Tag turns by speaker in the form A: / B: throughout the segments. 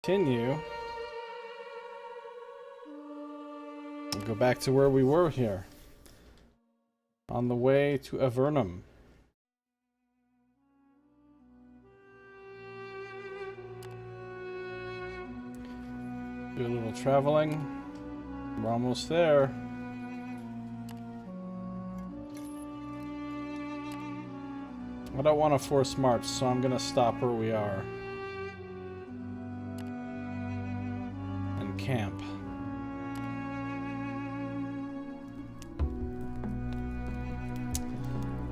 A: Continue. We'll go back to where we were here. On the way to Avernum. Do a little traveling. We're almost there. I don't want to force march, so I'm going to stop where we are. And camp.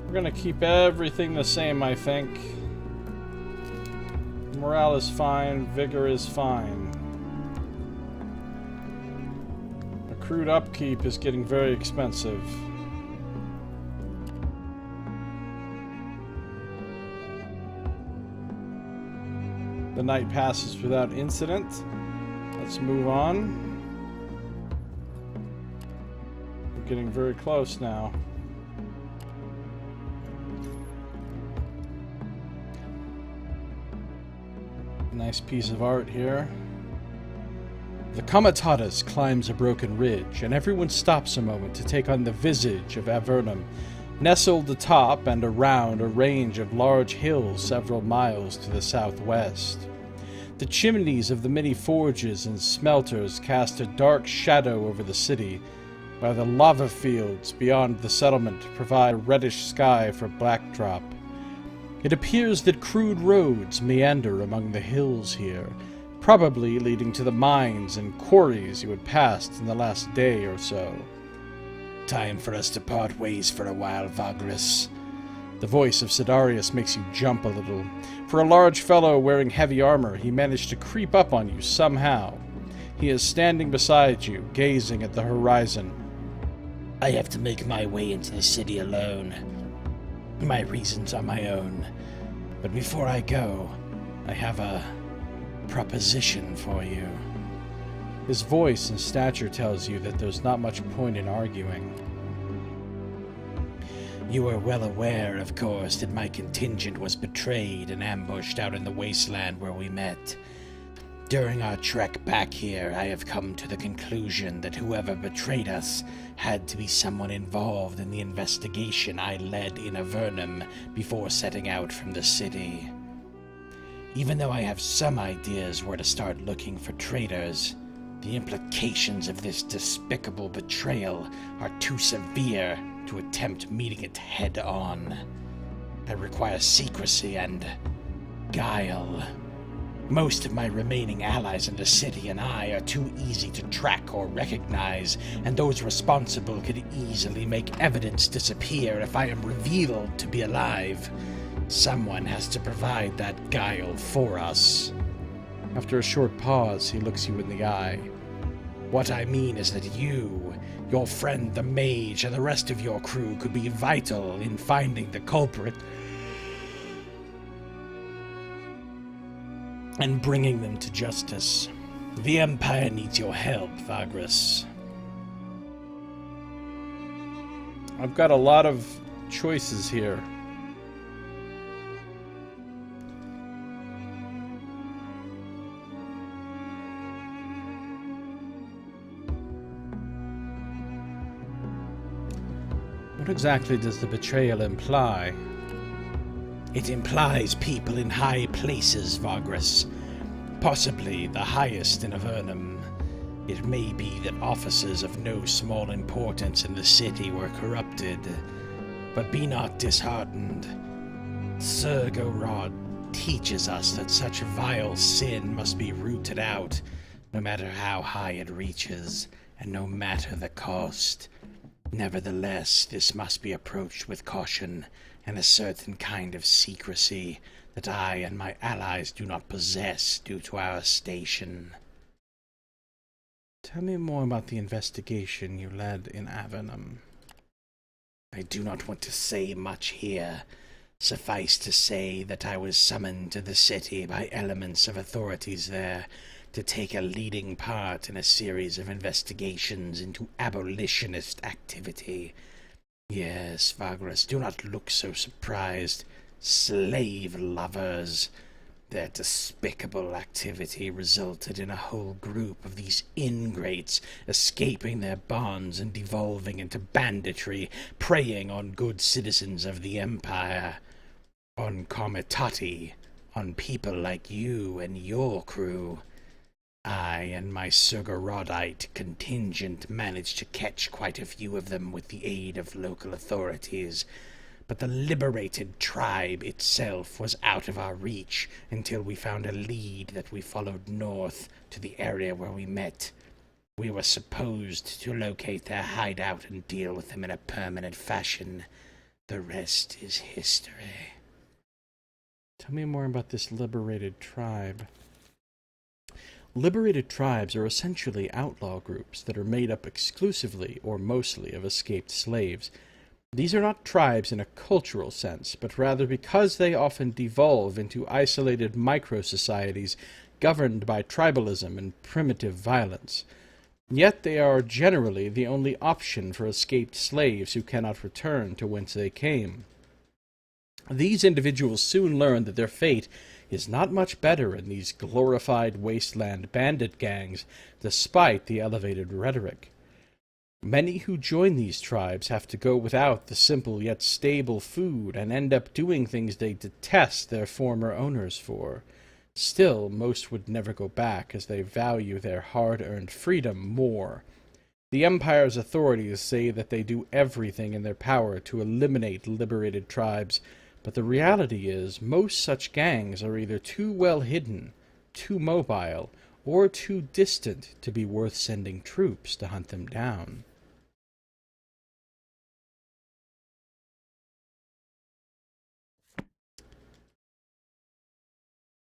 A: We're going to keep everything the same, I think. Morale is fine, vigor is fine. Crude upkeep is getting very expensive. The night passes without incident. Let's move on. We're getting very close now. Nice piece of art here. The Comitatus climbs a broken ridge, and everyone stops a moment to take on the visage of Avernum, nestled atop and around a range of large hills several miles to the southwest. The chimneys of the many forges and smelters cast a dark shadow over the city, while the lava fields beyond the settlement provide a reddish sky for backdrop. It appears that crude roads meander among the hills here, probably leading to the mines and quarries you had passed in the last day or so.
B: Time for us to part ways for a while, Vagrus.
A: The voice of Sidarius makes you jump a little. For a large fellow wearing heavy armor, he managed to creep up on you somehow. He is standing beside you, gazing at the horizon.
B: I have to make my way into the city alone. My reasons are my own. But before I go, I have a proposition for you.
A: His voice and stature tells you that there's not much point in arguing.
B: You are well aware, of course, that my contingent was betrayed and ambushed out in the wasteland where we met. During our trek back here, I have come to the conclusion that whoever betrayed us had to be someone involved in the investigation I led in Avernum before setting out from the city. Even though I have some ideas where to start looking for traitors, the implications of this despicable betrayal are too severe to attempt meeting it head-on. I require secrecy and guile. Most of my remaining allies in the city and I are too easy to track or recognize, and those responsible could easily make evidence disappear if I am revealed to be alive. Someone has to provide that guile for us.
A: After a short pause, he looks you in the eye.
B: What I mean is that you, your friend the mage, and the rest of your crew could be vital in finding the culprit and bringing them to justice. The Empire needs your help, Vagrus.
A: I've got a lot of choices here. What exactly does the betrayal imply?
B: It implies people in high places, Vagrus. Possibly the highest in Avernum. It may be that officers of no small importance in the city were corrupted. But be not disheartened. Sir Gorod teaches us that such vile sin must be rooted out, no matter how high it reaches, and no matter the cost. Nevertheless, this must be approached with caution and a certain kind of secrecy that I and my allies do not possess due to our station.
A: Tell me more about the investigation you led in Avernum.
B: I do not want to say much here. Suffice to say that I was summoned to the city by elements of authorities there to take a leading part in a series of investigations into abolitionist activity. Yes, Vagrus, do not look so surprised. Slave lovers. Their despicable activity resulted in a whole group of these ingrates escaping their bonds and devolving into banditry, preying on good citizens of the Empire, on Comitati, on people like you and your crew. I and my Surgorodite contingent managed to catch quite a few of them with the aid of local authorities, but the liberated tribe itself was out of our reach until we found a lead that we followed north to the area where we met. We were supposed to locate their hideout and deal with them in a permanent fashion. The rest is history.
A: Tell me more about this liberated tribe. Liberated tribes are essentially outlaw groups that are made up exclusively or mostly of escaped slaves. These are not tribes in a cultural sense, but rather because they often devolve into isolated micro-societies governed by tribalism and primitive violence. Yet they are generally the only option for escaped slaves who cannot return to whence they came. These individuals soon learn that their fate is not much better in these glorified wasteland bandit gangs, despite the elevated rhetoric. Many who join these tribes have to go without the simple yet stable food and end up doing things they detest their former owners for. Still, most would never go back as they value their hard-earned freedom more. The Empire's authorities say that they do everything in their power to eliminate liberated tribes, but the reality is most such gangs are either too well hidden, too mobile, or too distant to be worth sending troops to hunt them down.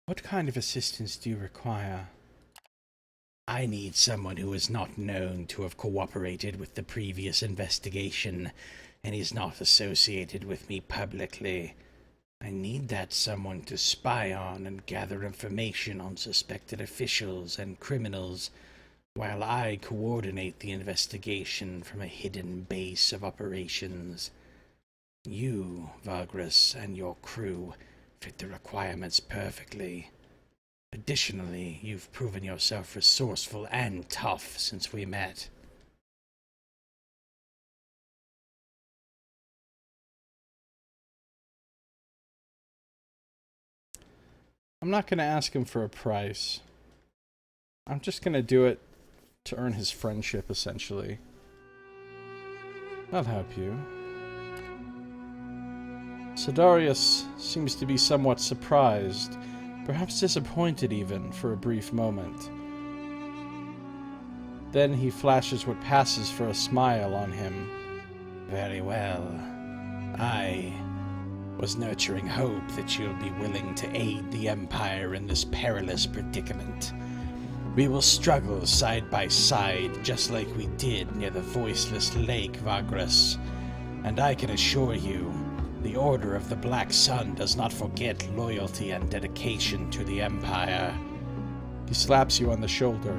A: What kind of assistance do you require?
B: I need someone who is not known to have cooperated with the previous investigation and is not associated with me publicly. I need that someone to spy on and gather information on suspected officials and criminals, while I coordinate the investigation from a hidden base of operations. You, Vagrus, and your crew fit the requirements perfectly. Additionally, you've proven yourself resourceful and tough since we met.
A: I'm not going to ask him for a price. I'm just going to do it to earn his friendship, essentially. I'll help you. Sidarius seems to be somewhat surprised, perhaps disappointed even, for a brief moment. Then he flashes what passes for a smile on him.
B: Very well. I was nurturing hope that you'll be willing to aid the Empire in this perilous predicament. We will struggle side by side, just like we did near the voiceless lake, Vagrus. And I can assure you, the Order of the Black Sun does not forget loyalty and dedication to the Empire.
A: He slaps you on the shoulder.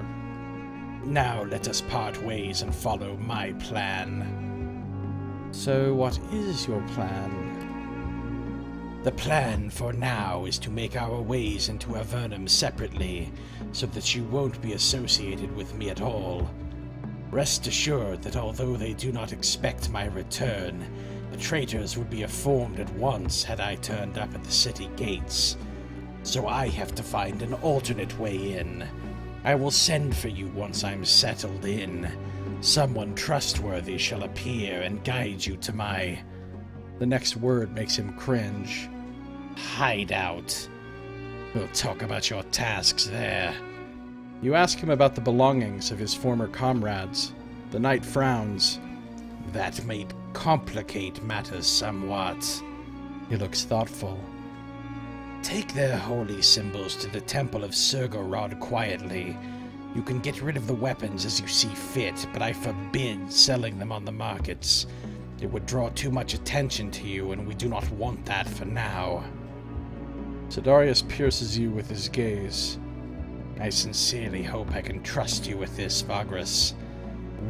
B: Now let us part ways and follow my plan.
A: So what is your plan?
B: The plan for now is to make our ways into Avernum separately, so that you won't be associated with me at all. Rest assured that although they do not expect my return, the traitors would be informed at once had I turned up at the city gates. So I have to find an alternate way in. I will send for you once I'm settled in. Someone trustworthy shall appear and guide you to my...
A: The next word makes him cringe.
B: Hideout. We'll talk about your tasks there.
A: You ask him about the belongings of his former comrades. The knight frowns.
B: That may complicate matters somewhat.
A: He looks thoughtful.
B: Take their holy symbols to the Temple of Surgorod quietly. You can get rid of the weapons as you see fit, but I forbid selling them on the markets. It would draw too much attention to you, and we do not want that for now.
A: Sidarius pierces you with his gaze.
B: I sincerely hope I can trust you with this, Vagrus.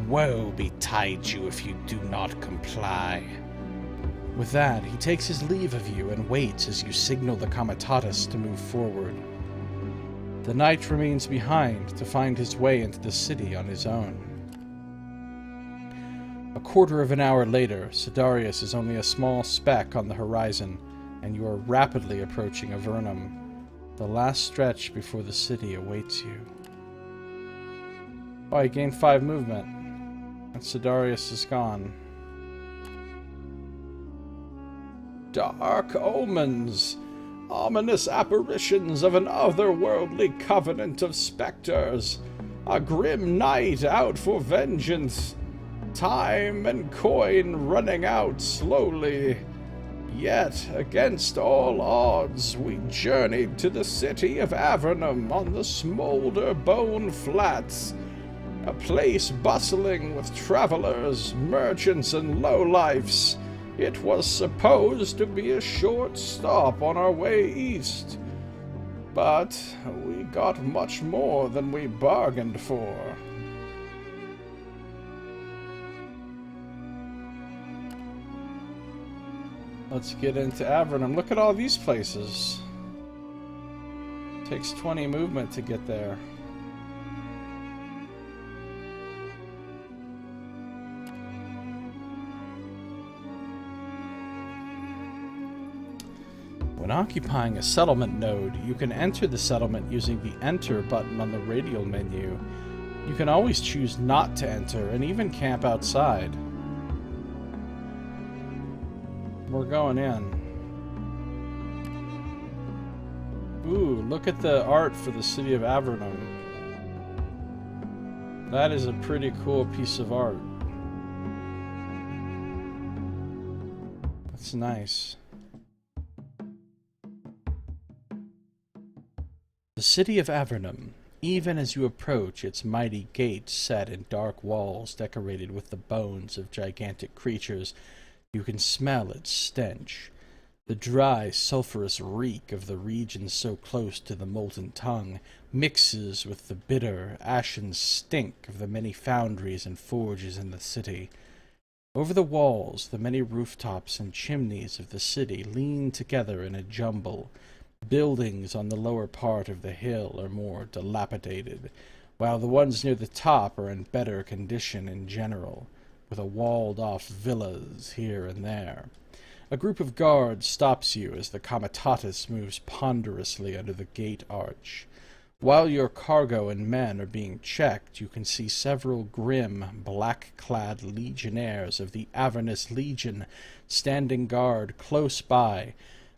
B: Woe betide you if you do not comply.
A: With that, he takes his leave of you and waits as you signal the Comitatus to move forward. The knight remains behind to find his way into the city on his own. A quarter of an hour later, Sidarius is only a small speck on the horizon, and you are rapidly approaching Avernum. The last stretch before the city awaits you. Oh, you gained 5 movement, and Sidarius is gone. Dark omens, ominous apparitions of an otherworldly covenant of specters, a grim night out for vengeance, time and coin running out slowly. Yet, against all odds, we journeyed to the city of Avernum on the Smolder Bone Flats, a place bustling with travelers, merchants, and lowlifes. It was supposed to be a short stop on our way east, but we got much more than we bargained for. Let's get into Avernum. Look at all these places. Takes 20 movement to get there. When occupying a settlement node, you can enter the settlement using the Enter button on the radial menu. You can always choose not to enter and even camp outside. We're going in. Ooh, look at the art for the city of Avernum. That is a pretty cool piece of art. That's nice. The city of Avernum. Even as you approach its mighty gates set in dark walls decorated with the bones of gigantic creatures, you can smell its stench. The dry, sulphurous reek of the region so close to the molten tongue mixes with the bitter, ashen stink of the many foundries and forges in the city. Over the walls, the many rooftops and chimneys of the city lean together in a jumble. Buildings on the lower part of the hill are more dilapidated, while the ones near the top are in better condition in general, with a walled-off villas here and there. A group of guards stops you as the Comitatus moves ponderously under the gate arch. While your cargo and men are being checked, you can see several grim, black-clad legionnaires of the Avernus Legion standing guard close by,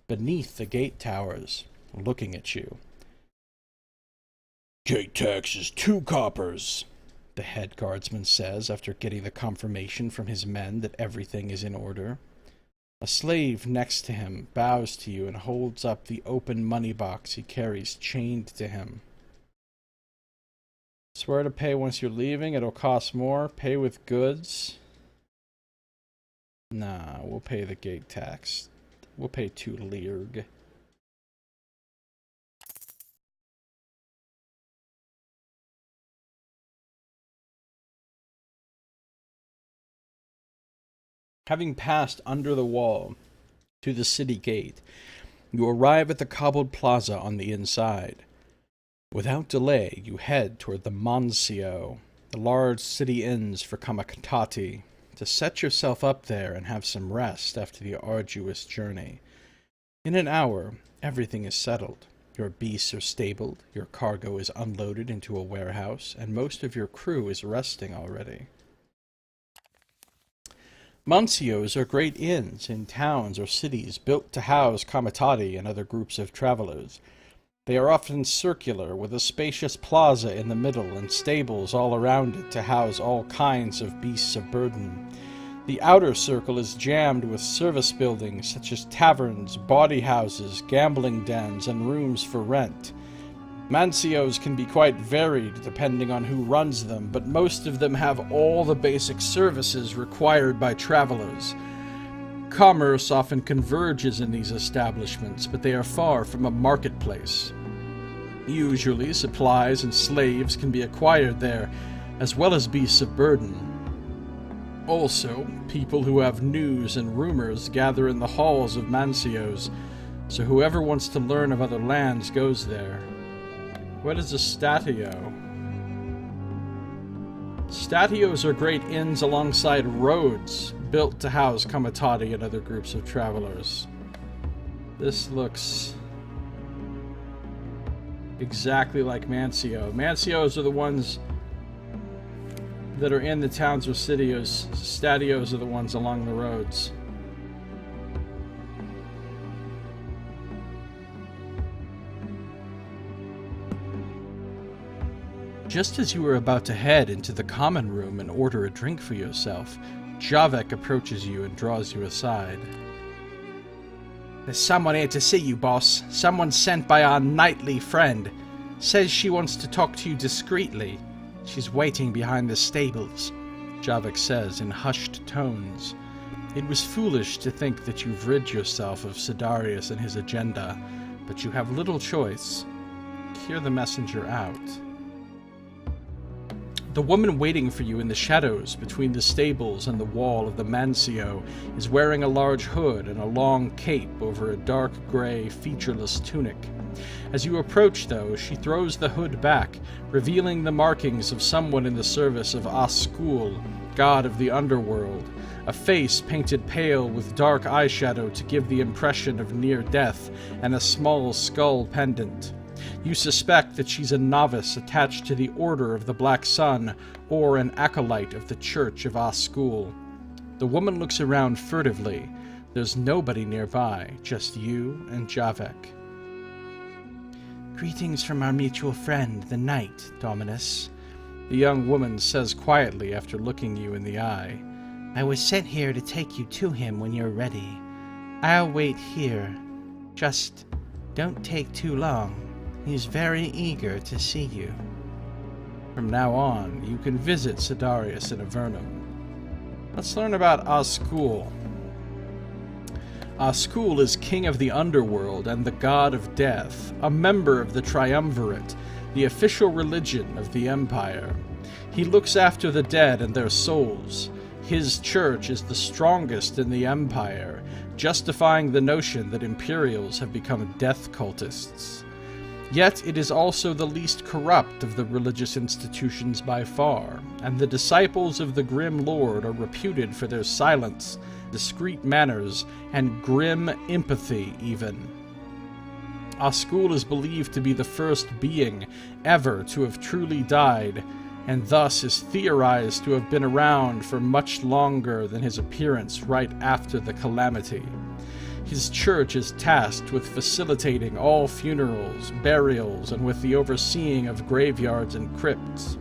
A: beneath the gate towers, looking at you. "Gate tax is 2 coppers, the head guardsman says after getting the confirmation from his men that everything is in order. A slave next to him bows to you and holds up the open money box he carries chained to him. Swear to pay once you're leaving, it'll cost more. Pay with goods. Nah, we'll pay the gate tax. We'll pay 2 Leerg. Having passed under the wall to the city gate, you arrive at the cobbled plaza on the inside. Without delay, you head toward the Mansio, the large city inns for Kamakatati, to set yourself up there and have some rest after the arduous journey. In an hour, everything is settled. Your beasts are stabled, your cargo is unloaded into a warehouse, and most of your crew is resting already. Mansios are great inns in towns or cities built to house Kamatati and other groups of travelers. They are often circular, with a spacious plaza in the middle and stables all around it to house all kinds of beasts of burden. The outer circle is jammed with service buildings such as taverns, bawdy houses, gambling dens, and rooms for rent. Mansios can be quite varied depending on who runs them, but most of them have all the basic services required by travelers. Commerce often converges in these establishments, but they are far from a marketplace. Usually, supplies and slaves can be acquired there, as well as beasts of burden. Also, people who have news and rumors gather in the halls of Mancios, so whoever wants to learn of other lands goes there. What is a statio? Statios are great inns alongside roads, built to house comitati and other groups of travelers. This looks exactly like Mancio. Mancios are the ones that are in the towns or cities. Statios are the ones along the roads. Just as you are about to head into the common room and order a drink for yourself, Javek approaches you and draws you aside. There's someone here to see you, boss. Someone sent by our knightly friend. Says she wants to talk to you discreetly. She's waiting behind the stables, Javek says in hushed tones. It was foolish to think that you've rid yourself of Sidarius and his agenda, but you have little choice. Hear the messenger out. The woman waiting for you in the shadows between the stables and the wall of the Mancio is wearing a large hood and a long cape over a dark gray, featureless tunic. As you approach, though, she throws the hood back, revealing the markings of someone in the service of Askul, god of the underworld, a face painted pale with dark eyeshadow to give the impression of near death, and a small skull pendant. You suspect that she's a novice attached to the Order of the Black Sun, or an acolyte of the Church of Askul. The woman looks around furtively. There's nobody nearby, just you and Javek. Greetings from our mutual friend, the Knight, Dominus, the young woman says quietly after looking you in the eye. I was sent here to take you to him when you're ready. I'll wait here. Just don't take too long. He's very eager to see you. From now on, you can visit Sidarius in Avernum. Let's learn about Askul. Askul is king of the underworld and the god of death, a member of the Triumvirate, the official religion of the Empire. He looks after the dead and their souls. His church is the strongest in the Empire, justifying the notion that Imperials have become death cultists. Yet it is also the least corrupt of the religious institutions by far, and the disciples of the Grim Lord are reputed for their silence, discreet manners, and grim empathy even. Askul is believed to be the first being ever to have truly died, and thus is theorized to have been around for much longer than his appearance right after the calamity. His church is tasked with facilitating all funerals, burials, and with the overseeing of graveyards and crypts.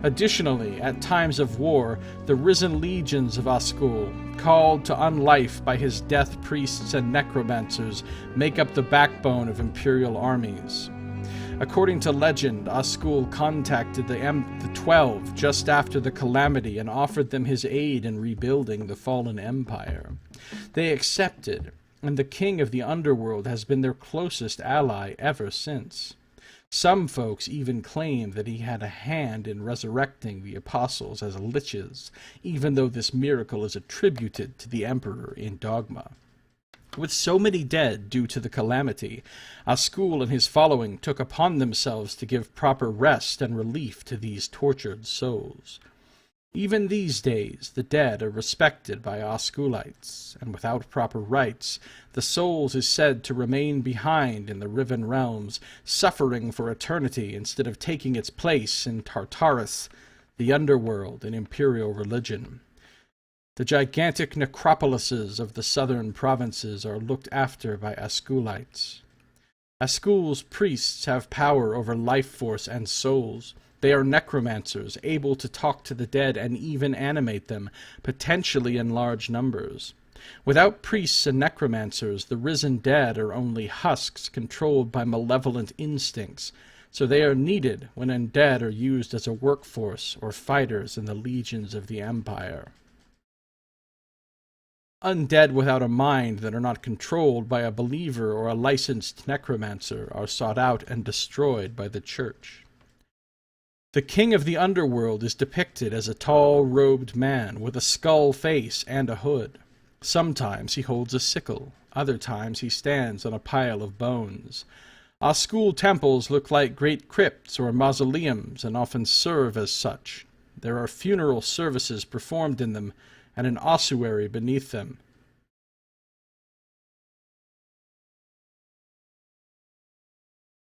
A: Additionally, at times of war, the risen legions of Askul, called to unlife by his death priests and necromancers, make up the backbone of imperial armies. According to legend, Askul contacted the 12 just after the calamity and offered them his aid in rebuilding the fallen empire. They accepted, and the king of the underworld has been their closest ally ever since. Some folks even claim that he had a hand in resurrecting the apostles as liches, even though this miracle is attributed to the emperor in dogma. With so many dead due to the calamity, Askul and his following took upon themselves to give proper rest and relief to these tortured souls. Even these days, the dead are respected by Askulites, and without proper rites, the souls is said to remain behind in the Riven Realms, suffering for eternity instead of taking its place in Tartarus, the underworld and imperial religion. The gigantic necropolises of the southern provinces are looked after by Askulites. Askul's priests have power over life force and souls. They are necromancers, able to talk to the dead and even animate them, potentially in large numbers. Without priests and necromancers, the risen dead are only husks controlled by malevolent instincts, so they are needed when undead are used as a workforce or fighters in the legions of the Empire. Undead without a mind that are not controlled by a believer or a licensed necromancer are sought out and destroyed by the Church. The king of the underworld is depicted as a tall, robed man with a skull face and a hood. Sometimes he holds a sickle, other times he stands on a pile of bones. Our school temples look like great crypts or mausoleums and often serve as such. There are funeral services performed in them and an ossuary beneath them.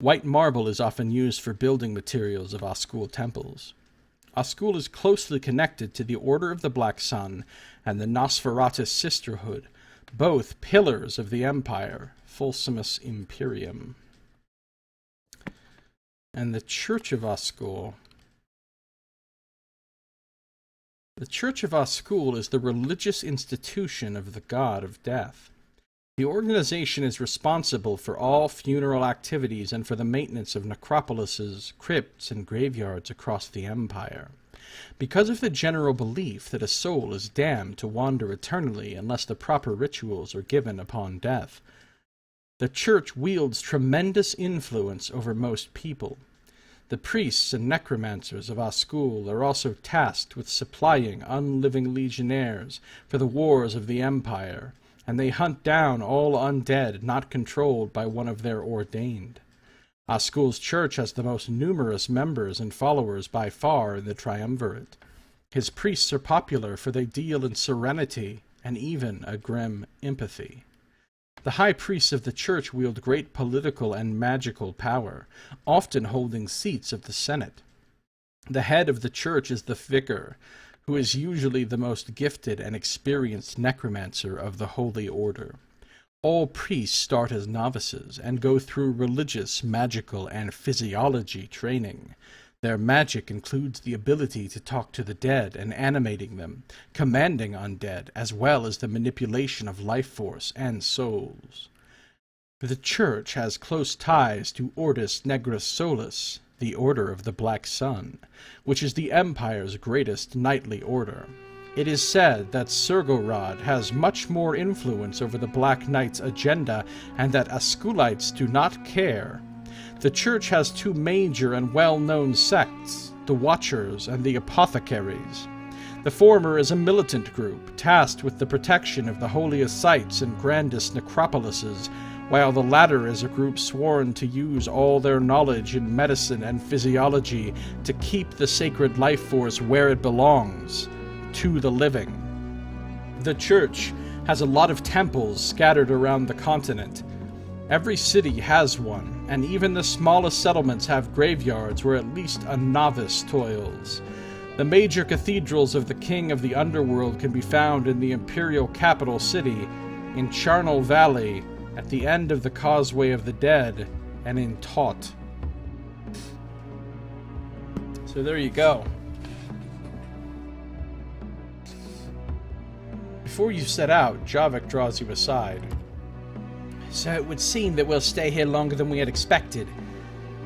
A: White marble is often used for building materials of our school temples. Our school is closely connected to the Order of the Black Sun and the Nosferatus Sisterhood, both pillars of the Empire, Fulcimus Imperium. And the Church of our school. The Church of our school is the religious institution of the God of Death. The organization is responsible for all funeral activities and for the maintenance of necropolises, crypts, and graveyards across the Empire. Because of the general belief that a soul is damned to wander eternally unless the proper rituals are given upon death, the Church wields tremendous influence over most people. The priests and necromancers of our school are also tasked with supplying unliving legionnaires for the wars of the Empire, and they hunt down all undead not controlled by one of their ordained. Our school's church has the most numerous members and followers by far in the Triumvirate. His priests are popular for they deal in serenity and even a grim empathy. The high priests of the church wield great political and magical power, often holding seats of the Senate. The head of the church is the vicar, who is usually the most gifted and experienced necromancer of the Holy Order. All priests start as novices and go through religious, magical, and physiology training. Their magic includes the ability to talk to the dead and animating them, commanding undead, as well as the manipulation of life force and souls. The church has close ties to Ordis Negris Solis, the Order of the Black Sun, which is the Empire's greatest knightly order. It is said that Sergorod has much more influence over the Black Knight's agenda and that Askulites do not care. The church has two major and well-known sects, the Watchers and the Apothecaries. The former is a militant group tasked with the protection of the holiest sites and grandest necropolises, while the latter is a group sworn to use all their knowledge in medicine and physiology to keep the sacred life force where it belongs, to the living. The church has a lot of temples scattered around the continent. Every city has one, and even the smallest settlements have graveyards where at least a novice toils. The major cathedrals of the King of the Underworld can be found in the imperial capital city, in Charnel Valley, at the end of the Causeway of the Dead, and in Taut. So there you go. Before you set out, Javik draws you aside. So it would seem that we'll stay here longer than we had expected.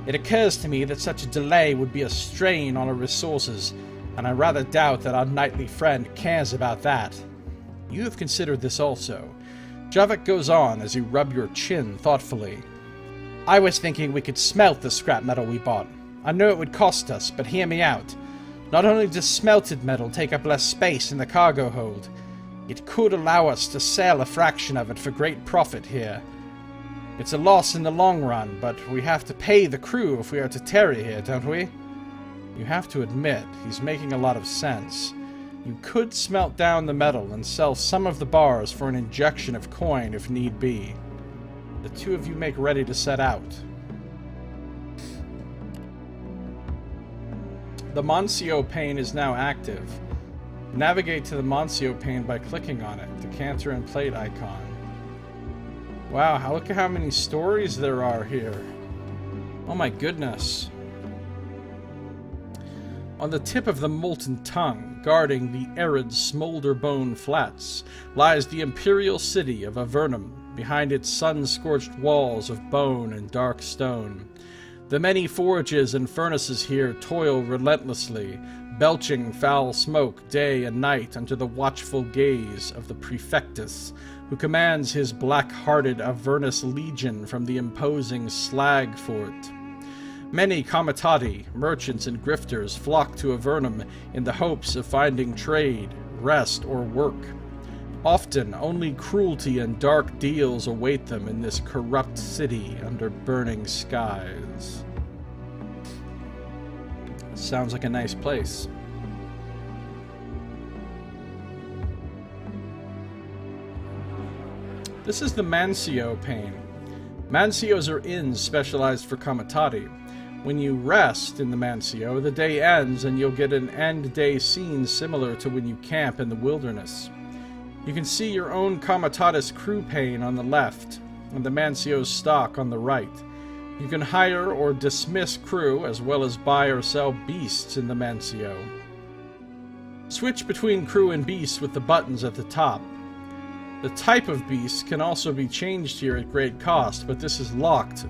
A: It occurs to me that such a delay would be a strain on our resources, and I rather doubt that our knightly friend cares about that. You have considered this also. Javik goes on as you rub your chin thoughtfully. I was thinking we could smelt the scrap metal we bought. I know it would cost us, but hear me out. Not only does smelted metal take up less space in the cargo hold, it could allow us to sell a fraction of it for great profit here. It's a loss in the long run, but we have to pay the crew if we are to tarry here, don't we? You have to admit, he's making a lot of sense. You could smelt down the metal and sell some of the bars for an injection of coin if need be. The two of you make ready to set out. The Moncio pane is now active. Navigate to the Moncio pane by clicking on it, the canter and plate icon. Wow, look at how many stories there are here. Oh my goodness. On the tip of the molten tongue, guarding the arid Smolderbone Flats, lies the imperial city of Avernum, behind its sun-scorched walls of bone and dark stone. The many forges and furnaces here toil relentlessly, belching foul smoke day and night under the watchful gaze of the Prefectus, who commands his black-hearted Avernus legion from the imposing slag fort. Many comitati, merchants and grifters flock to Avernum in the hopes of finding trade, rest, or work. Often, only cruelty and dark deals await them in this corrupt city under burning skies. Sounds like a nice place. This is the Mancio pane. Mancios are inns specialized for comitati. When you rest in the Mancio, the day ends and you'll get an end-day scene similar to when you camp in the wilderness. You can see your own comitatus crew pane on the left, and the Mancio's stock on the right. You can hire or dismiss crew, as well as buy or sell beasts in the Mancio. Switch between crew and beasts with the buttons at the top. The type of beast can also be changed here at great cost, but this is locked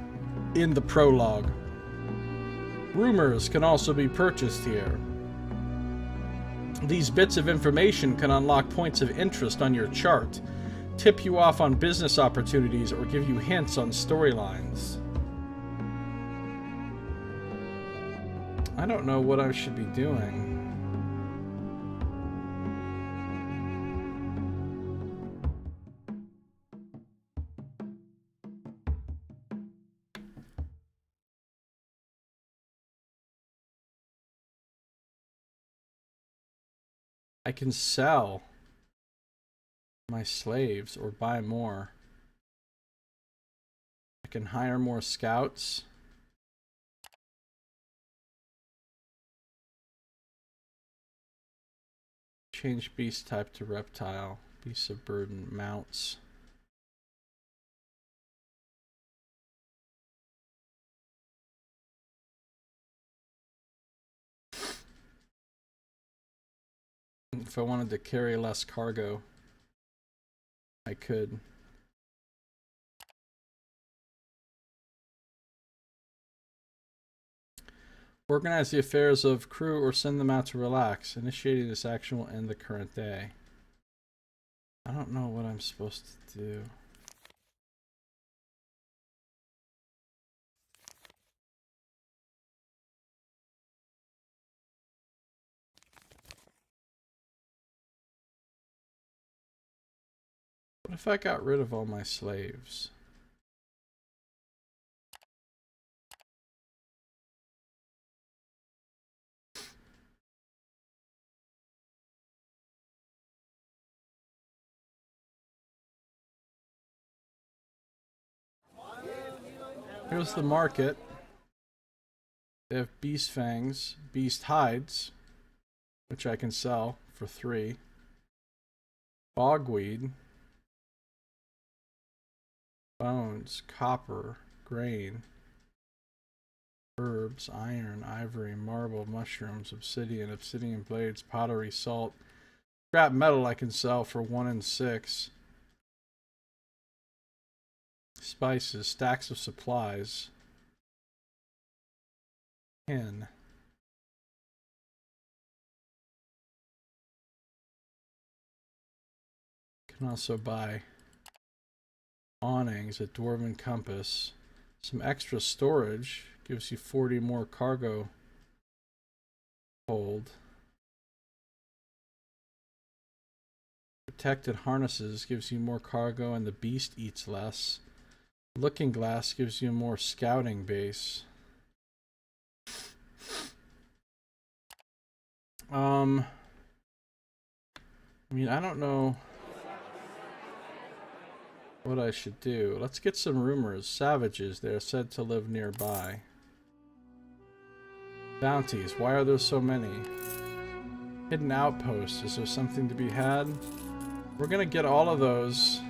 A: in the prologue. Rumors can also be purchased here. These bits of information can unlock points of interest on your chart, tip you off on business opportunities, or give you hints on storylines. I don't know what I should be doing. I can sell my slaves or buy more. I can hire more scouts. Change beast type to reptile. Beasts of burden. Mounts. If I wanted to carry less cargo, I could. Organize the affairs of crew or send them out to relax. Initiating this action will end the current day. I don't know what I'm supposed to do. What if I got rid of all my slaves? Here's the market. They have beast fangs, beast hides, which I can sell for 3. Bogweed. Bones, copper, grain, herbs, iron, ivory, marble, mushrooms, obsidian, obsidian blades, pottery, salt. Scrap metal I can sell for 1 and 6. Spices, stacks of supplies. Tin. Can also buy awnings, a dwarven compass, some extra storage, gives you 40 more cargo hold. Protected harnesses gives you more cargo and the beast eats less. Looking glass gives you more scouting base. I mean, I don't know what I should do. Let's get some rumors. Savages, they are said to live nearby. Bounties, why are there so many? Hidden outposts, is there something to be had? We're gonna get all of those.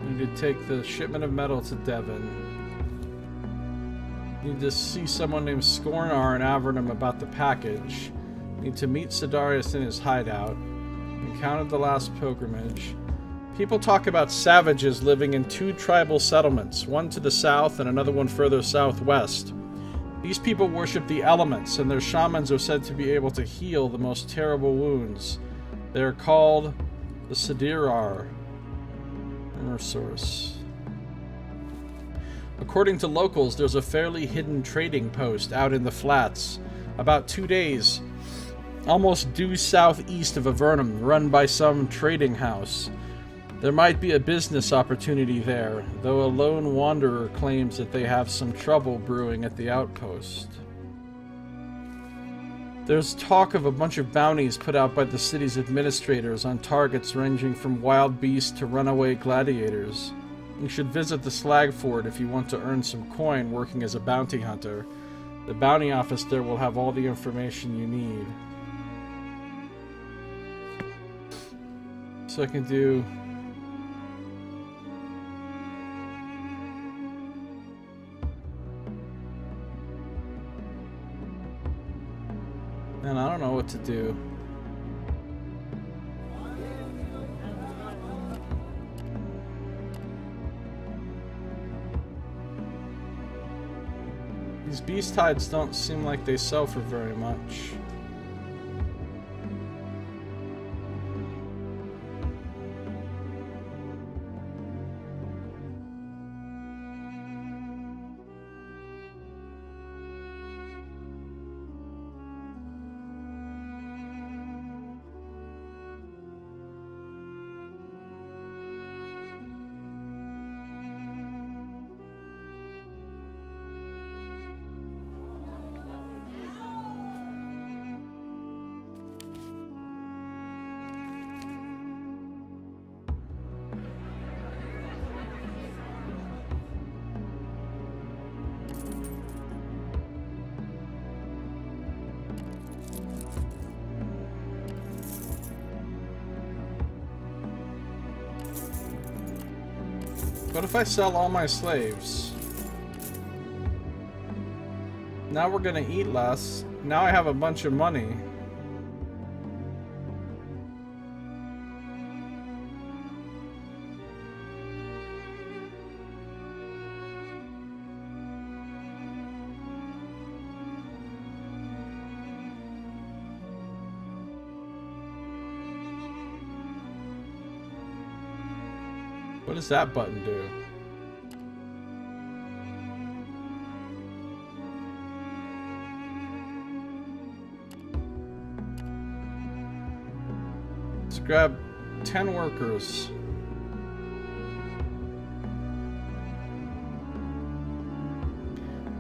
A: Need to take the shipment of metal to Devon. Need to see someone named Scornar in Avernum about the package. Need to meet Sidarius in his hideout. Encountered the last pilgrimage. People talk about savages living in two tribal settlements, one to the south and another one further southwest. These people worship the elements, and their shamans are said to be able to heal the most terrible wounds. They are called the Sadirar. Inner source. According to locals, there's a fairly hidden trading post out in the flats, about 2 days, almost due southeast of Avernum, run by some trading house. There might be a business opportunity there, though a lone wanderer claims that they have some trouble brewing at the outpost. There's talk of a bunch of bounties put out by the city's administrators on targets ranging from wild beasts to runaway gladiators. You should visit the Slag Fort if you want to earn some coin working as a bounty hunter. The bounty office there will have all the information you need. So I can do... Man, I don't know what to do. These beast hides don't seem like they sell for very much. What if I sell all my slaves? Now we're gonna eat less. Now I have a bunch of money. What does that button do? Let's grab 10 workers.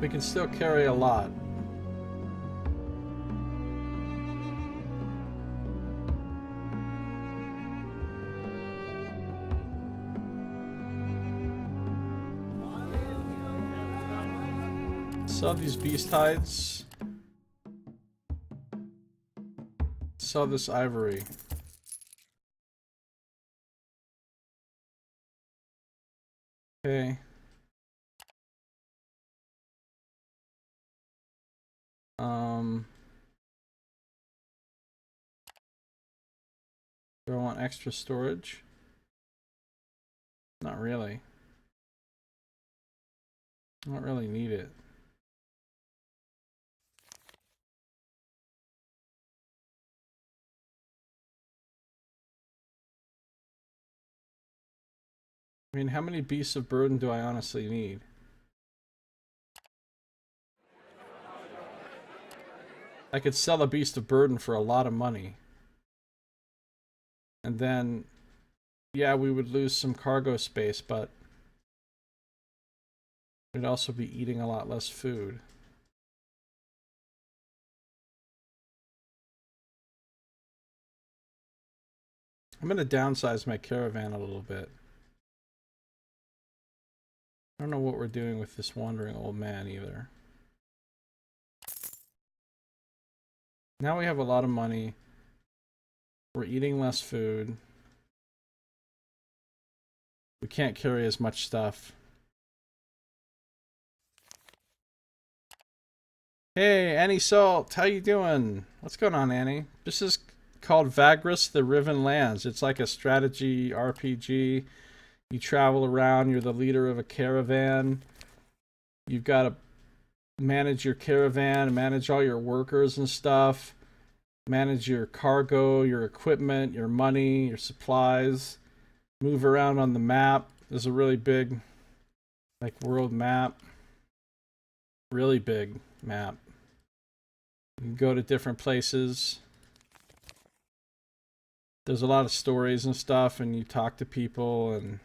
A: We can still carry a lot. Sell these beast hides. Sell this ivory. Okay. Do I want extra storage? Not really. I don't really need it. I mean, how many beasts of burden do I honestly need? I could sell a beast of burden for a lot of money. And then, yeah, we would lose some cargo space, but we'd also be eating a lot less food. I'm going to downsize my caravan a little bit. I don't know what we're doing with this wandering old man either. Now we have a lot of money. We're eating less food. We can't carry as much stuff. Hey, Annie Salt, how you doing? What's going on, Annie? This is called Vagrus, the Riven Realms. It's like a strategy RPG. You travel around. You're the leader of a caravan. You've got to manage your caravan, manage all your workers and stuff, manage your cargo, your equipment, your money, your supplies, move around on the map. There's a really big, like, world map. Really big map. You can go to different places. There's a lot of stories and stuff, and you talk to people, and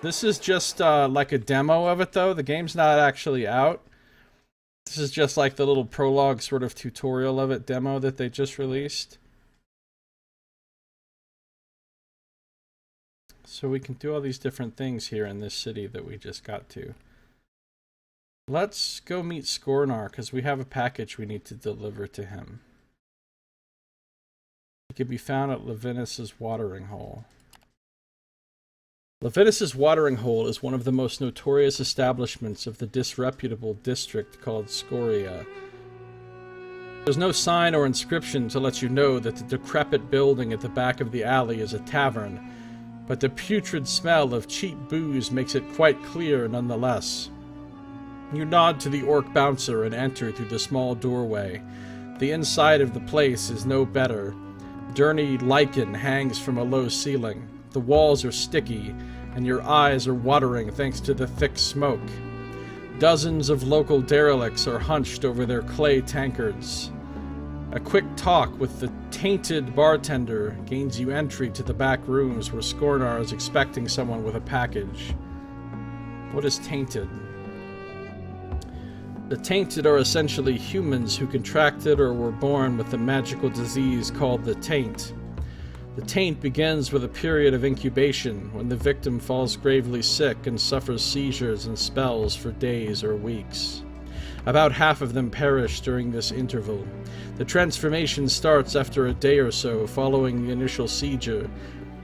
A: this is just like a demo of it, though. The game's not actually out. This is just like the little prologue sort of tutorial of it demo that they just released. So we can do all these different things here in this city that we just got to. Let's go meet Skornar, because we have a package we need to deliver to him. It can be found at Levinus's watering hole. Levinus's watering hole is one of the most notorious establishments of the disreputable district called Scoria. There's no sign or inscription to let you know that the decrepit building at the back of the alley is a tavern, but the putrid smell of cheap booze makes it quite clear nonetheless. You nod to the orc bouncer and enter through the small doorway. The inside of the place is no better. Dirty lichen hangs from a low ceiling. The walls are sticky, and your eyes are watering thanks to the thick smoke. Dozens of local derelicts are hunched over their clay tankards. A quick talk with the tainted bartender gains you entry to the back rooms where Skornar is expecting someone with a package. What is tainted? The tainted are essentially humans who contracted or were born with the magical disease called the taint. The taint begins with a period of incubation when the victim falls gravely sick and suffers seizures and spells for days or weeks. About half of them perish during this interval. The transformation starts after a day or so following the initial seizure,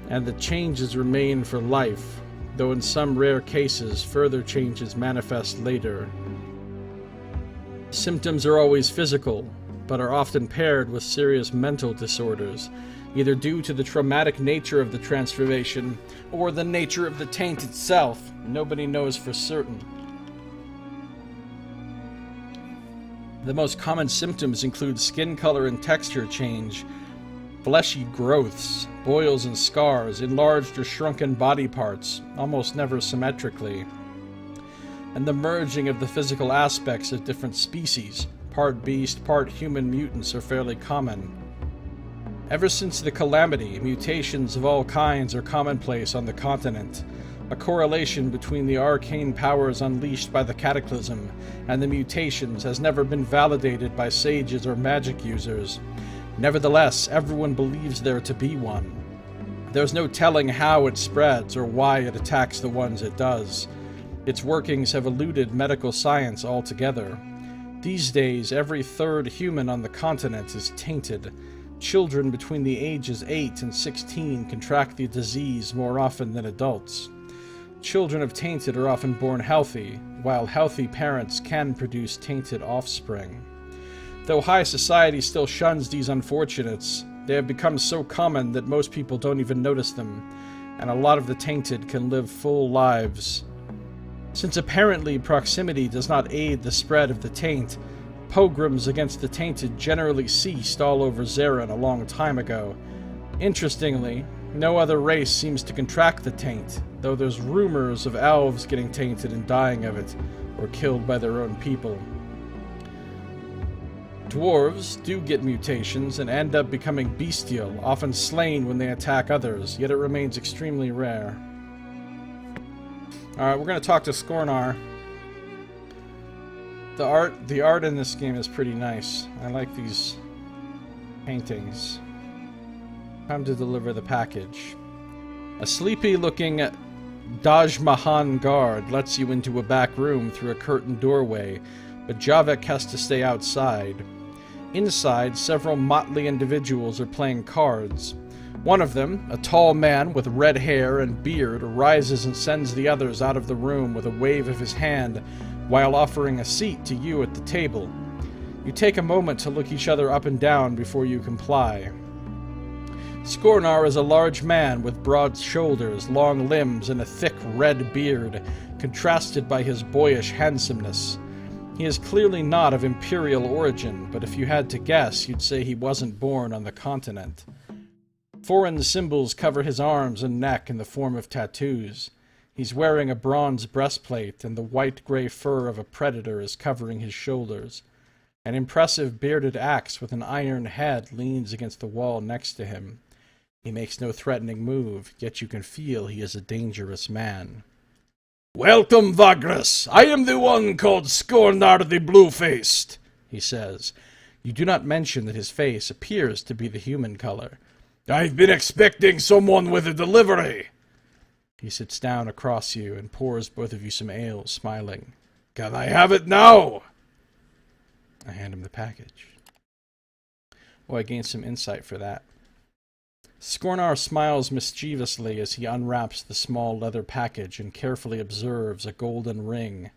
A: and the changes remain for life, though in some rare cases further changes manifest later. Symptoms are always physical, but are often paired with serious mental disorders, either due to the traumatic nature of the transformation or the nature of the taint itself. Nobody knows for certain. The most common symptoms include skin color and texture change, fleshy growths, boils and scars, enlarged or shrunken body parts, almost never symmetrically, and the merging of the physical aspects of different species. Part beast, part human mutants are fairly common. Ever since the Calamity, mutations of all kinds are commonplace on the continent. A correlation between the arcane powers unleashed by the Cataclysm and the mutations has never been validated by sages or magic users. Nevertheless, everyone believes there to be one. There's no telling how it spreads or why it attacks the ones it does. Its workings have eluded medical science altogether. These days, every third human on the continent is tainted. Children between the ages 8 and 16 contract the disease more often than adults. Children of tainted are often born healthy, while healthy parents can produce tainted offspring. Though high society still shuns these unfortunates, they have become so common that most people don't even notice them, and a lot of the tainted can live full lives. Since apparently proximity does not aid the spread of the taint, pogroms against the tainted generally ceased all over Zarin a long time ago. Interestingly, no other race seems to contract the taint, though there's rumors of elves getting tainted and dying of it, or killed by their own people. Dwarves do get mutations and end up becoming bestial, often slain when they attack others, yet it remains extremely rare. Alright, we're going to talk to Skornar. The art in this game is pretty nice. I like these paintings. Time to deliver the package. A sleepy-looking Dajmahan guard lets you into a back room through a curtained doorway, but Javik has to stay outside. Inside, several motley individuals are playing cards. One of them, a tall man with red hair and beard, rises and sends the others out of the room with a wave of his hand while offering a seat to you at the table. You take a moment to look each other up and down before you comply. Skornar is a large man with broad shoulders, long limbs, and a thick red beard, contrasted by his boyish handsomeness. He is clearly not of imperial origin, but if you had to guess, you'd say he wasn't born on the continent. Foreign symbols cover his arms and neck in the form of tattoos. He's wearing a bronze breastplate, and the white-gray fur of a predator is covering his shoulders. An impressive bearded axe with an iron head leans against the wall next to him. He makes no threatening move, yet you can feel he is a dangerous man.
C: "Welcome, Vagrus! I am the one called Skornar the Blue-Faced," he says.
A: You do not mention that his face appears to be the human color.
C: "I've been expecting someone with a delivery."
A: He sits down across you and pours both of you some ale, smiling.
C: "Can I have it now?"
A: I hand him the package. Oh, I gained some insight for that. Skornar smiles mischievously as he unwraps the small leather package and carefully observes a golden ring,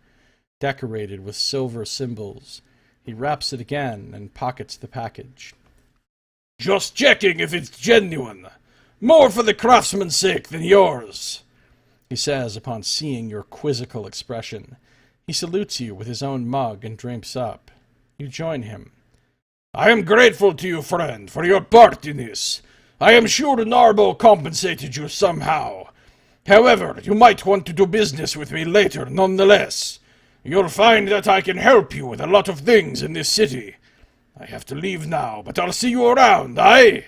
A: decorated with silver symbols. He wraps it again and pockets the package.
C: "Just checking if it's genuine. More for the craftsman's sake than yours,"
A: he says upon seeing your quizzical expression. He salutes you with his own mug and drinks up. You join him.
C: "I am grateful to you, friend, for your part in this. I am sure Narbo compensated you somehow. However, you might want to do business with me later nonetheless. You'll find that I can help you with a lot of things in this city. I have to leave now, but I'll see you around, aye?"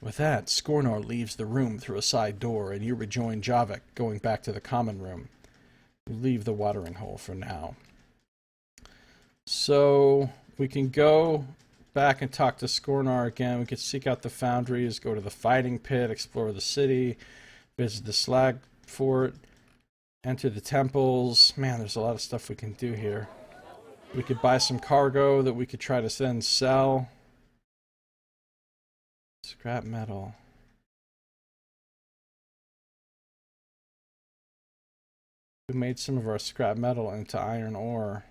A: With that, Skornar leaves the room through a side door, and you rejoin Javik, going back to the common room. You leave the watering hole for now. So, we can go back and talk to Skornar again. We could seek out the foundries, go to the fighting pit, explore the city, visit the slag fort, enter the temples. Man, there's a lot of stuff we can do here. We could buy some cargo that we could try to then sell. Scrap metal. We made some of our scrap metal into iron ore.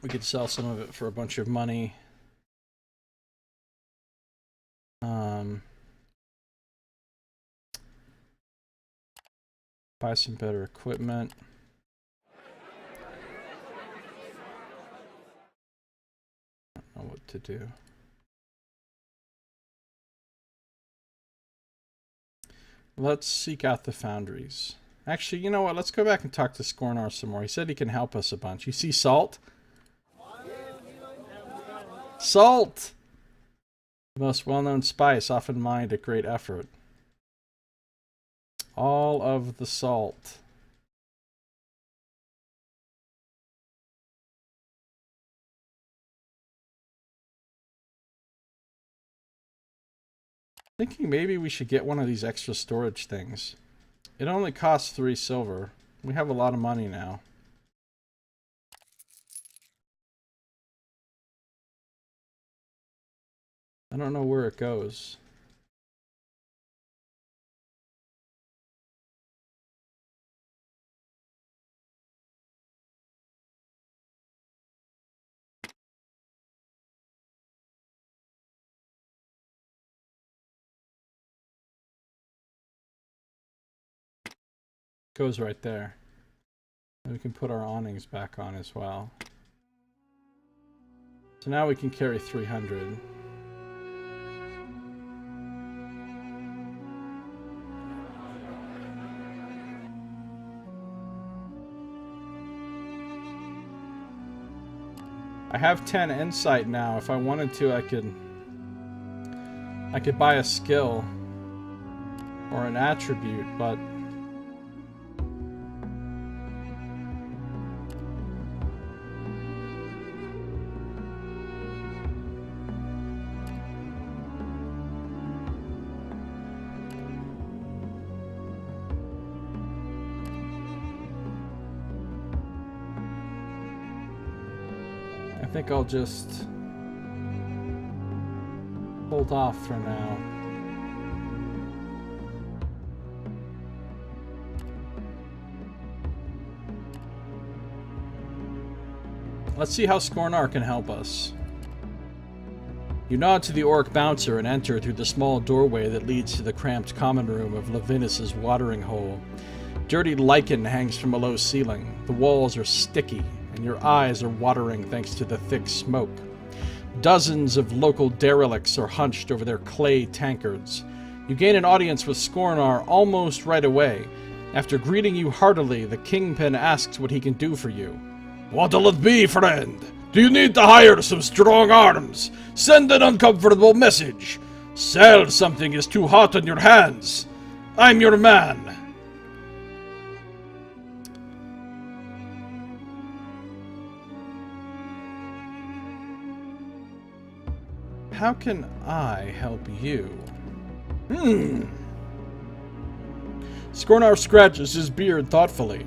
A: We could sell some of it for a bunch of money. Buy some better equipment. I don't know what to do. Let's seek out the foundries. Actually, you know what? Let's go back and talk to Skornar some more. He said he can help us a bunch. You see Salt? Salt! The most well-known spice, often mined at great effort. All of the salt. Thinking maybe we should get one of these extra storage things. It only costs 3 silver. We have a lot of money now. I don't know where it goes. Goes right there. And we can put our awnings back on as well. So now we can carry 300. I have 10 insight now. If I wanted to, I could buy a skill or an attribute, but I think I'll just hold off for now. Let's see how Skornar can help us. You nod to the orc bouncer and enter through the small doorway that leads to the cramped common room of Levinus's watering hole. Dirty lichen hangs from a low ceiling. The walls are sticky, and your eyes are watering thanks to the thick smoke. Dozens of local derelicts are hunched over their clay tankards. You gain an audience with Skornar almost right away. After greeting you heartily, the Kingpin asks what he can do for you.
C: What'll it be, friend? Do you need to hire some strong arms? Send an uncomfortable message. Sell something is too hot on your hands. I'm your man.
A: How can I help you? Skornar scratches his beard thoughtfully.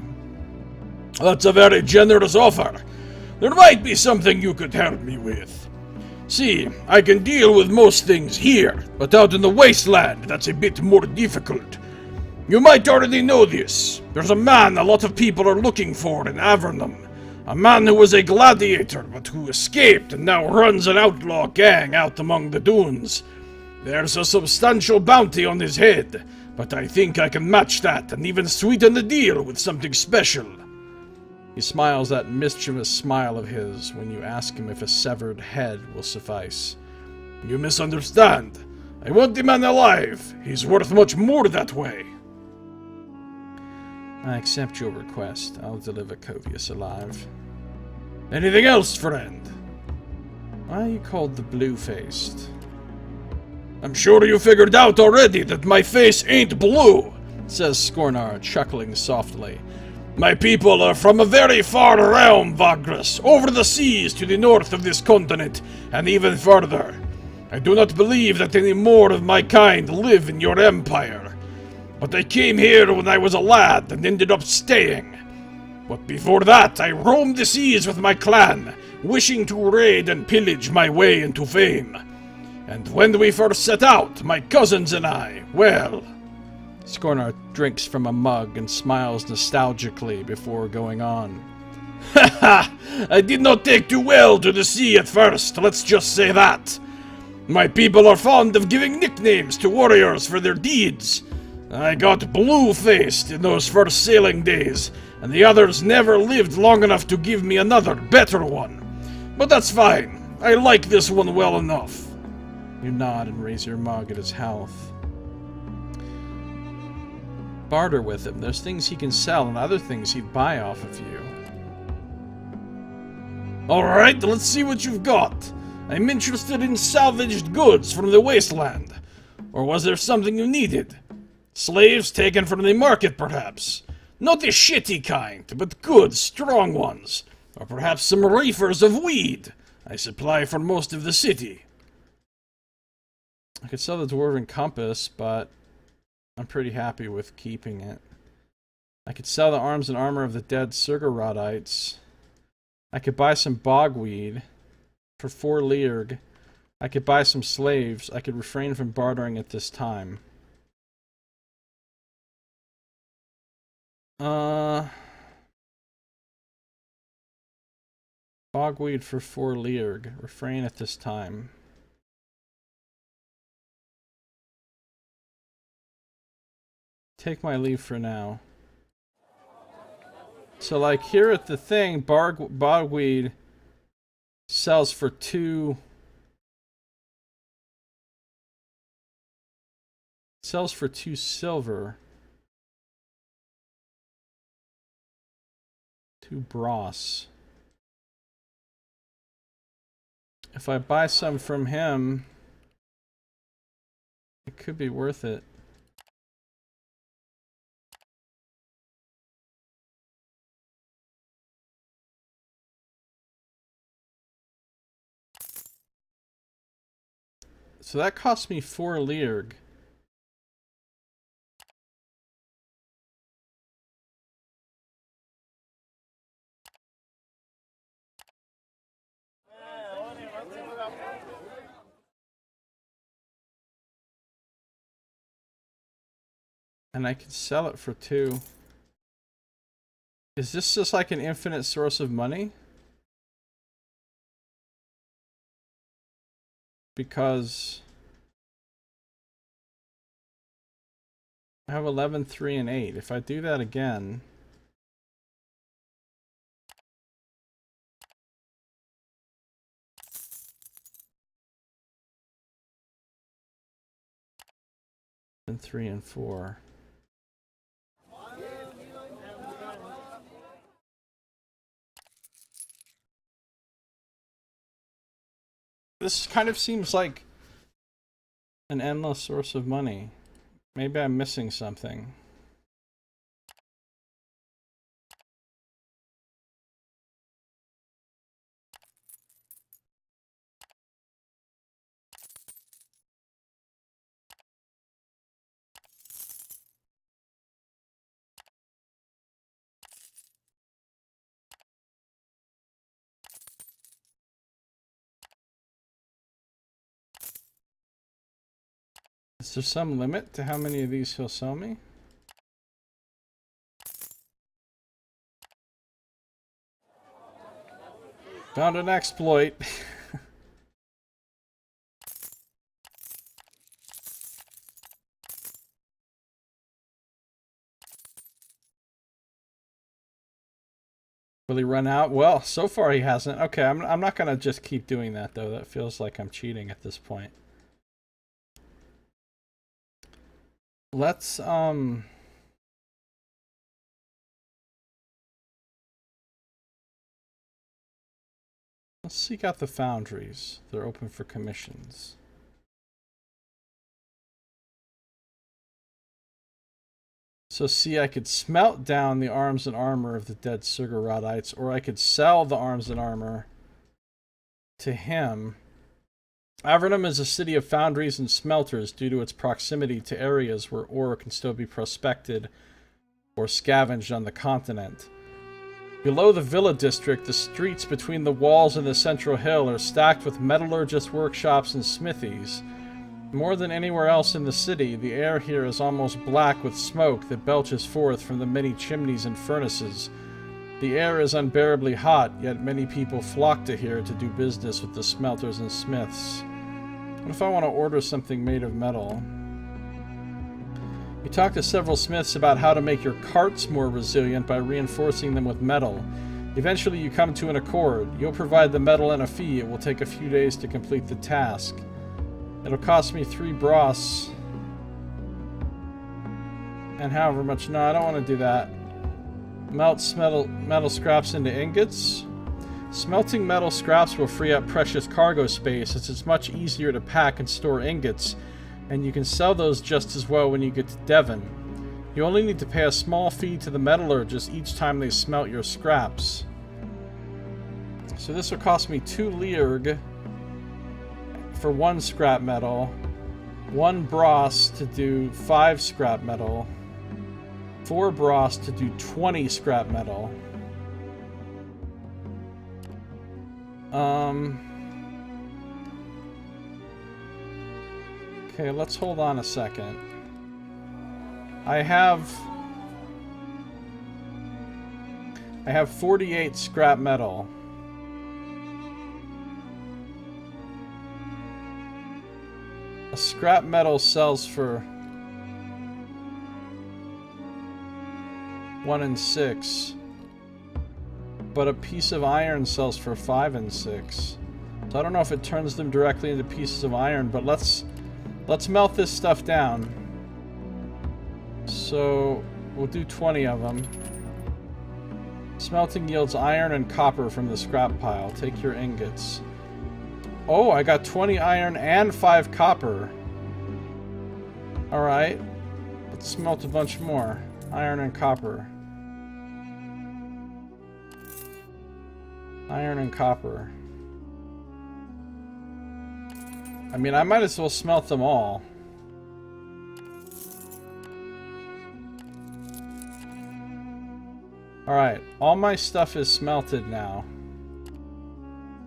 C: That's a very generous offer. There might be something you could help me with. See, I can deal with most things here, but out in the wasteland, that's a bit more difficult. You might already know this. There's a man a lot of people are looking for in Avernum. A man who was a gladiator, but who escaped and now runs an outlaw gang out among the dunes. There's a substantial bounty on his head, but I think I can match that and even sweeten the deal with something special.
A: He smiles that mischievous smile of his when you ask him if a severed head will suffice.
C: You misunderstand. I want the man alive. He's worth much more that way.
A: I accept your request. I'll deliver Covius alive.
C: Anything else, friend?
A: Why are you called the Blue-Faced?
C: I'm sure you figured out already that my face ain't blue,
A: says Skornar, chuckling softly.
C: My people are from a very far realm, Vagrus, over the seas to the north of this continent, and even further. I do not believe that any more of my kind live in your empire. But I came here when I was a lad and ended up staying. But before that, I roamed the seas with my clan, wishing to raid and pillage my way into fame. And when we first set out, my cousins and I, well...
A: Skornar drinks from a mug and smiles nostalgically before going on.
C: Haha! I did not take too well to the sea at first, let's just say that. My people are fond of giving nicknames to warriors for their deeds. I got blue-faced in those first sailing days, and the others never lived long enough to give me another, better one. But that's fine. I like this one well enough.
A: You nod and raise your mug at his health. Barter with him. There's things he can sell and other things he'd buy off of you.
C: Alright, let's see what you've got. I'm interested in salvaged goods from the wasteland. Or was there something you needed? Slaves taken from the market, perhaps. Not the shitty kind, but good, strong ones. Or perhaps some reefers of weed. I supply for most of the city.
A: I could sell the Dwarven Compass, but I'm pretty happy with keeping it. I could sell the arms and armor of the dead Surgarodites. I could buy some bogweed for 4 leerg. I could buy some slaves. I could refrain from bartering at this time. Bogweed for 4 leerg. Refrain at this time. Take my leave for now. So, like, here at the thing, bogweed sells for 2... sells for 2 silver. 2 brass. If I buy some from him, it could be worth it. So that cost me 4 leerg. And I can sell it for 2. Is this just like an infinite source of money? because I have 11, 3, and 8. If I do that again, and 3 and 4. This kind of seems like an endless source of money. Maybe I'm missing something. Is there some limit to how many of these he'll sell me? Found an exploit. Will he run out? Well, so far he hasn't. Okay, I'm not gonna just keep doing that though. That feels like I'm cheating at this point. Let's seek out the foundries. They're open for commissions. So see, I could smelt down the arms and armor of the dead Surgarodites, or I could sell the arms and armor to him. Avernum is a city of foundries and smelters due to its proximity to areas where ore can still be prospected or scavenged on the continent. Below the villa district, the streets between the walls and the central hill are stacked with metallurgist workshops and smithies. More than anywhere else in the city, the air here is almost black with smoke that belches forth from the many chimneys and furnaces. The air is unbearably hot, yet many people flock to here to do business with the smelters and smiths. What if I want to order something made of metal? You talk to several smiths about how to make your carts more resilient by reinforcing them with metal. Eventually you come to an accord. You'll provide the metal and a fee. It will take a few days to complete the task. It'll cost me 3 brass. And however much... No, I don't want to do that. Melts metal scraps into ingots. Smelting metal scraps will free up precious cargo space, as it's much easier to pack and store ingots, and you can sell those just as well when you get to Devon. You only need to pay a small fee to the metallurgist each time they smelt your scraps. So this will cost me 2 Learg for 1 scrap metal, 1 brass to do 5 scrap metal, 4 brass to do 20 scrap metal. Okay, let's hold on a second. I have 48 scrap metal. A scrap metal sells for 1 and 6. But a piece of iron sells for 5 and 6. So I don't know if it turns them directly into pieces of iron, but let's melt this stuff down. So we'll do 20 of them. Smelting yields iron and copper from the scrap pile. Take your ingots. Oh, I got 20 iron and 5 copper. Alright. Let's smelt a bunch more. Iron and copper. Iron and copper. I mean, I might as well smelt them all. Alright, all my stuff is smelted now.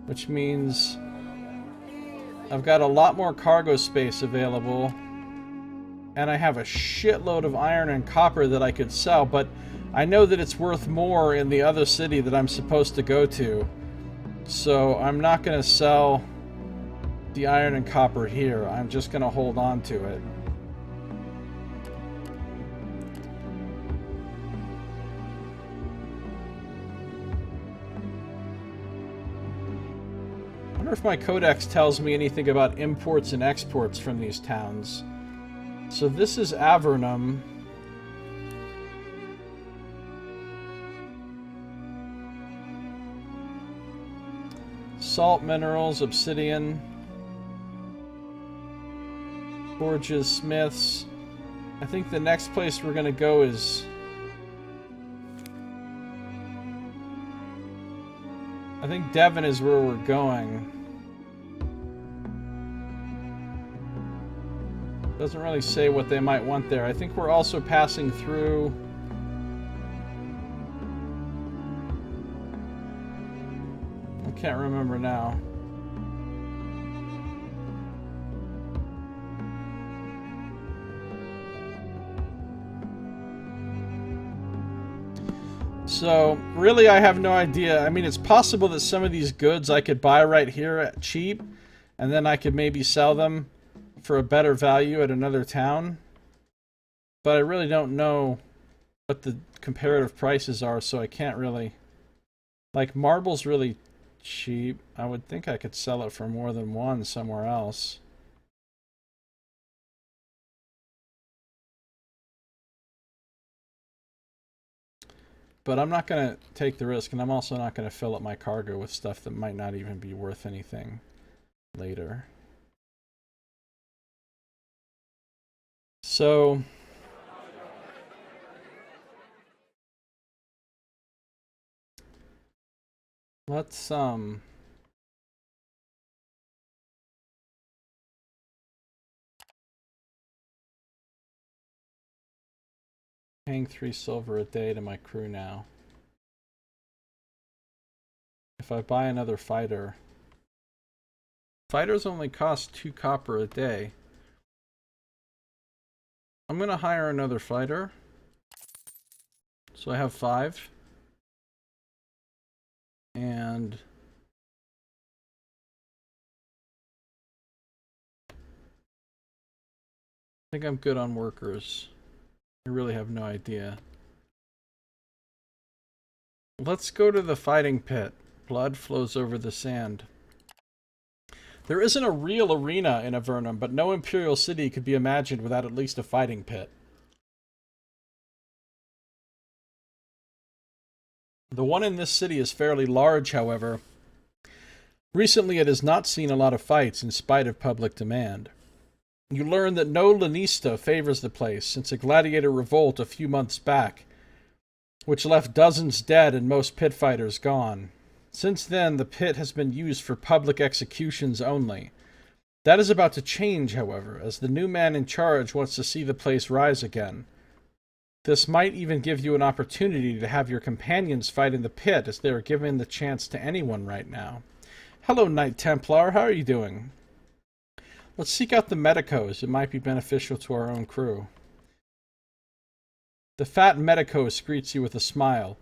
A: Which means I've got a lot more cargo space available. And I have a shitload of iron and copper that I could sell, but I know that it's worth more in the other city that I'm supposed to go to. So I'm not going to sell the iron and copper here. I'm just going to hold on to it. I wonder if my codex tells me anything about imports and exports from these towns. So this is Avernum. Salt minerals, obsidian, forges, smiths. I think the next place we're going to go is... I think Devon is where we're going. Doesn't really say what they might want there. I think we're also passing through... I can't remember now. So, really I have no idea. I mean, it's possible that some of these goods I could buy right here at cheap, and then I could maybe sell them for a better value at another town. But I really don't know what the comparative prices are, so I can't really... Like, marble's really cheap. I would think I could sell it for more than one somewhere else. But I'm not going to take the risk, and I'm also not going to fill up my cargo with stuff that might not even be worth anything later. So... let's, paying 3 silver a day to my crew now. If I buy another fighter... Fighters only cost 2 copper a day. I'm gonna hire another fighter. So I have 5. And... I think I'm good on workers. I really have no idea. Let's go to the fighting pit. Blood flows over the sand. There isn't a real arena in Avernum, but no Imperial city could be imagined without at least a fighting pit. The one in this city is fairly large, however. Recently it has not seen a lot of fights in spite of public demand. You learn that no Lanista favors the place since a gladiator revolt a few months back, which left dozens dead and most pit fighters gone. Since then, the pit has been used for public executions only. That is about to change, however, as the new man in charge wants to see the place rise again. This might even give you an opportunity to have your companions fight in the pit, as they are given the chance to anyone right now. Hello, Knight Templar. How are you doing? Let's seek out the medicos. It might be beneficial to our own crew. The fat medicos greets you with a smile.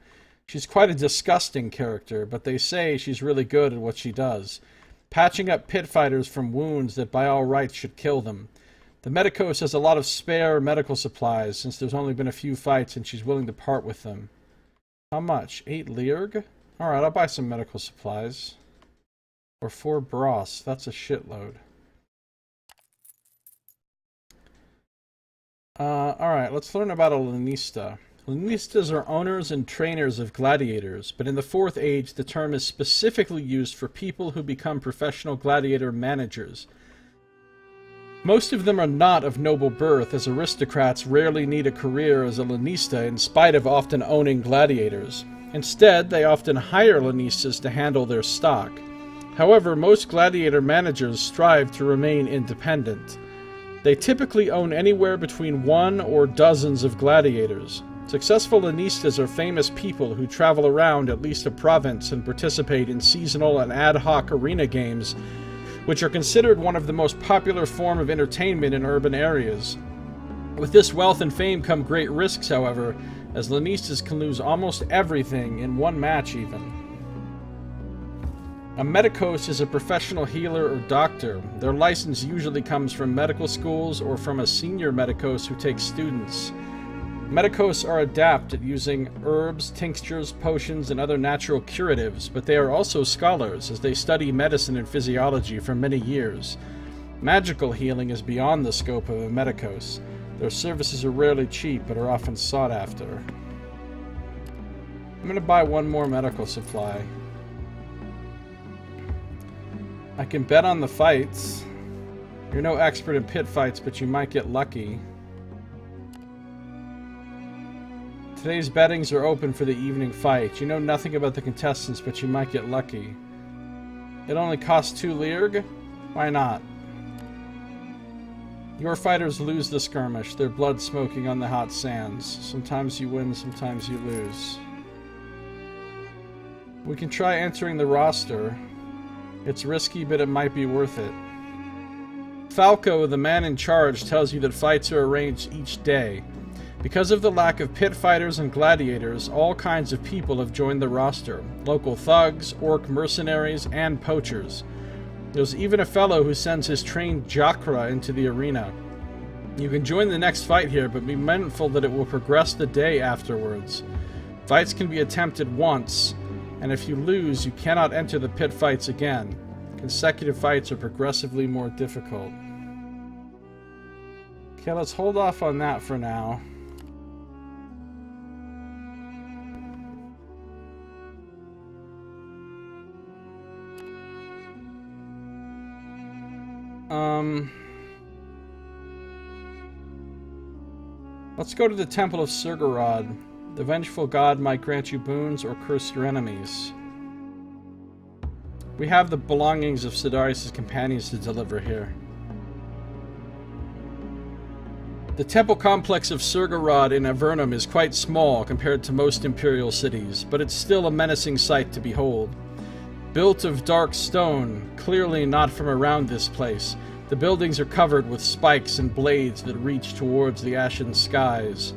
A: She's quite a disgusting character, but they say she's really good at what she does, patching up pit fighters from wounds that by all rights should kill them. The medicos has a lot of spare medical supplies, since there's only been a few fights and she's willing to part with them. How much? 8 Learg? Alright, I'll buy some medical supplies. Or 4 Bros. That's a shitload. Alright, let's learn about a Lanista. Lanistas are owners and trainers of gladiators, but in the 4th Age the term is specifically used for people who become professional gladiator managers. Most of them are not of noble birth, as aristocrats rarely need a career as a Lanista in spite of often owning gladiators. Instead, they often hire Lanistas to handle their stock. However, most gladiator managers strive to remain independent. They typically own anywhere between 1 or dozens of gladiators. Successful Lanistas are famous people who travel around at least a province and participate in seasonal and ad hoc arena games, which are considered one of the most popular form of entertainment in urban areas. With this wealth and fame come great risks, however, as Lanistas can lose almost everything in one match even. A medicos is a professional healer or doctor. Their license usually comes from medical schools or from a senior medicos who takes students. Medicos are adept at using herbs, tinctures, potions, and other natural curatives, but they are also scholars as they study medicine and physiology for many years. Magical healing is beyond the scope of a medicos. Their services are rarely cheap, but are often sought after. I'm going to buy one more medical supply. I can bet on the fights. You're no expert in pit fights, but you might get lucky. Today's bettings are open for the evening fight. You know nothing about the contestants, but you might get lucky. It only costs 2 Leerg? Why not? Your fighters lose the skirmish, their blood smoking on the hot sands. Sometimes you win, sometimes you lose. We can try entering the roster. It's risky, but it might be worth it. Falco, the man in charge, tells you that fights are arranged each day. Because of the lack of pit fighters and gladiators, all kinds of people have joined the roster. Local thugs, orc mercenaries, and poachers. There's even a fellow who sends his trained Jakra into the arena. You can join the next fight here, but be mindful that it will progress the day afterwards. Fights can be attempted once, and if you lose, you cannot enter the pit fights again. Consecutive fights are progressively more difficult. Okay, let's hold off on that for now. Let's go to the Temple of Surgarod. The vengeful god might grant you boons or curse your enemies. We have the belongings of Sidarius' companions to deliver here. The temple complex of Surgarod in Avernum is quite small compared to most imperial cities, but it's still a menacing sight to behold. Built of dark stone, clearly not from around this place, the buildings are covered with spikes and blades that reach towards the ashen skies.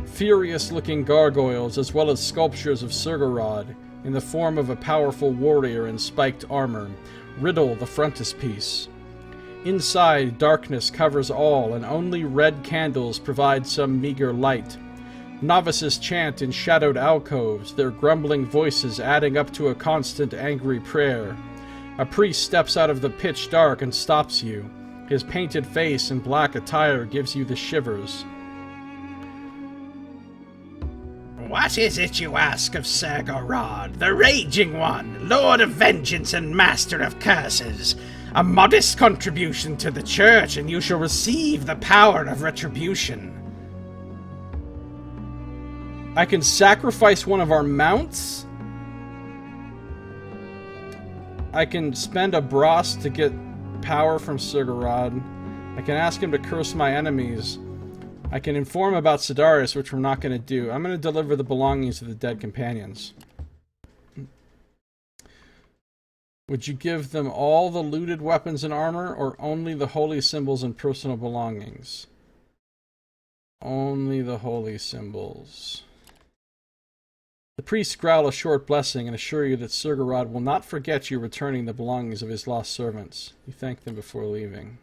A: Furious-looking gargoyles, as well as sculptures of Surgarod, in the form of a powerful warrior in spiked armor, riddle the frontispiece. Inside, darkness covers all, and only red candles provide some meager light. Novices chant in shadowed alcoves, their grumbling voices adding up to a constant angry prayer. A priest steps out of the pitch dark and stops you. His painted face and black attire gives you the shivers.
B: What is it you ask of Surgarod, the Raging One, Lord of Vengeance and Master of Curses? A modest contribution to the Church, and you shall receive the power of retribution.
A: I can sacrifice one of our mounts? I can spend a Bros to get power from Surgarod. I can ask him to curse my enemies. I can inform about Sidarius, which we're not going to do. I'm going to deliver the belongings of the dead companions. Would you give them all the looted weapons and armor, or only the holy symbols and personal belongings? Only the holy symbols. The priests growl a short blessing and assure you that Surgarod will not forget you returning the belongings of his lost servants. You thank them before leaving.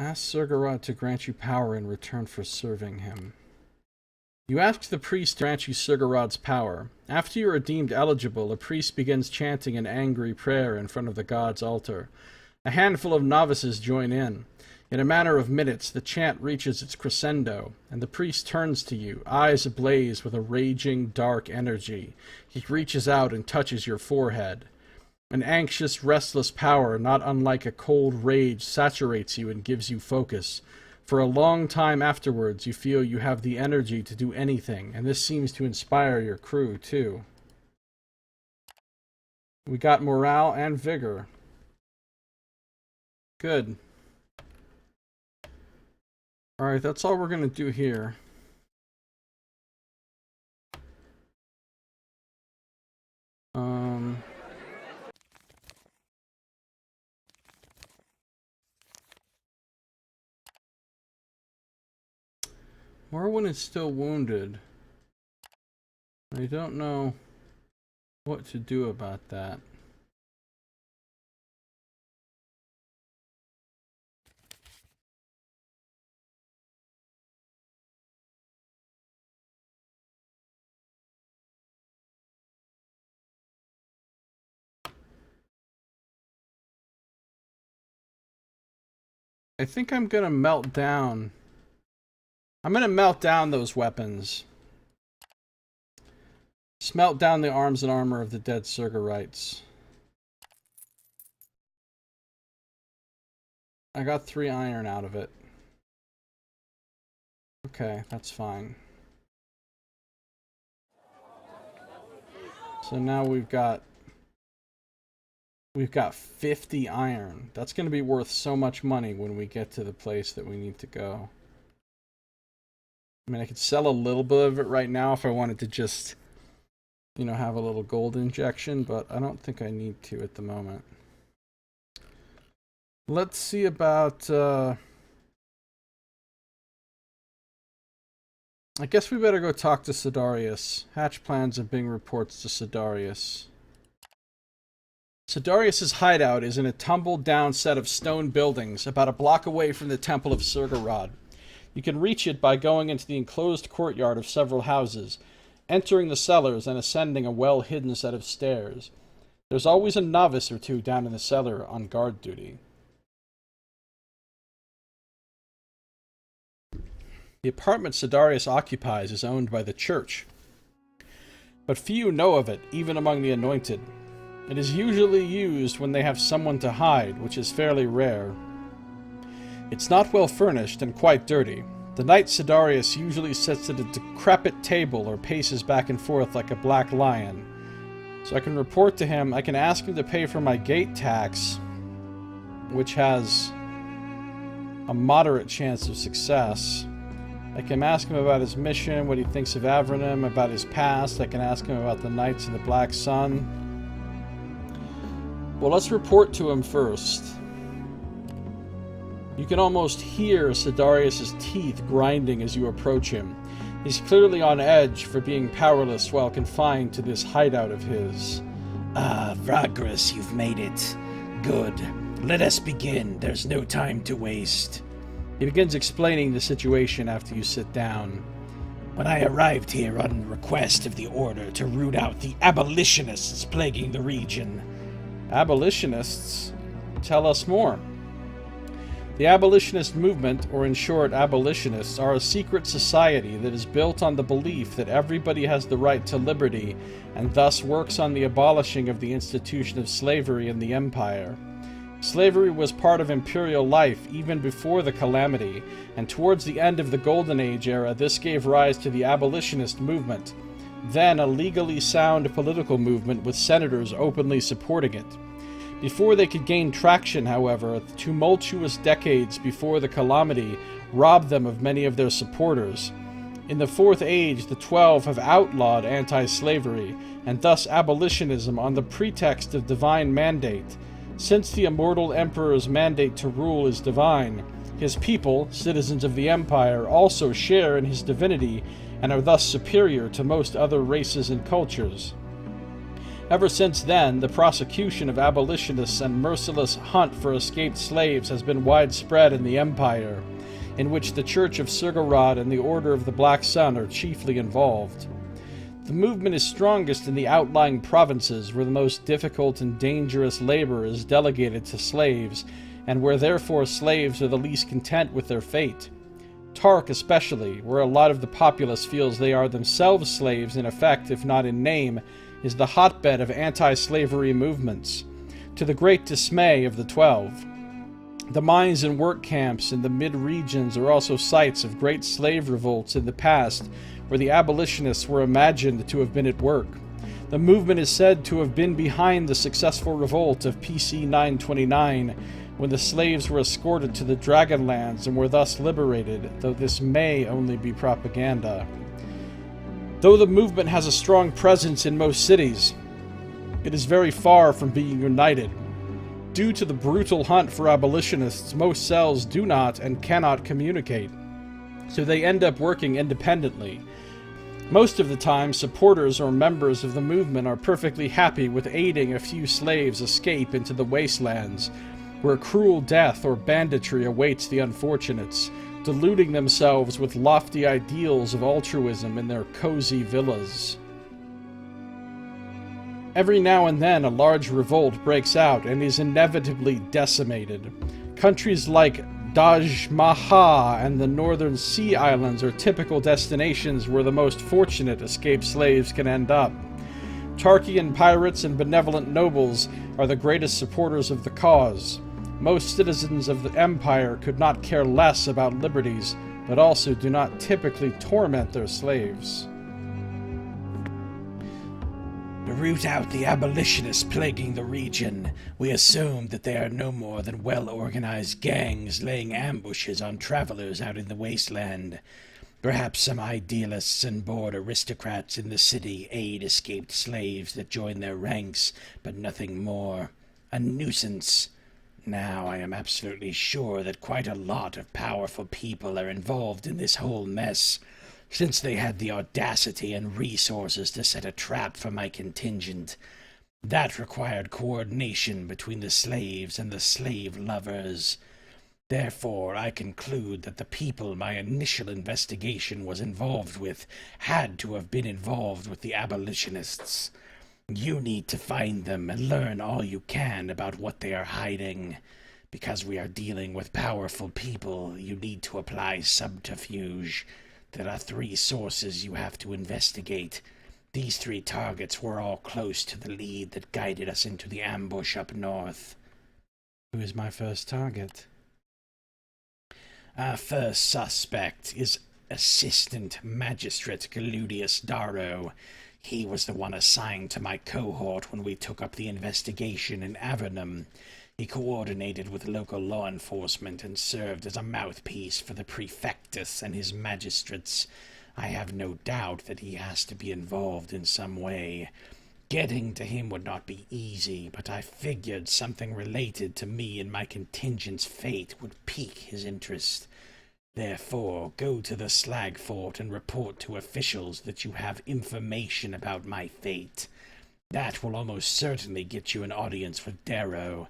A: Ask Surgarod to grant you power in return for serving him. You ask the priest to grant you Surgarod's power. After you are deemed eligible, a priest begins chanting an angry prayer in front of the god's altar. A handful of novices join in. In a matter of minutes, the chant reaches its crescendo, and the priest turns to you, eyes ablaze with a raging, dark energy. He reaches out and touches your forehead. An anxious, restless power, not unlike a cold rage, saturates you and gives you focus. For a long time afterwards, you feel you have the energy to do anything, and this seems to inspire your crew, too. We got morale and vigor. Good. Alright, that's all we're going to do here. Morwen is still wounded. I don't know what to do about that. I think I'm gonna melt down. I'm gonna melt down those weapons. Smelt down the arms and armor of the dead Surgarites. I got 3 iron out of it. Okay, that's fine. So now we've got 50 iron. That's going to be worth so much money when we get to the place that we need to go. I mean, I could sell a little bit of it right now if I wanted to just, you know, have a little gold injection, but I don't think I need to at the moment. Let's see about, I guess we better go talk to Sidarius. Hatch plans of Bing reports to Sidarius. Sidarius' hideout is in a tumbled-down set of stone buildings about a block away from the Temple of Surgarod. You can reach it by going into the enclosed courtyard of several houses, entering the cellars and ascending a well-hidden set of stairs. There's always a novice or two down in the cellar on guard duty. The apartment Sidarius occupies is owned by the church, but few know of it, even among the anointed. It is usually used when they have someone to hide, which is fairly rare. It's not well furnished and quite dirty. The night Sidarius usually sits at a decrepit table or paces back and forth like a black lion. So I can report to him, I can ask him to pay for my gate tax, which has a moderate chance of success. I can ask him about his mission, what he thinks of Avernum, about his past. I can ask him about the Knights of the Black Sun. Well, let's report to him first. You can almost hear Sidarius' teeth grinding as you approach him. He's clearly on edge for being powerless while confined to this hideout of his.
B: Ah, Vagrus, you've made it. Good. Let us begin. There's no time to waste.
A: He begins explaining the situation after you sit down.
B: When I arrived here on request of the Order to root out the abolitionists plaguing the region.
A: Abolitionists? Tell us more. The abolitionist movement, or in short, abolitionists, are a secret society that is built on the belief that everybody has the right to liberty and thus works on the abolishing of the institution of slavery in the Empire. Slavery was part of imperial life even before the Calamity, and towards the end of the Golden Age era, this gave rise to the abolitionist movement, then a legally sound political movement with senators openly supporting it. Before they could gain traction, however, the tumultuous decades before the Calamity robbed them of many of their supporters. In the Fourth Age, the 12 have outlawed anti-slavery, and thus abolitionism on the pretext of divine mandate. Since the immortal emperor's mandate to rule is divine, his people, citizens of the Empire, also share in his divinity and are thus superior to most other races and cultures. Ever since then, the prosecution of abolitionists and merciless hunt for escaped slaves has been widespread in the Empire, in which the Church of Surgarod and the Order of the Black Sun are chiefly involved. The movement is strongest in the outlying provinces where the most difficult and dangerous labor is delegated to slaves, and where therefore slaves are the least content with their fate. Tark especially, where a lot of the populace feels they are themselves slaves in effect if not in name, is the hotbed of anti-slavery movements, to the great dismay of the 12. The mines and work camps in the mid-regions are also sites of great slave revolts in the past, where the abolitionists were imagined to have been at work. The movement is said to have been behind the successful revolt of PC 929, when the slaves were escorted to the Dragonlands and were thus liberated, though this may only be propaganda. Though the movement has a strong presence in most cities, it is very far from being united. Due to the brutal hunt for abolitionists, most cells do not and cannot communicate. so they end up working independently. Most of the time, supporters or members of the movement are perfectly happy with aiding a few slaves escape into the wastelands, where cruel death or banditry awaits the unfortunates, deluding themselves with lofty ideals of altruism in their cozy villas. Every now and then, a large revolt breaks out and is inevitably decimated. Countries like Daj Maha and the Northern Sea Islands are typical destinations where the most fortunate escaped slaves can end up. Tarkian pirates and benevolent nobles are the greatest supporters of the cause. Most citizens of the Empire could not care less about liberties, but also do not typically torment their slaves.
B: To root out the abolitionists plaguing the region, we assumed that they are no more than well-organized gangs laying ambushes on travelers out in the wasteland. Perhaps some idealists and bored aristocrats in the city aid escaped slaves that join their ranks, but nothing more. A nuisance. Now I am absolutely sure that quite a lot of powerful people are involved in this whole mess, since they had the audacity and resources to set a trap for my contingent. That required coordination between the slaves and the slave lovers. Therefore, I conclude that the people my initial investigation was involved with had to have been involved with the abolitionists. You need to find them and learn all you can about what they are hiding. Because we are dealing with powerful people, you need to apply subterfuge. There are 3 sources you have to investigate. These 3 targets were all close to the lead that guided us into the ambush up north.
A: Who is my first target?
B: Our first suspect is Assistant Magistrate Galudius Darrow. He was the one assigned to my cohort when we took up the investigation in Avernum. He coordinated with local law enforcement and served as a mouthpiece for the prefectus and his magistrates. I have no doubt that he has to be involved in some way. Getting to him would not be easy, but I figured something related to me and my contingent's fate would pique his interest. Therefore, go to the Slag Fort and report to officials that you have information about my fate. That will almost certainly get you an audience with Darrow.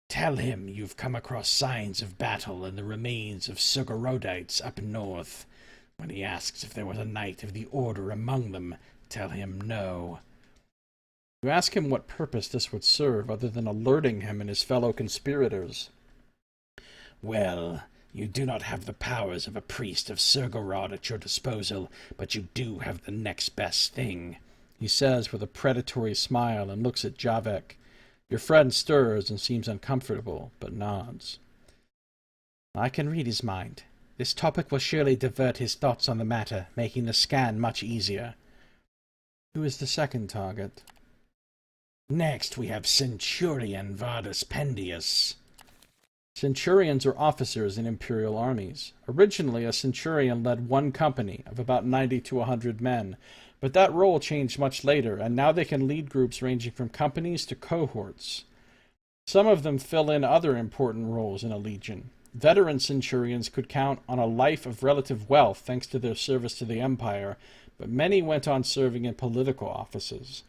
B: Tell him you've come across signs of battle and the remains of Sugorodites up north. When he asks if there was a Knight of the Order among them, tell him no.
A: You ask him what purpose this would serve other than alerting him and his fellow conspirators.
B: Well, you do not have the powers of a priest of Surgorod at your disposal, but you do have the next best thing,
A: he says with a predatory smile and looks at Javek. Your friend stirs and seems uncomfortable, but nods. I can read his mind. This topic will surely divert his thoughts on the matter, making the scan much easier. Who is the second target?
B: Next we have Centurion Vardus Pendius.
A: Centurions are officers in imperial armies. Originally, a centurion led one company of about 90 to 100 men, but that role changed much later, and now they can lead groups ranging from companies to cohorts. Some of them fill in other important roles in a legion. Veteran centurions could count on a life of relative wealth thanks to their service to the Empire, but many went on serving in political offices.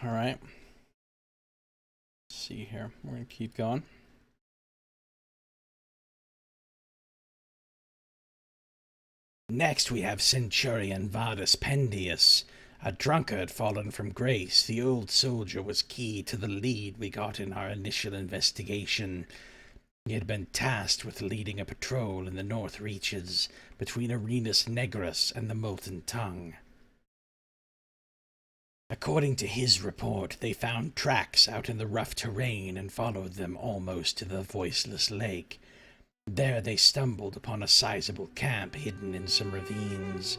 A: All right. Let's see here. We're going to keep going.
B: Next we have Centurion Vardus Pendius. A drunkard fallen from grace, the old soldier was key to the lead we got in our initial investigation. He had been tasked with leading a patrol in the north reaches between Arenas Negrus and the Molten Tongue. According to his report, they found tracks out in the rough terrain and followed them almost to the Voiceless Lake. There they stumbled upon a sizable camp hidden in some ravines.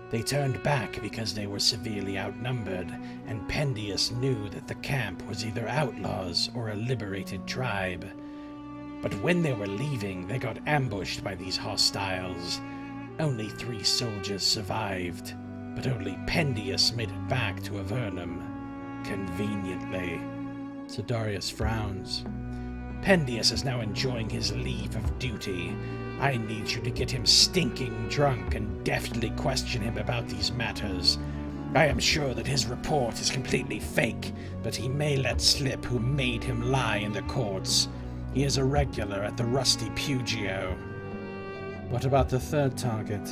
B: They turned back because they were severely outnumbered, and Pendius knew that the camp was either outlaws or a liberated tribe. But when they were leaving, they got ambushed by these hostiles. Only 3 soldiers survived. but only Pendius made it back to Avernum. Conveniently.
A: Sidarius frowns.
B: Pendius is now enjoying his leave of duty. I need you to get him stinking drunk and deftly question him about these matters. I am sure that his report is completely fake, but he may let slip who made him lie in the courts. He is a regular at the Rusty Pugio.
A: What about the third target?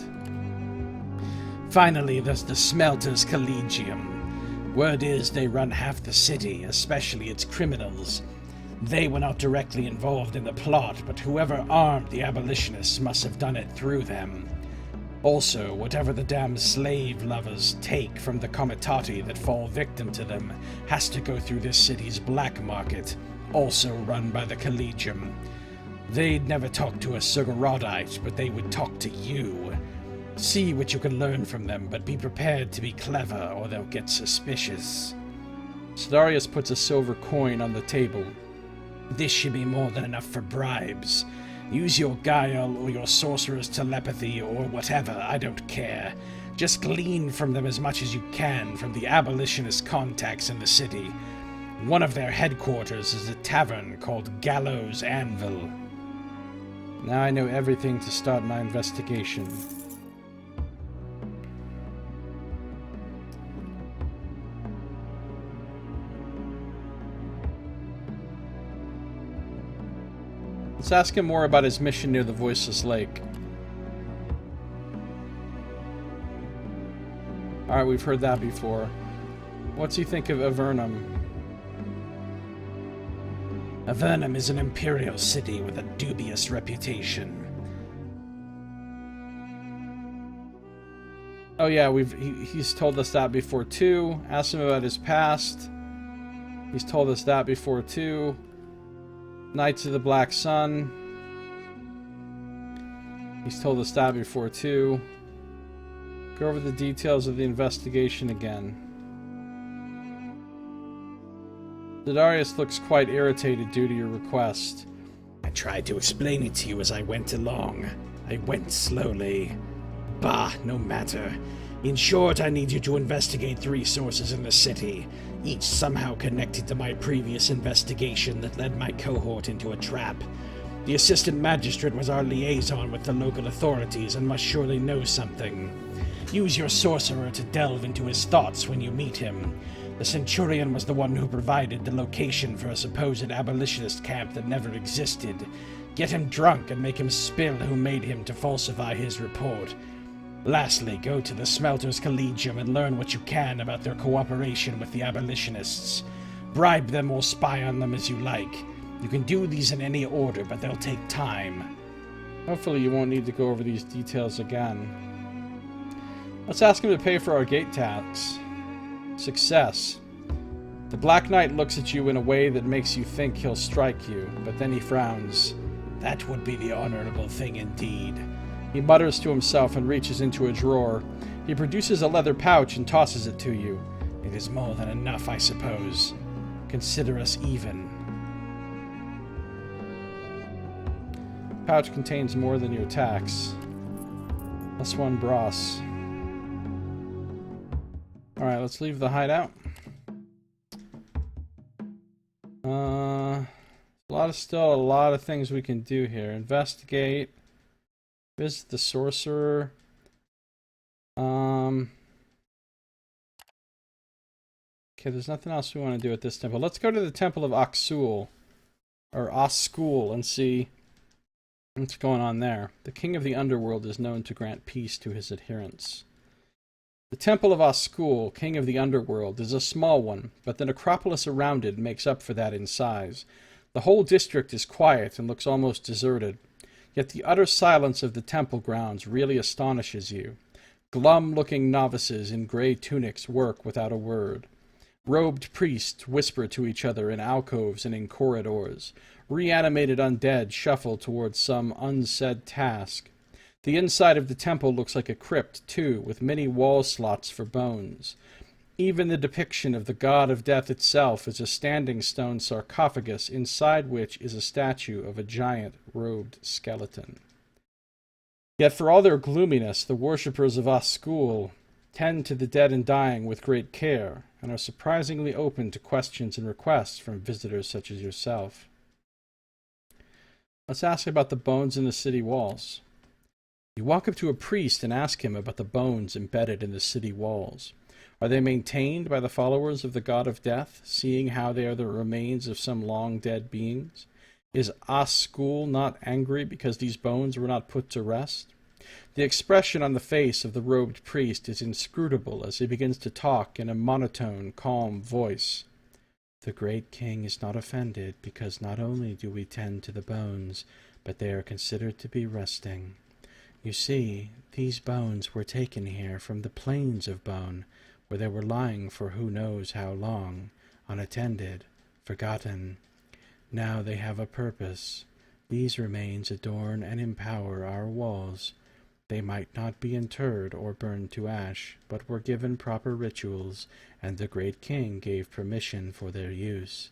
B: Finally, there's the Smelters Collegium. Word is they run half the city, especially its criminals. They were not directly involved in the plot, but whoever armed the abolitionists must have done it through them. Also, whatever the damn slave lovers take from the comitati that fall victim to them has to go through this city's black market, also run by the Collegium. They'd never talk to a Sugarodite, but they would talk to you. See what you can learn from them, but be prepared to be clever or they'll get suspicious.
A: Sidarius puts a silver coin on the table.
B: This should be more than enough for bribes. Use your guile or your sorcerer's telepathy or whatever, I don't care. Just glean from them as much as you can from the abolitionist contacts in the city. One of their headquarters is a tavern called Gallows Anvil.
A: Now I know everything to start my investigation. Let's ask him more about his mission near the Voiceless Lake. Alright, we've heard that before. What's he think of Avernum?
B: Avernum is an imperial city with a dubious reputation.
A: Oh yeah, he's told us that before too. Asked him about his past. He's told us that before too. Knights of the Black Sun. He's told us that before too. Go over the details of the investigation again. Sidarius looks quite irritated due to your request.
B: I tried to explain it to you as I went along. I went slowly. Bah, no matter. In short, I need you to investigate 3 sources in the city, each somehow connected to my previous investigation that led my cohort into a trap. The assistant magistrate was our liaison with the local authorities and must surely know something. Use your sorcerer to delve into his thoughts when you meet him. The Centurion was the one who provided the location for a supposed abolitionist camp that never existed. Get him drunk and make him spill who made him to falsify his report. Lastly, go to the Smelters Collegium and learn what you can about their cooperation with the abolitionists. Bribe them or spy on them as you like. You can do these in any order, but they'll take time.
A: Hopefully you won't need to go over these details again. Let's ask him to pay for our gate tax. Success. The Black Knight looks at you in a way that makes you think he'll strike you, but then he frowns.
B: That would be the honorable thing indeed.
A: He mutters to himself and reaches into a drawer. He produces a leather pouch and tosses it to you.
B: It is more than enough, I suppose. Consider us even.
A: Pouch contains more than your tax. +1 brass. Alright, let's leave the hideout. Still a lot of things we can do here. Investigate. Visit the sorcerer. Okay, there's nothing else we want to do at this temple. Let's go to the Temple of Oxul, or Oskul, and see what's going on there. The king of the underworld is known to grant peace to his adherents. The Temple of Oskul, king of the underworld, is a small one, but the necropolis around it makes up for that in size. The whole district is quiet and looks almost deserted. Yet the utter silence of the temple grounds really astonishes you. Glum-looking novices in gray tunics work without a word. Robed priests whisper to each other in alcoves and in corridors. Reanimated undead shuffle towards some unsaid task. The inside of the temple looks like a crypt, too, with many wall slots for bones. Even the depiction of the god of death itself is a standing stone sarcophagus inside which is a statue of a giant robed skeleton. Yet for all their gloominess, the worshippers of Oskul tend to the dead and dying with great care, and are surprisingly open to questions and requests from visitors such as yourself. Let's ask about the bones in the city walls. You walk up to a priest and ask him about the bones embedded in the city walls. Are they maintained by the followers of the god of death, seeing how they are the remains of some long-dead beings? Is As-Skul not angry because these bones were not put to rest? The expression on the face of the robed priest is inscrutable as he begins to talk in a monotone, calm voice. The great king is not offended because not only do we tend to the bones, but they are considered to be resting. You see, these bones were taken here from the plains of bone, where they were lying for who knows how long, unattended, forgotten. Now they have a purpose. These remains adorn and empower our walls. They might not be interred or burned to ash, but were given proper rituals, and the great king gave permission for their use.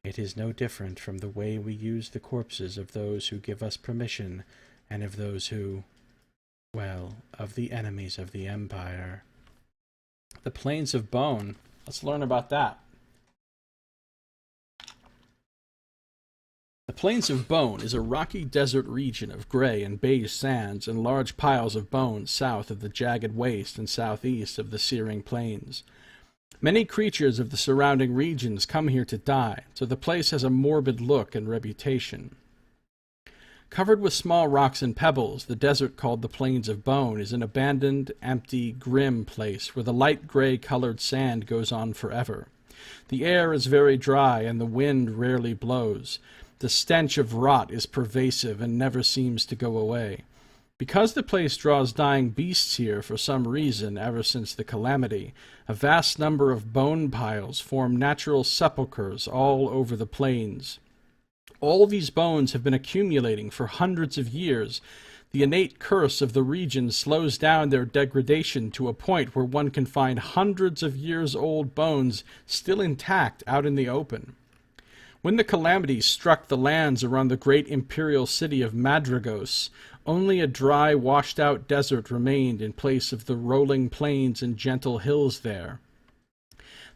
A: It is no different from the way we use the corpses of those who give us permission, and of those who, well, of the enemies of the Empire. The Plains of Bone. Let's learn about that. The Plains of Bone is a rocky desert region of gray and beige sands and large piles of bones south of the jagged waste and southeast of the searing plains. Many creatures of the surrounding regions come here to die, so the place has a morbid look and reputation. Covered with small rocks and pebbles, the desert called the Plains of Bone is an abandoned, empty, grim place where the light gray-colored sand goes on forever. The air is very dry and the wind rarely blows. The stench of rot is pervasive and never seems to go away. Because the place draws dying beasts here for some reason ever since the calamity, a vast number of bone piles form natural sepulchres all over the plains. All these bones have been accumulating for hundreds of years. The innate curse of the region slows down their degradation to a point where one can find hundreds of years old bones still intact out in the open. When the calamity struck the lands around the great imperial city of Vagrus, only a dry, washed-out desert remained in place of the rolling plains and gentle hills there.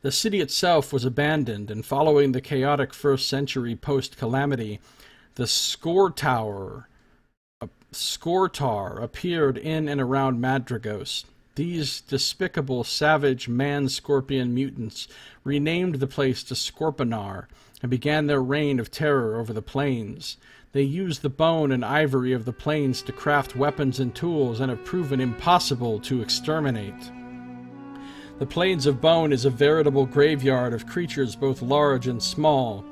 A: The city itself was abandoned, and following the chaotic first century post-calamity, the Skortar appeared in and around Vagrus. These despicable, savage man-scorpion mutants renamed the place to Scorpinar and began their reign of terror over the plains. They used the bone and ivory of the plains to craft weapons and tools and have proven impossible to exterminate. The Plains of Bone is a veritable graveyard of creatures both large and small.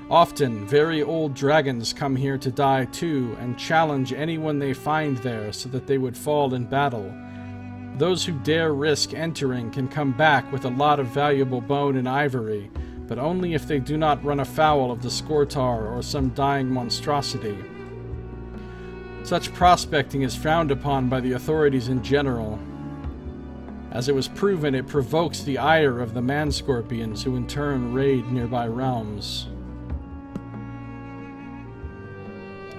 A: Often, very old dragons come here to die too, and challenge anyone they find there so that they would fall in battle. Those who dare risk entering can come back with a lot of valuable bone and ivory, but only if they do not run afoul of the Skortar or some dying monstrosity. Such prospecting is frowned upon by the authorities in general. As it was proven, it provokes the ire of the man-scorpions, who in turn raid nearby realms.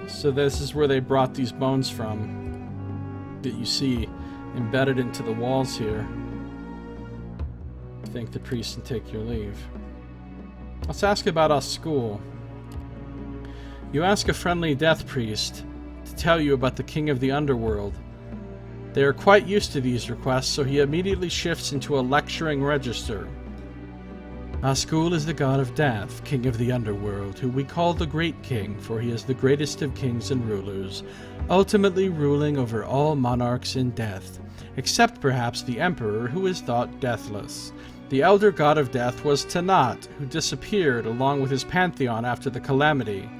A: So this is where they brought these bones from, that you see embedded into the walls here. Thank the priest and take your leave. Let's ask about As-Skul. You ask a friendly death priest to tell you about the king of the underworld. They are quite used to these requests, so he immediately shifts into a lecturing register. As-Skul is the god of death, king of the underworld, who we call the Great King, for he is the greatest of kings and rulers, ultimately ruling over all monarchs in death, except perhaps the emperor, who is thought deathless. The elder god of death was Tanat, who disappeared along with his pantheon after the calamity.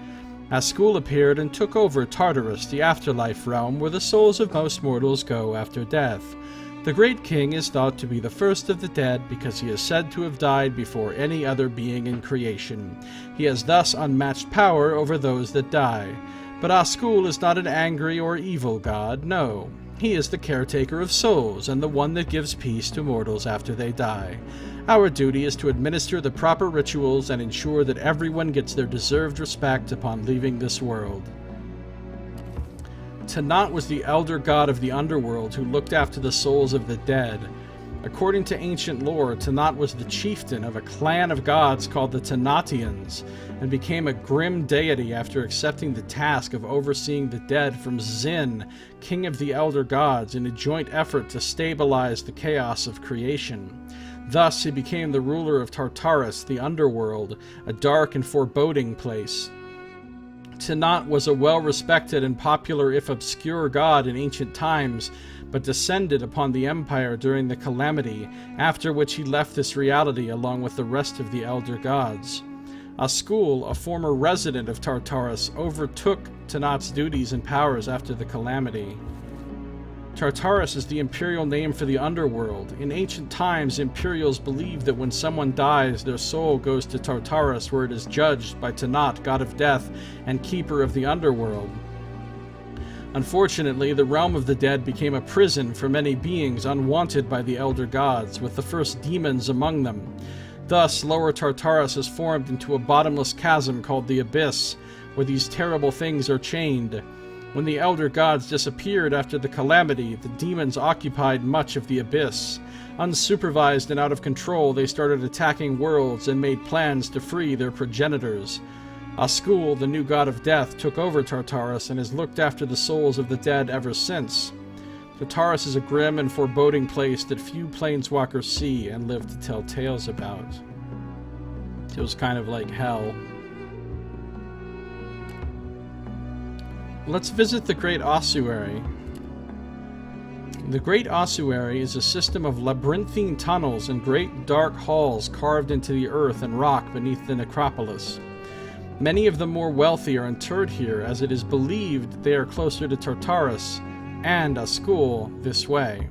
A: As-Skul appeared and took over Tartarus, the afterlife realm where the souls of most mortals go after death. The Great King is thought to be the first of the dead because he is said to have died before any other being in creation. He has thus unmatched power over those that die. But As-Skul is not an angry or evil god, no. He is the caretaker of souls and the one that gives peace to mortals after they die. Our duty is to administer the proper rituals and ensure that everyone gets their deserved respect upon leaving this world. Tanat was the elder god of the underworld who looked after the souls of the dead. According to ancient lore, Tanat was the chieftain of a clan of gods called the Tanatians, and became a grim deity after accepting the task of overseeing the dead from Zin, king of the elder gods, in a joint effort to stabilize the chaos of creation. Thus, he became the ruler of Tartarus, the underworld, a dark and foreboding place. Tanat was a well-respected and popular, if obscure, god in ancient times, but descended upon the empire during the calamity, after which he left this reality along with the rest of the elder gods. Askul, a former resident of Tartarus, overtook Tanat's duties and powers after the calamity. Tartarus is the imperial name for the underworld. In ancient times, Imperials believed that when someone dies, their soul goes to Tartarus, where it is judged by Tanat, god of death and keeper of the underworld. Unfortunately, the realm of the dead became a prison for many beings unwanted by the elder gods, with the first demons among them. Thus, Lower Tartarus has formed into a bottomless chasm called the Abyss, where these terrible things are chained. When the elder gods disappeared after the calamity, the demons occupied much of the Abyss. Unsupervised and out of control, they started attacking worlds and made plans to free their progenitors. Askul, the new god of death, took over Tartarus and has looked after the souls of the dead ever since. Tartarus is a grim and foreboding place that few planeswalkers see and live to tell tales about. Feels kind of like hell. Let's visit the Great Ossuary. The Great Ossuary is a system of labyrinthine tunnels and great dark halls carved into the earth and rock beneath the necropolis. Many of the more wealthy are interred here, as it is believed they are closer to Tartarus and Askul this way.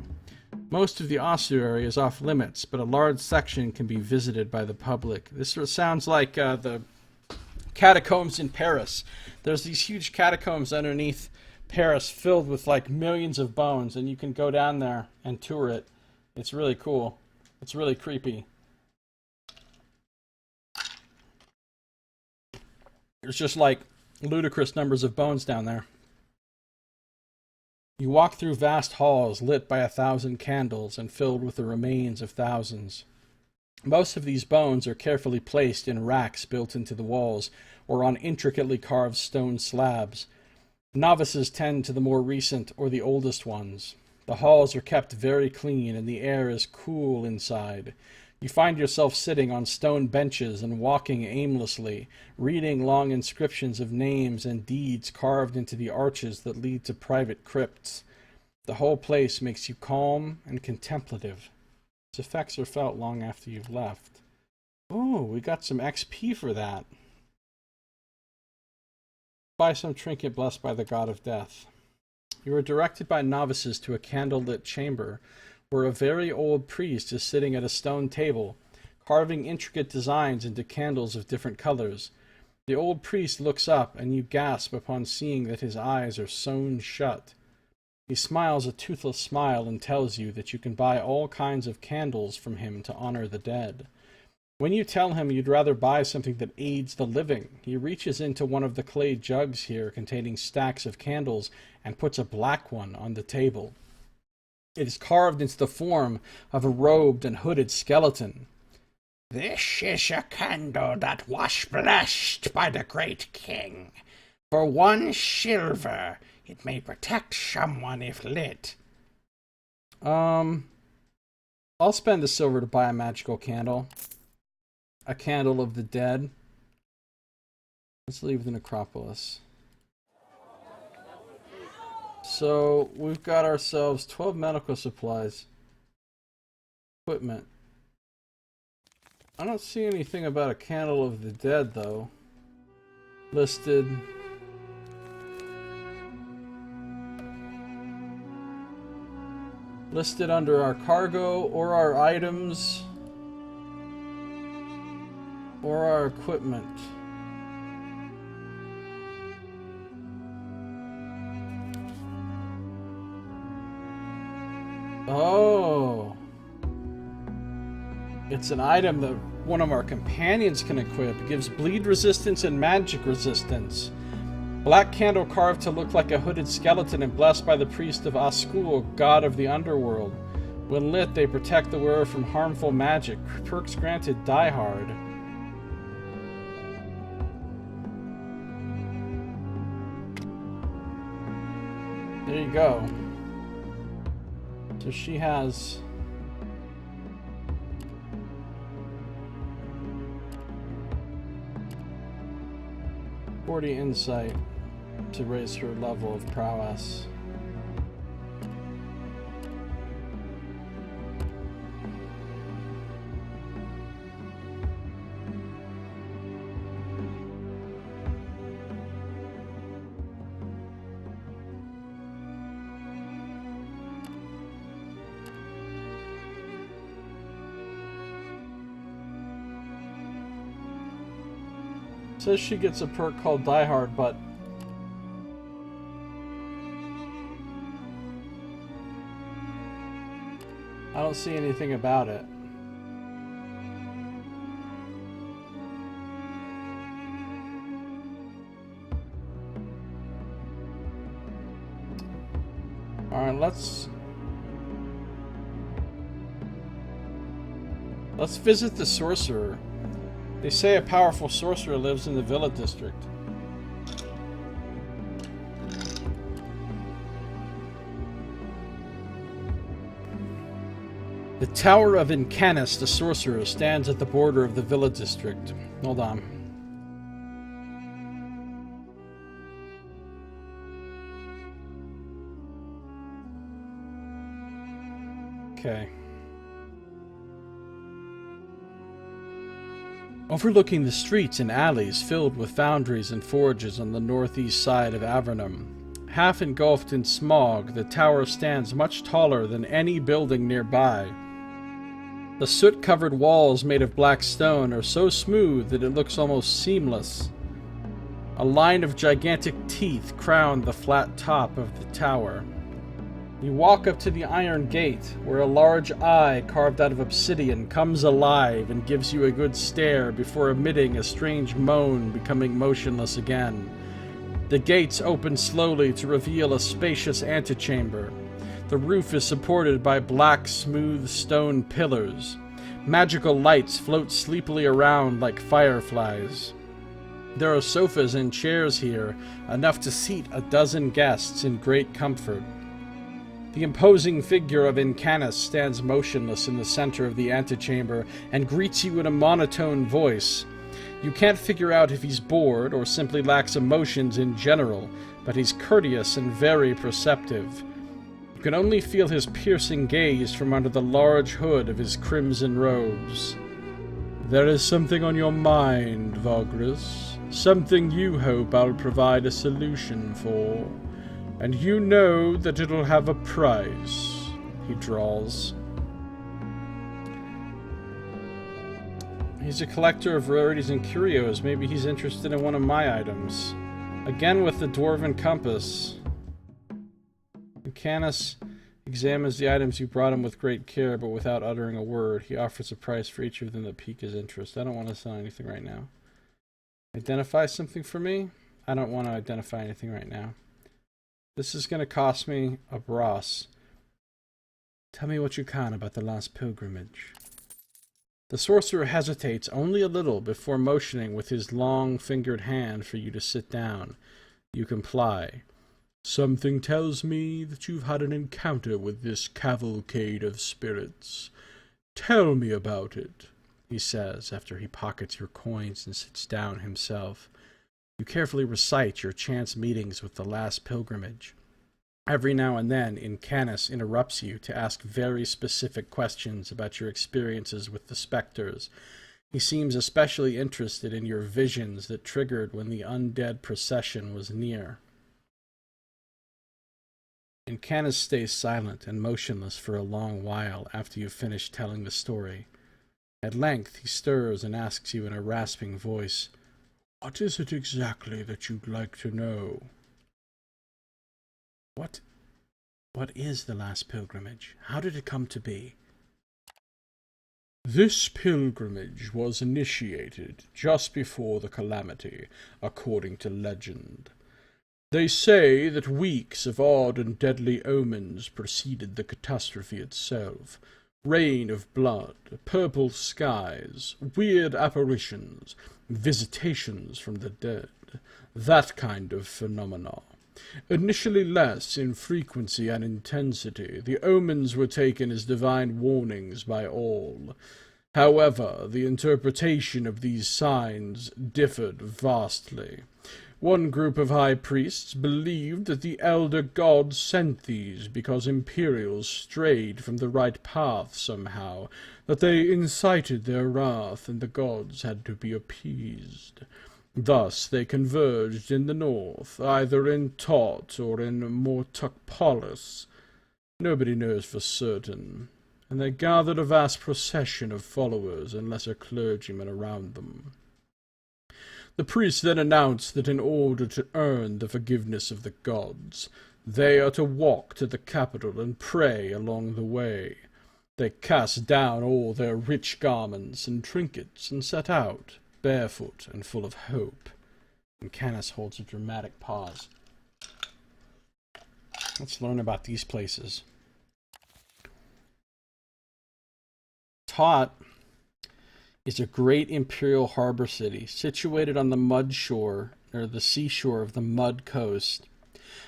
A: Most of the ossuary is off limits, but a large section can be visited by the public. This sounds like the catacombs in Paris. There's these huge catacombs underneath Paris filled with like millions of bones, and you can go down there and tour it. It's really cool. It's really creepy. There's just like ludicrous numbers of bones down there. You walk through vast halls lit by 1,000 candles and filled with the remains of thousands. Most of these bones are carefully placed in racks built into the walls or on intricately carved stone slabs. Novices tend to the more recent or the oldest ones. The halls are kept very clean and the air is cool inside. You find yourself sitting on stone benches and walking aimlessly, reading long inscriptions of names and deeds carved into the arches that lead to private crypts. The whole place makes you calm and contemplative. Its effects are felt long after you've left. Ooh, we got some XP for that. Buy some trinket blessed by the god of death. You are directed by novices to a candlelit chamber, where a very old priest is sitting at a stone table, carving intricate designs into candles of different colors. The old priest looks up, and you gasp upon seeing that his eyes are sewn shut. He smiles a toothless smile and tells you that you can buy all kinds of candles from him to honor the dead. When you tell him you'd rather buy something that aids the living, he reaches into one of the clay jugs here containing stacks of candles and puts a black one on the table. It is carved into the form of a robed and hooded skeleton.
B: This is a candle that was blessed by the great king. For 1 silver, it may protect someone if lit.
A: I'll spend a silver to buy a magical candle. A candle of the dead. Let's leave the necropolis. So, we've got ourselves 12 medical supplies. Equipment. I don't see anything about a candle of the dead, though. Listed. Listed under our cargo, or our items, or our equipment. Oh. It's an item that one of our companions can equip. It gives bleed resistance and magic resistance. Black candle carved to look like a hooded skeleton and blessed by the priest of Askul, god of the underworld. When lit, they protect the wearer from harmful magic. Perks granted Die Hard. There you go. So she has... +40 insight to raise her level of prowess. Says she gets a perk called Die Hard, but I don't see anything about it. Alright, let's visit the sorcerer. They say a powerful sorcerer lives in the Villa District. The Tower of Incanus, the sorcerer, stands at the border of the Villa District. Hold on. Okay. Overlooking the streets and alleys filled with foundries and forges on the northeast side of Avernum. Half engulfed in smog, the tower stands much taller than any building nearby. The soot-covered walls made of black stone are so smooth that it looks almost seamless. A line of gigantic teeth crown the flat top of the tower. You walk up to the iron gate, where a large eye carved out of obsidian comes alive and gives you a good stare before emitting a strange moan, becoming motionless again. The gates open slowly to reveal a spacious antechamber. The roof is supported by black, smooth stone pillars. Magical lights float sleepily around like fireflies. There are sofas and chairs here, enough to seat a dozen guests in great comfort. The imposing figure of Incanus stands motionless in the center of the antechamber and greets you in a monotone voice. You can't figure out if he's bored or simply lacks emotions in general, but he's courteous and very perceptive. You can only feel his piercing gaze from under the large hood of his crimson robes. There is something on your mind, Vagrus. Something you hope I'll provide a solution for. And you know that it'll have a price, he drawls. He's a collector of rarities and curios. Maybe he's interested in one of my items. Again with the dwarven compass. Incanus examines the items you brought him with great care, but without uttering a word. He offers a price for each of them that pique his interest. I don't want to sell anything right now. Identify something for me? I don't want to identify anything right now. This is going to cost me a brass. Tell me what you can about the Lost Pilgrimage. The sorcerer hesitates only a little before motioning with his long-fingered hand for you to sit down. You comply. Something tells me that you've had an encounter with this cavalcade of spirits. Tell me about it, he says after he pockets your coins and sits down himself. You carefully recite your chance meetings with the Last Pilgrimage. Every now and then, Incanus interrupts you to ask very specific questions about your experiences with the specters. He seems especially interested in your visions that triggered when the undead procession was near. Incanus stays silent and motionless for a long while after you've finished telling the story. At length, he stirs and asks you in a rasping voice, What is it exactly that you'd like to know? What is the Last Pilgrimage? How did it come to be? This pilgrimage was initiated just before the calamity, according to legend. They say that weeks of odd and deadly omens preceded the catastrophe itself. Rain of blood, purple skies, weird apparitions, visitations from the dead, that kind of phenomena. Initially less in frequency and intensity, the omens were taken as divine warnings by all. However, the interpretation of these signs differed vastly. One group of high priests believed that the elder gods sent these because Imperials strayed from the right path somehow, that they incited their wrath and the gods had to be appeased. Thus they converged in the north, either in Tot or in Mortucpolis. Nobody knows for certain, and they gathered a vast procession of followers and lesser clergymen around them. The priests then announced that in order to earn the forgiveness of the gods, they are to walk to the capital and pray along the way. They cast down all their rich garments and trinkets and set out, barefoot and full of hope. And Canis holds a dramatic pause. Let's learn about these places. Tot is a great imperial harbor city situated on the mud shore, or the seashore of the Mud Coast,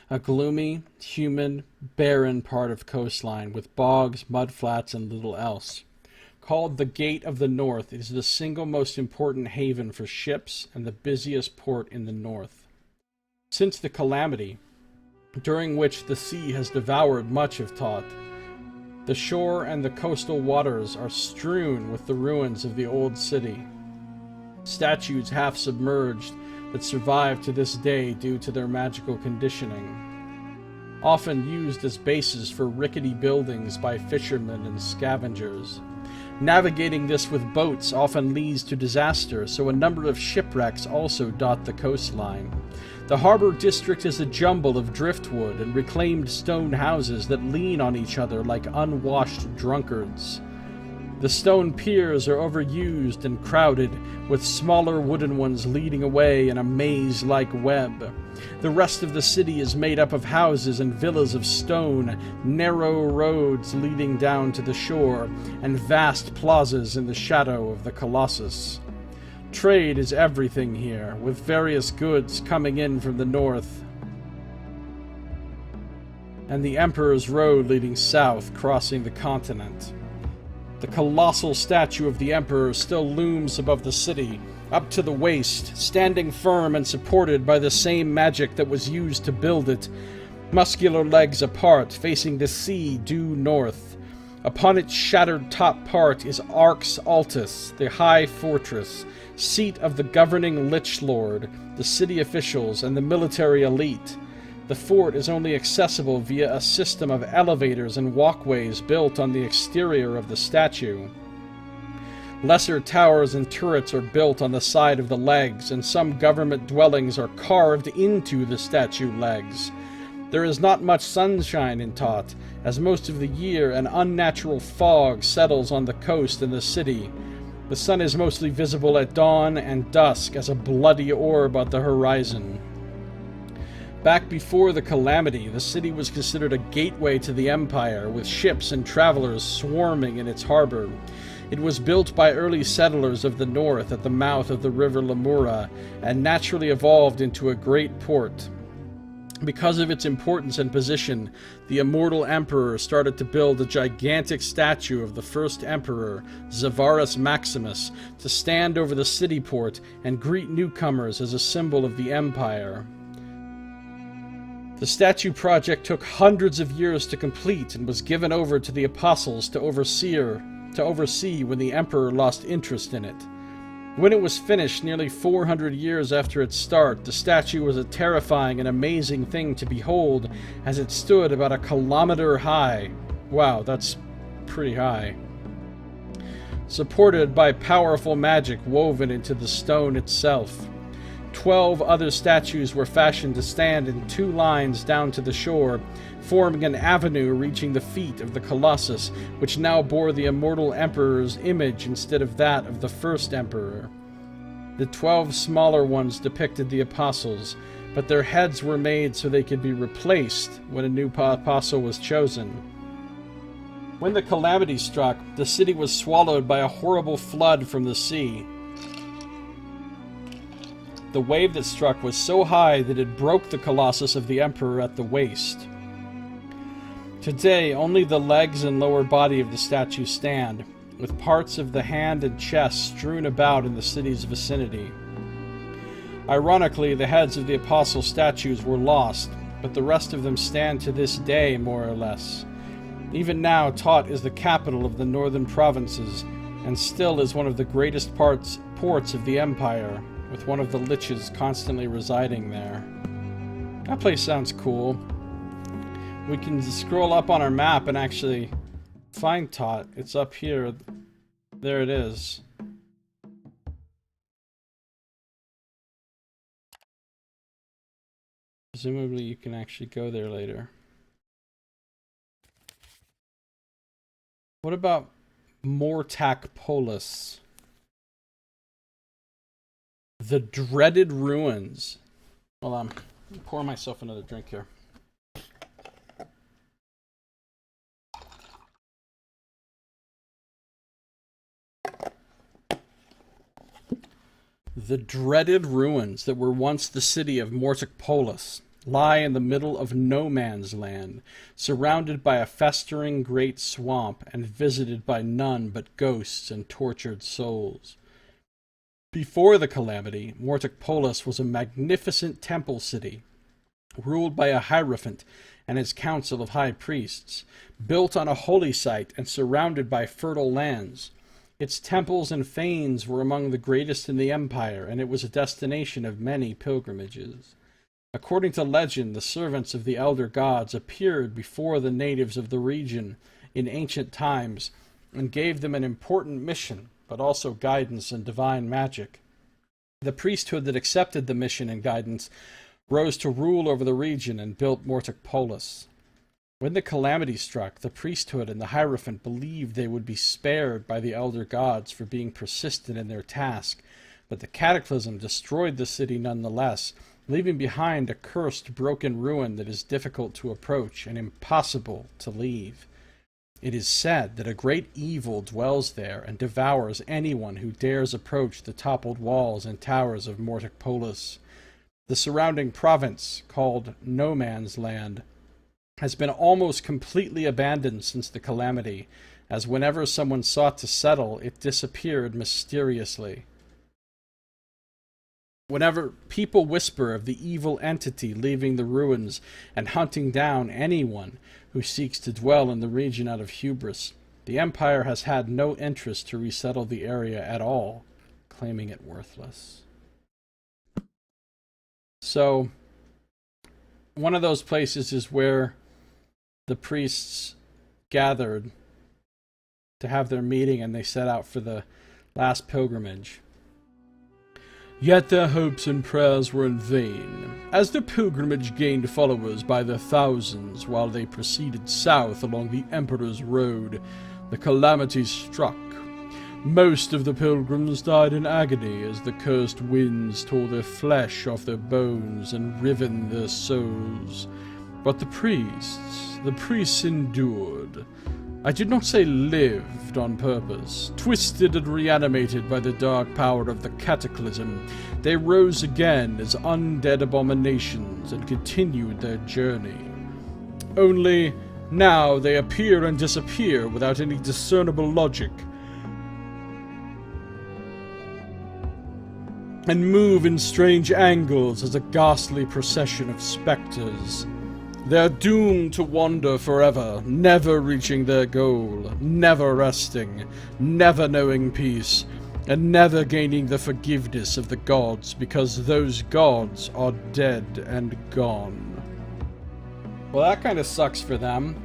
A: a gloomy, humid, barren part of coastline with bogs, mudflats, and little else. Called the Gate of the North, it is the single most important haven for ships and the busiest port in the north. Since the calamity, during which the sea has devoured much of Tot, the shore and the coastal waters are strewn with the ruins of the old city. Statues half submerged that survive to this day due to their magical conditioning, often used as bases for rickety buildings by fishermen and scavengers. Navigating this with boats often leads to disaster, so a number of shipwrecks also dot the coastline. The harbor district is a jumble of driftwood and reclaimed stone houses that lean on each other like unwashed drunkards. The stone piers are overused and crowded, with smaller wooden ones leading away in a maze-like web. The rest of the city is made up of houses and villas of stone, narrow roads leading down to the shore, and vast plazas in the shadow of the Colossus. Trade is everything here, with various goods coming in from the north, and the Emperor's Road leading south, crossing the continent. The colossal statue of the Emperor still looms above the city, up to the waist, standing firm and supported by the same magic that was used to build it, muscular legs apart, facing the sea due north. Upon its shattered top part is Arx Altus, the high fortress, seat of the governing Lich Lord, the city officials, and the military elite. The fort is only accessible via a system of elevators and walkways built on the exterior of the statue. Lesser towers and turrets are built on the side of the legs, and some government dwellings are carved into the statue legs. There is not much sunshine in Tot, as most of the year an unnatural fog settles on the coast and the city. The sun is mostly visible at dawn and dusk as a bloody orb on the horizon. Back before the calamity, the city was considered a gateway to the Empire, with ships and travelers swarming in its harbor. It was built by early settlers of the north at the mouth of the river Lemura, and naturally evolved into a great port. Because of its importance and position, the immortal emperor started to build a gigantic statue of the first emperor, Zavarus Maximus, to stand over the city port and greet newcomers as a symbol of the empire. The statue project took hundreds of years to complete and was given over to the apostles to oversee when the emperor lost interest in it. When it was finished nearly 400 years after its start, the statue was a terrifying and amazing thing to behold as it stood about 1 kilometer high. Wow, that's pretty high. Supported by powerful magic woven into the stone itself. 12 other statues were fashioned to stand in 2 lines down to the shore, forming an avenue reaching the feet of the Colossus, which now bore the immortal emperor's image instead of that of the first emperor. The 12 smaller ones depicted the apostles, but their heads were made so they could be replaced when a new apostle was chosen. When the calamity struck, the city was swallowed by a horrible flood from the sea. The wave that struck was so high that it broke the colossus of the Emperor at the waist. Today, only the legs and lower body of the statue stand, with parts of the hand and chest strewn about in the city's vicinity. Ironically, the heads of the apostle statues were lost, but the rest of them stand to this day, more or less. Even now, Tot is the capital of the northern provinces, and still is one of the greatest ports of the Empire, with one of the liches constantly residing there. That place sounds cool. We can scroll up on our map and actually find Tot. It's up here. There it is. Presumably you can actually go there later. What about Mortac Polis? The dreaded ruins. Hold on. Pour myself another drink here. The dreaded ruins that were once the city of Mortac Polis lie in the middle of no man's land, surrounded by a festering great swamp and visited by none but ghosts and tortured souls. Before the calamity, Mortac Polis was a magnificent temple city, ruled by a hierophant and his council of high priests, built on a holy site and surrounded by fertile lands. Its temples and fanes were among the greatest in the empire, and it was a destination of many pilgrimages. According to legend, the servants of the elder gods appeared before the natives of the region in ancient times and gave them an important mission, but also guidance and divine magic. The priesthood that accepted the mission and guidance rose to rule over the region and built Mortac Polis. When the calamity struck, the priesthood and the hierophant believed they would be spared by the elder gods for being persistent in their task, but the cataclysm destroyed the city nonetheless, leaving behind a cursed, broken ruin that is difficult to approach and impossible to leave. It is said that a great evil dwells there and devours anyone who dares approach the toppled walls and towers of Mortac Polis. The surrounding province, called No Man's Land, has been almost completely abandoned since the calamity, as whenever someone sought to settle, it disappeared mysteriously. Whenever people whisper of the evil entity leaving the ruins and hunting down anyone who seeks to dwell in the region out of hubris, the Empire has had no interest to resettle the area at all, claiming it worthless. So, one of those places is where the priests gathered to have their meeting, and they set out for the last pilgrimage. Yet their hopes and prayers were in vain, as the pilgrimage gained followers by the thousands while they proceeded south along the Emperor's Road. The calamity struck. Most of the pilgrims died in agony as the cursed winds tore their flesh off their bones and riven their souls. But the priests endured. I did not say lived on purpose. Twisted and reanimated by the dark power of the cataclysm, they rose again as undead abominations and continued their journey. Only now they appear and disappear without any discernible logic, and move in strange angles as a ghastly procession of specters. They're doomed to wander forever, never reaching their goal, never resting, never knowing peace, and never gaining the forgiveness of the gods, because those gods are dead and gone. Well, that kind of sucks for them.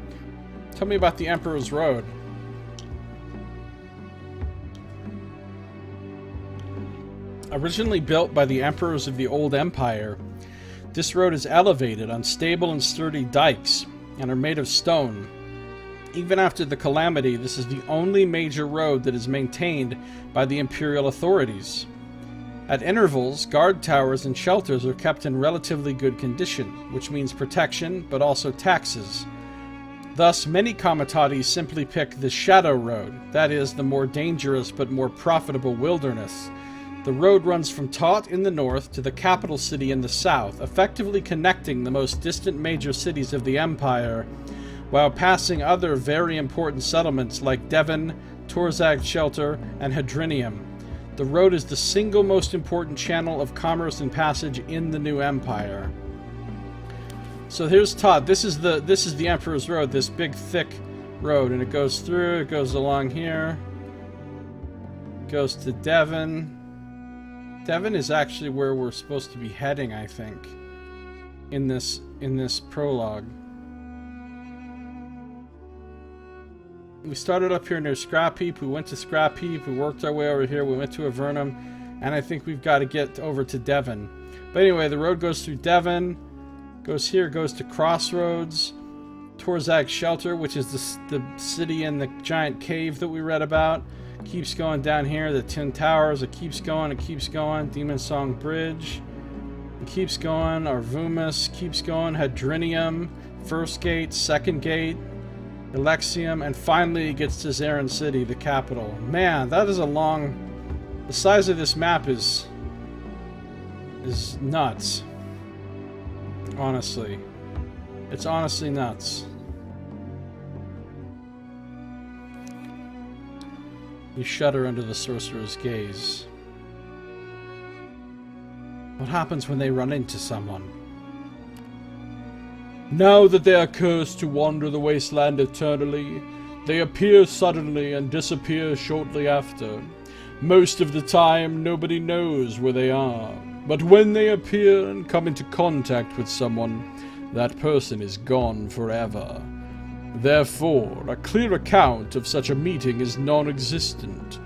A: Tell me about the Emperor's Road. Originally built by the emperors of the Old Empire, this road is elevated on stable and sturdy dikes and are made of stone. Even after the calamity, this is the only major road that is maintained by the imperial authorities. At intervals, guard towers and shelters are kept in relatively good condition, which means protection, but also taxes. Thus, many comitatus simply pick the Shadow Road, that is, the more dangerous but more profitable wilderness. The road runs from Taut in the north to the capital city in the south, effectively connecting the most distant major cities of the Empire, while passing other very important settlements like Devon, Torzag Shelter, and Hadrinium. The road is the single most important channel of commerce and passage in the new empire. So here's Todd. This is the Emperor's Road, this big thick road, and it goes through, it goes along here. Goes to Devon. Devon is actually where we're supposed to be heading, I think. In this prologue. We started up here near Scrap Heap, we went to Scrap Heap, we worked our way over here, we went to Avernum, and I think we've got to get over to Devon. But anyway, the road goes through Devon, goes here, goes to Crossroads, Torzag Shelter, which is the city in the giant cave that we read about. Keeps going down here, the Tin Towers, it keeps going, Demon Song Bridge, it keeps going, Arvumus keeps going, Hadrinium, First Gate, Second Gate, Alexium, and finally it gets to Zarin City, the capital. Man, that is a long... The size of this map is nuts. Honestly. It's honestly nuts. You shudder under the sorcerer's gaze. What happens when they run into someone? Now that they are cursed to wander the wasteland eternally, they appear suddenly and disappear shortly after. Most of the time, nobody knows where they are. But when they appear and come into contact with someone, that person is gone forever. Therefore, a clear account of such a meeting is non-existent.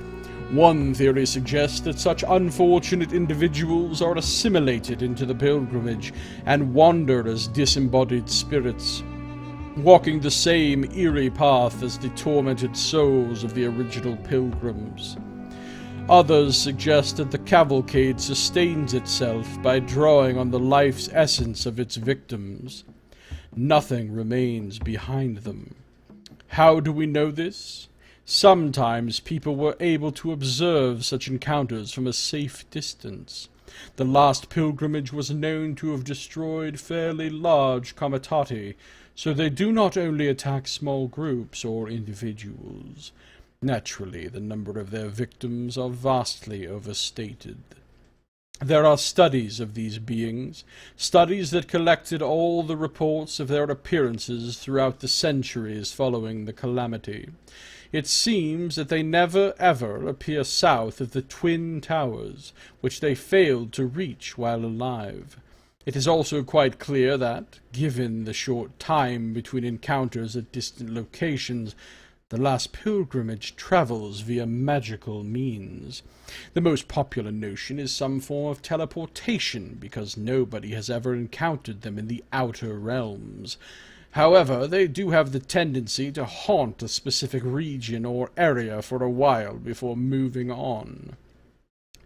A: One theory suggests that such unfortunate individuals are assimilated into the pilgrimage and wander as disembodied spirits, walking the same eerie path as the tormented souls of the original pilgrims. Others suggest that the cavalcade sustains itself by drawing on the life's essence of its victims. Nothing remains behind them. How do we know this? Sometimes people were able to observe such encounters from a safe distance. The last pilgrimage was known to have destroyed fairly large comitati, so they do not only attack small groups or individuals. Naturally, the number of their victims are vastly overstated. There are studies of these beings, studies that collected all the reports of their appearances throughout the centuries following the calamity. It seems that they never ever appear south of the Twin Towers, which they failed to reach while alive. It is also quite clear that, given the short time between encounters at distant locations, the last pilgrimage travels via magical means. The most popular notion is some form of teleportation, because nobody has ever encountered them in the outer realms. However, they do have the tendency to haunt a specific region or area for a while before moving on.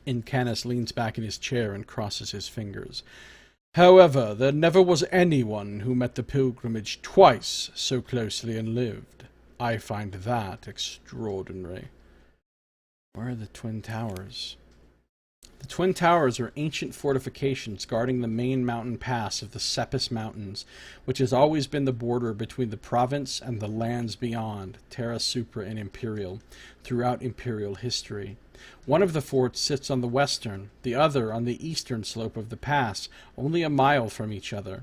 A: Incanus leans back in his chair and crosses his fingers. However, there never was anyone who met the pilgrimage twice so closely and lived. I find that extraordinary. Where are the Twin Towers? The Twin Towers are ancient fortifications guarding the main mountain pass of the Cepus Mountains, which has always been the border between the province and the lands beyond, Terra Supra and Imperial, throughout Imperial history. One of the forts sits on the western, the other on the eastern slope of the pass, only a mile from each other.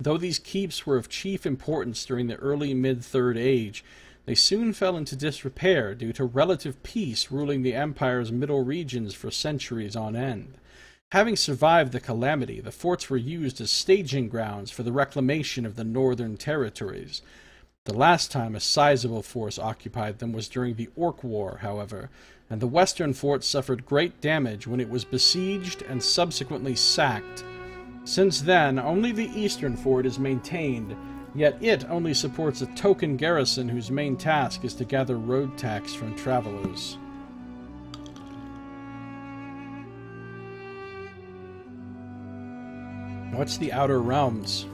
A: Though these keeps were of chief importance during the early mid-Third Age, they soon fell into disrepair due to relative peace ruling the Empire's middle regions for centuries on end. Having survived the calamity, the forts were used as staging grounds for the reclamation of the northern territories. The last time a sizable force occupied them was during the Orc War, however, and the western fort suffered great damage when it was besieged and subsequently sacked. Since then, only the eastern fort is maintained, yet it only supports a token garrison whose main task is to gather road tax from travelers. What's the Outer Realms?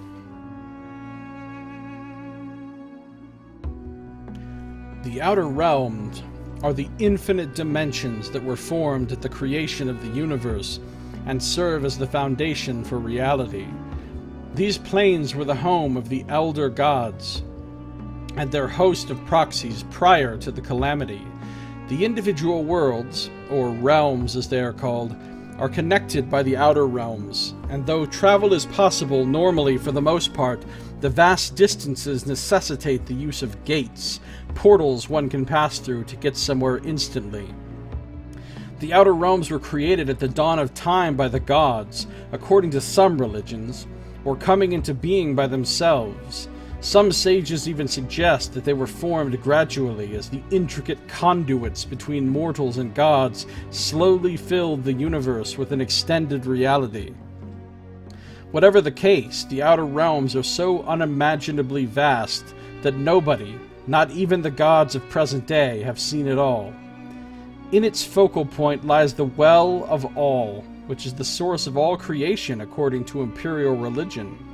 A: The Outer Realms are the infinite dimensions that were formed at the creation of the universe and serve as the foundation for reality. These planes were the home of the Elder Gods and their host of proxies prior to the calamity. The individual worlds, or realms as they are called, are connected by the Outer Realms, and though travel is possible normally for the most part, the vast distances necessitate the use of gates, portals one can pass through to get somewhere instantly. The Outer Realms were created at the dawn of time by the gods, according to some religions, or coming into being by themselves. Some sages even suggest that they were formed gradually as the intricate conduits between mortals and gods slowly filled the universe with an extended reality. Whatever the case, the Outer Realms are so unimaginably vast that nobody, not even the gods of present day, have seen it all. In its focal point lies the Well of All, which is the source of all creation according to imperial religion.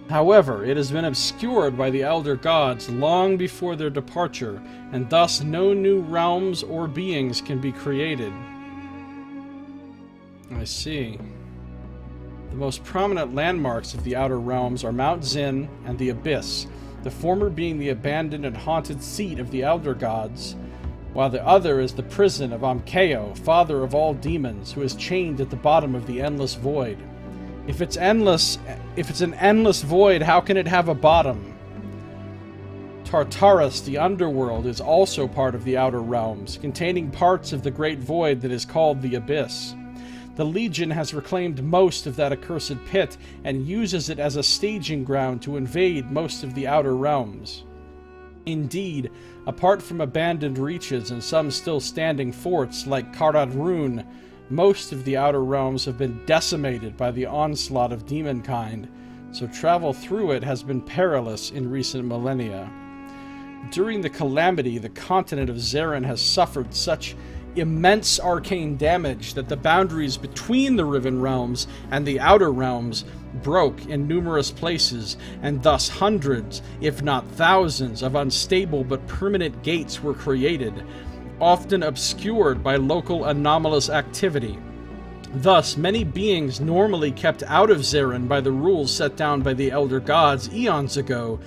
A: However, it has been obscured by the Elder Gods long before their departure, and thus no new realms or beings can be created. I see. The most prominent landmarks of the Outer Realms are Mount Zin and the Abyss, the former being the abandoned and haunted seat of the Elder Gods, while the other is the prison of Amkeo, father of all demons, who is chained at the bottom of the Endless Void. If it's an endless void, how can it have a bottom? Tartarus, the underworld, is also part of the Outer Realms, containing parts of the Great Void that is called the Abyss. The Legion has reclaimed most of that accursed pit and uses it as a staging ground to invade most of the Outer Realms. Indeed, apart from abandoned reaches and some still standing forts like Karad Rune, most of the Outer Realms have been decimated by the onslaught of demonkind, so travel through it has been perilous in recent millennia. During the calamity, the continent of Zeren has suffered such immense arcane damage that the boundaries between the Riven Realms and the Outer Realms broke in numerous places, and thus hundreds, if not thousands, of unstable but permanent gates were created, often obscured by local anomalous activity. Thus, many beings normally kept out of Zeren by the rules set down by the Elder Gods eons ago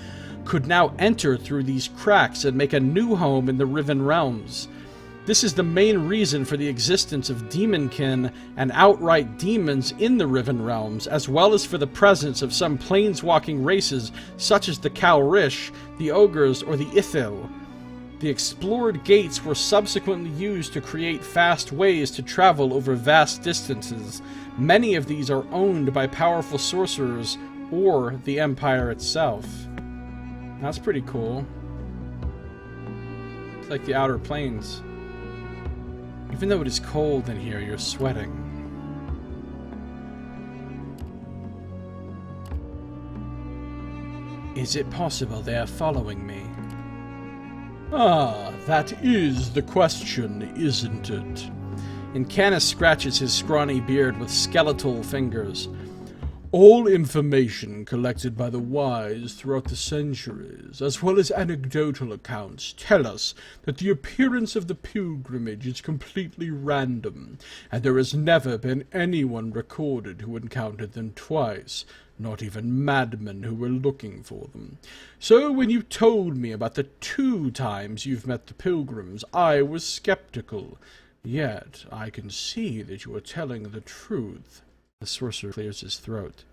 A: could now enter through these cracks and make a new home in the Riven Realms. This is the main reason for the existence of demonkin and outright demons in the Riven Realms, as well as for the presence of some planeswalking races such as the Kalrish, the Ogres, or the Ithil. The explored gates were subsequently used to create fast ways to travel over vast distances. Many of these are owned by powerful sorcerers or the Empire itself. That's pretty cool. It's like the Outer Planes. Even though it is cold in here, you're sweating. Is it possible they are following me?
C: Ah, that is the question, isn't it?
A: Incanus scratches his scrawny beard with skeletal fingers.
C: All information collected by the wise throughout the centuries, as well as anecdotal accounts, tell us that the appearance of the pilgrimage is completely random, and there has never been anyone recorded who encountered them twice, not even madmen who were looking for them. So when you told me about the 2 times you've met the pilgrims, I was skeptical. Yet I can see that you are telling the truth.
A: The sorcerer clears his throat.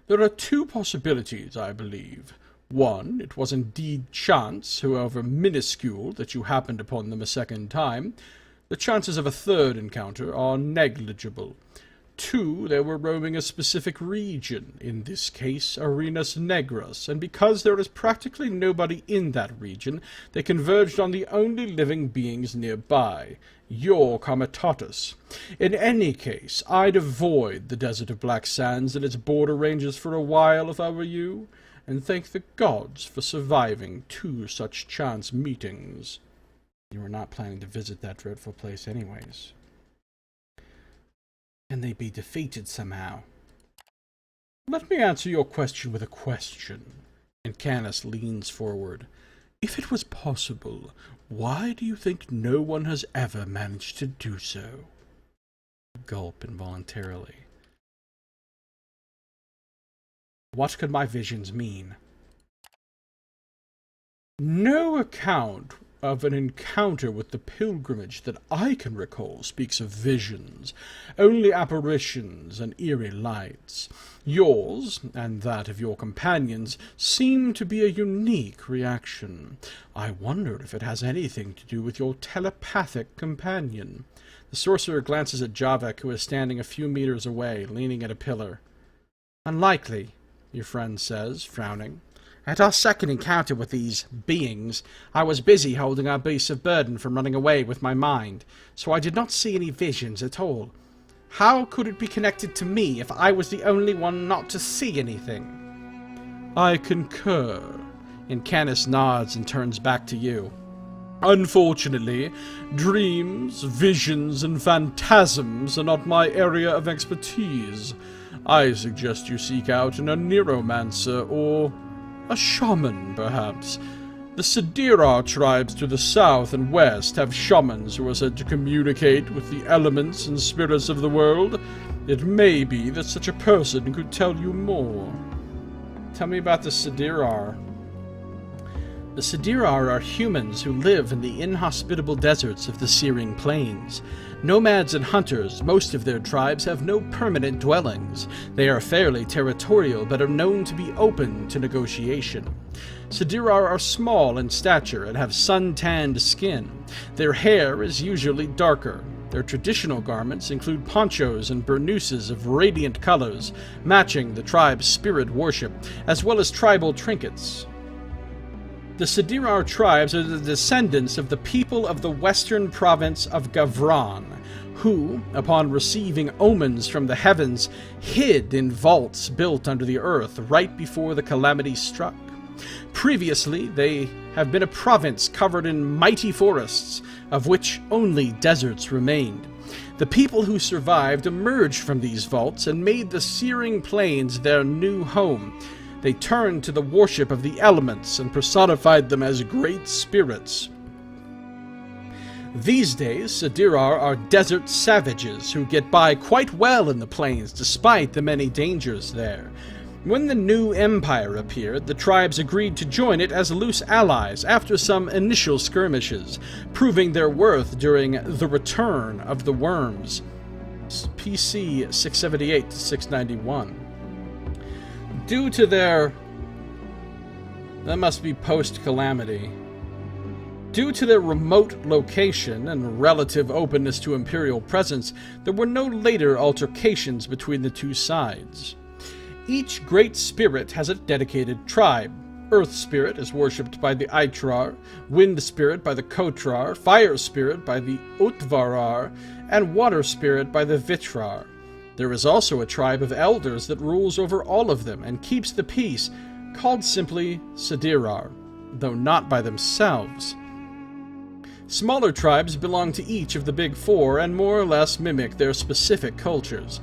C: There are 2 possibilities, I believe. One, it was indeed chance, however minuscule, that you happened upon them a second time. The chances of a third encounter are negligible. 2, they were roaming a specific region, in this case Arenas Negras, and because there is practically nobody in that region, they converged on the only living beings nearby, your Comitatus. In any case, I'd avoid the Desert of Black Sands and its border ranges for a while if I were you, and thank the gods for surviving 2 such chance meetings.
A: You were not planning to visit that dreadful place anyways. Can they be defeated somehow? Let me answer your question with a question. And Canis leans forward. If it was possible, why do you think no one has ever managed to do so? Gulp involuntarily. What could my visions mean? No account of an encounter with the pilgrimage that I can recall speaks of visions, only apparitions and eerie lights. Yours, and that of your companions, seem to be a unique reaction. I wonder if it has anything to do with your telepathic companion. The sorcerer glances at Javik, who is standing a few meters away, leaning at a pillar. Unlikely, your friend says, frowning. At our second encounter with these beings, I was busy holding our beasts of burden from running away with my mind, so I did not see any visions at all. How could it be connected to me if I was the only one not to see anything? I concur. And Canis nods and turns back to you. Unfortunately, dreams, visions, and phantasms are not my area of expertise. I suggest you seek out a neuromancer or a shaman, perhaps. The Sidira tribes to the south and west have shamans who are said to communicate with the elements and spirits of the world. It may be that such a person could tell you more. Tell me about the Sidira. The Sidira are humans who live in the inhospitable deserts of the Searing Plains. Nomads and hunters, most of their tribes have no permanent dwellings. They are fairly territorial, but are known to be open to negotiation. Sidira are small in stature and have sun-tanned skin. Their hair is usually darker. Their traditional garments include ponchos and burnouses of radiant colors, matching the tribe's spirit worship, as well as tribal trinkets. The Sidira tribes are the descendants of the people of the western province of Gavran, who, upon receiving omens from the heavens, hid in vaults built under the earth right before the calamity struck. Previously, they have been a province covered in mighty forests, of which only deserts remained. The people who survived emerged from these vaults and made the Searing Plains their new home. They turned to the worship of the elements and personified them as great spirits. These days, Sidira are desert savages who get by quite well in the plains despite the many dangers there. When the new empire appeared, the tribes agreed to join it as loose allies after some initial skirmishes, proving their worth during the Return of the Worms, PC 678 to 691. Due to their... that must be post-calamity. Due to their remote location and relative openness to Imperial presence, there were no later altercations between the two sides. Each great spirit has a dedicated tribe. Earth Spirit is worshipped by the Aitrar, Wind Spirit by the Kotrar, Fire Spirit by the Utvarar, and Water Spirit by the Vitrar. There is also a tribe of elders that rules over all of them and keeps the peace, called simply Sidirar, though not by themselves. Smaller tribes belong to each of the big four and more or less mimic their specific cultures.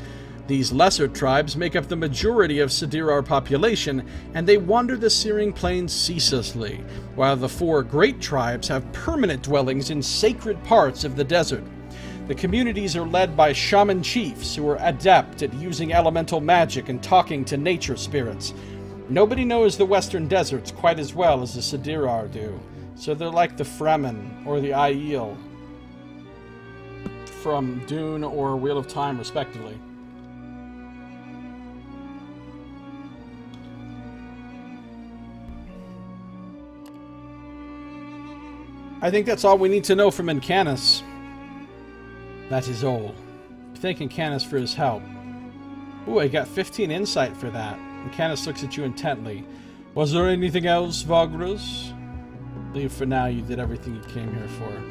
A: These lesser tribes make up the majority of Sidirar population, and they wander the Searing Plains ceaselessly, while the four great tribes have permanent dwellings in sacred parts of the desert. The communities are led by shaman chiefs who are adept at using elemental magic and talking to nature spirits. Nobody knows the western deserts quite as well as the Sidirar do, so they're like the Fremen or the Aiel from Dune or Wheel of Time, respectively. I think that's all we need to know from Encanis. That is all. Thank Encanis for his help. Ooh, I got 15 insight for that. Encanis looks at you intently. Was there anything else, Vagrus? I believe for now you did everything you came here for.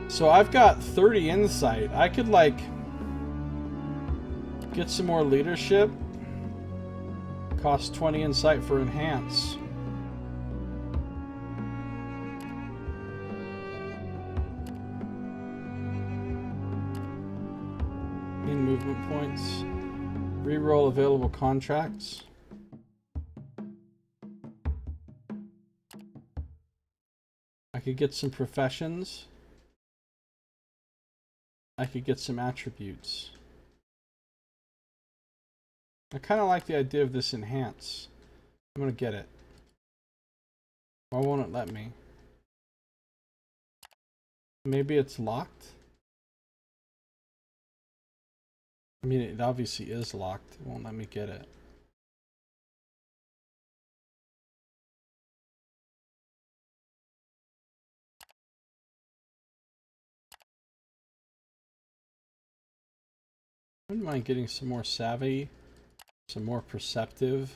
A: So I've got 30 insight. I could, like, get some more leadership. Cost 20 insight for enhance. Movement points. Reroll available contracts. I could get some professions. I could get some attributes. I kind of like the idea of this enhance. I'm going to get it. Why won't it let me? Maybe it's locked? I mean, it obviously is locked. It won't let me get it. I wouldn't mind getting some more savvy, some more perceptive.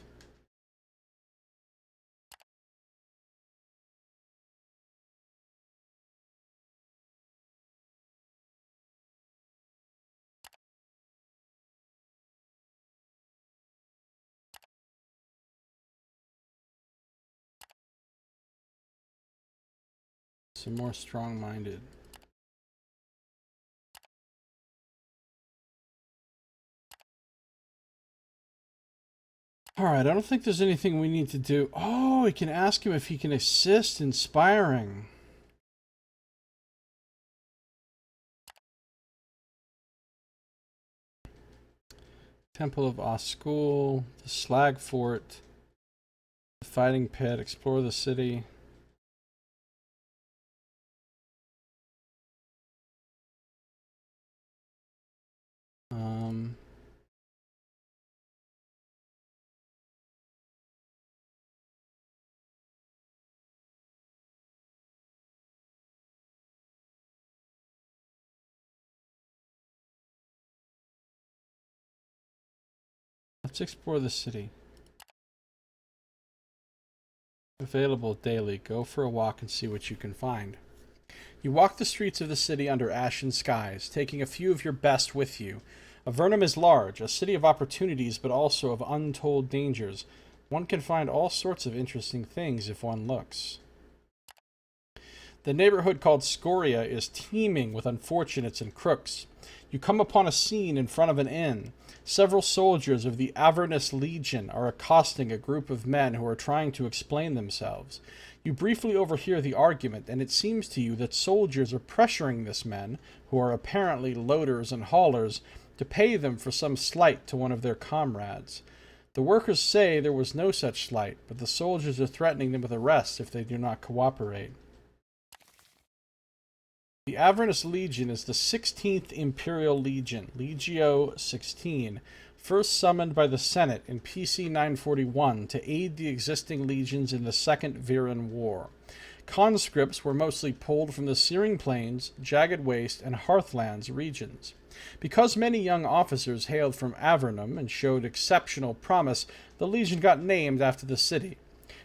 A: Some more strong-minded. Alright, I don't think there's anything we need to do. Oh, we can ask him if he can assist inspiring. Temple of Oskul, the Slag Fort, the Fighting Pit, explore the city. Let's explore the city. Available daily. Go for a walk and see what you can find. You walk the streets of the city under ashen skies, taking a few of your best with you. Avernum is large, a city of opportunities, but also of untold dangers. One can find all sorts of interesting things if one looks. The neighborhood called Scoria is teeming with unfortunates and crooks. You come upon a scene in front of an inn. Several soldiers of the Avernus Legion are accosting a group of men who are trying to explain themselves. You briefly overhear the argument, and it seems to you that soldiers are pressuring these men, who are apparently loaders and haulers, to pay them for some slight to one of their comrades. The workers say there was no such slight, but the soldiers are threatening them with arrest if they do not cooperate. The Avernus Legion is the 16th Imperial Legion, Legio 16, first summoned by the Senate in PC 941 to aid the existing legions in the Second Viren War. Conscripts were mostly pulled from the Searing Plains, Jagged Waste, and Hearthlands regions. Because many young officers hailed from Avernum and showed exceptional promise, the Legion got named after the city.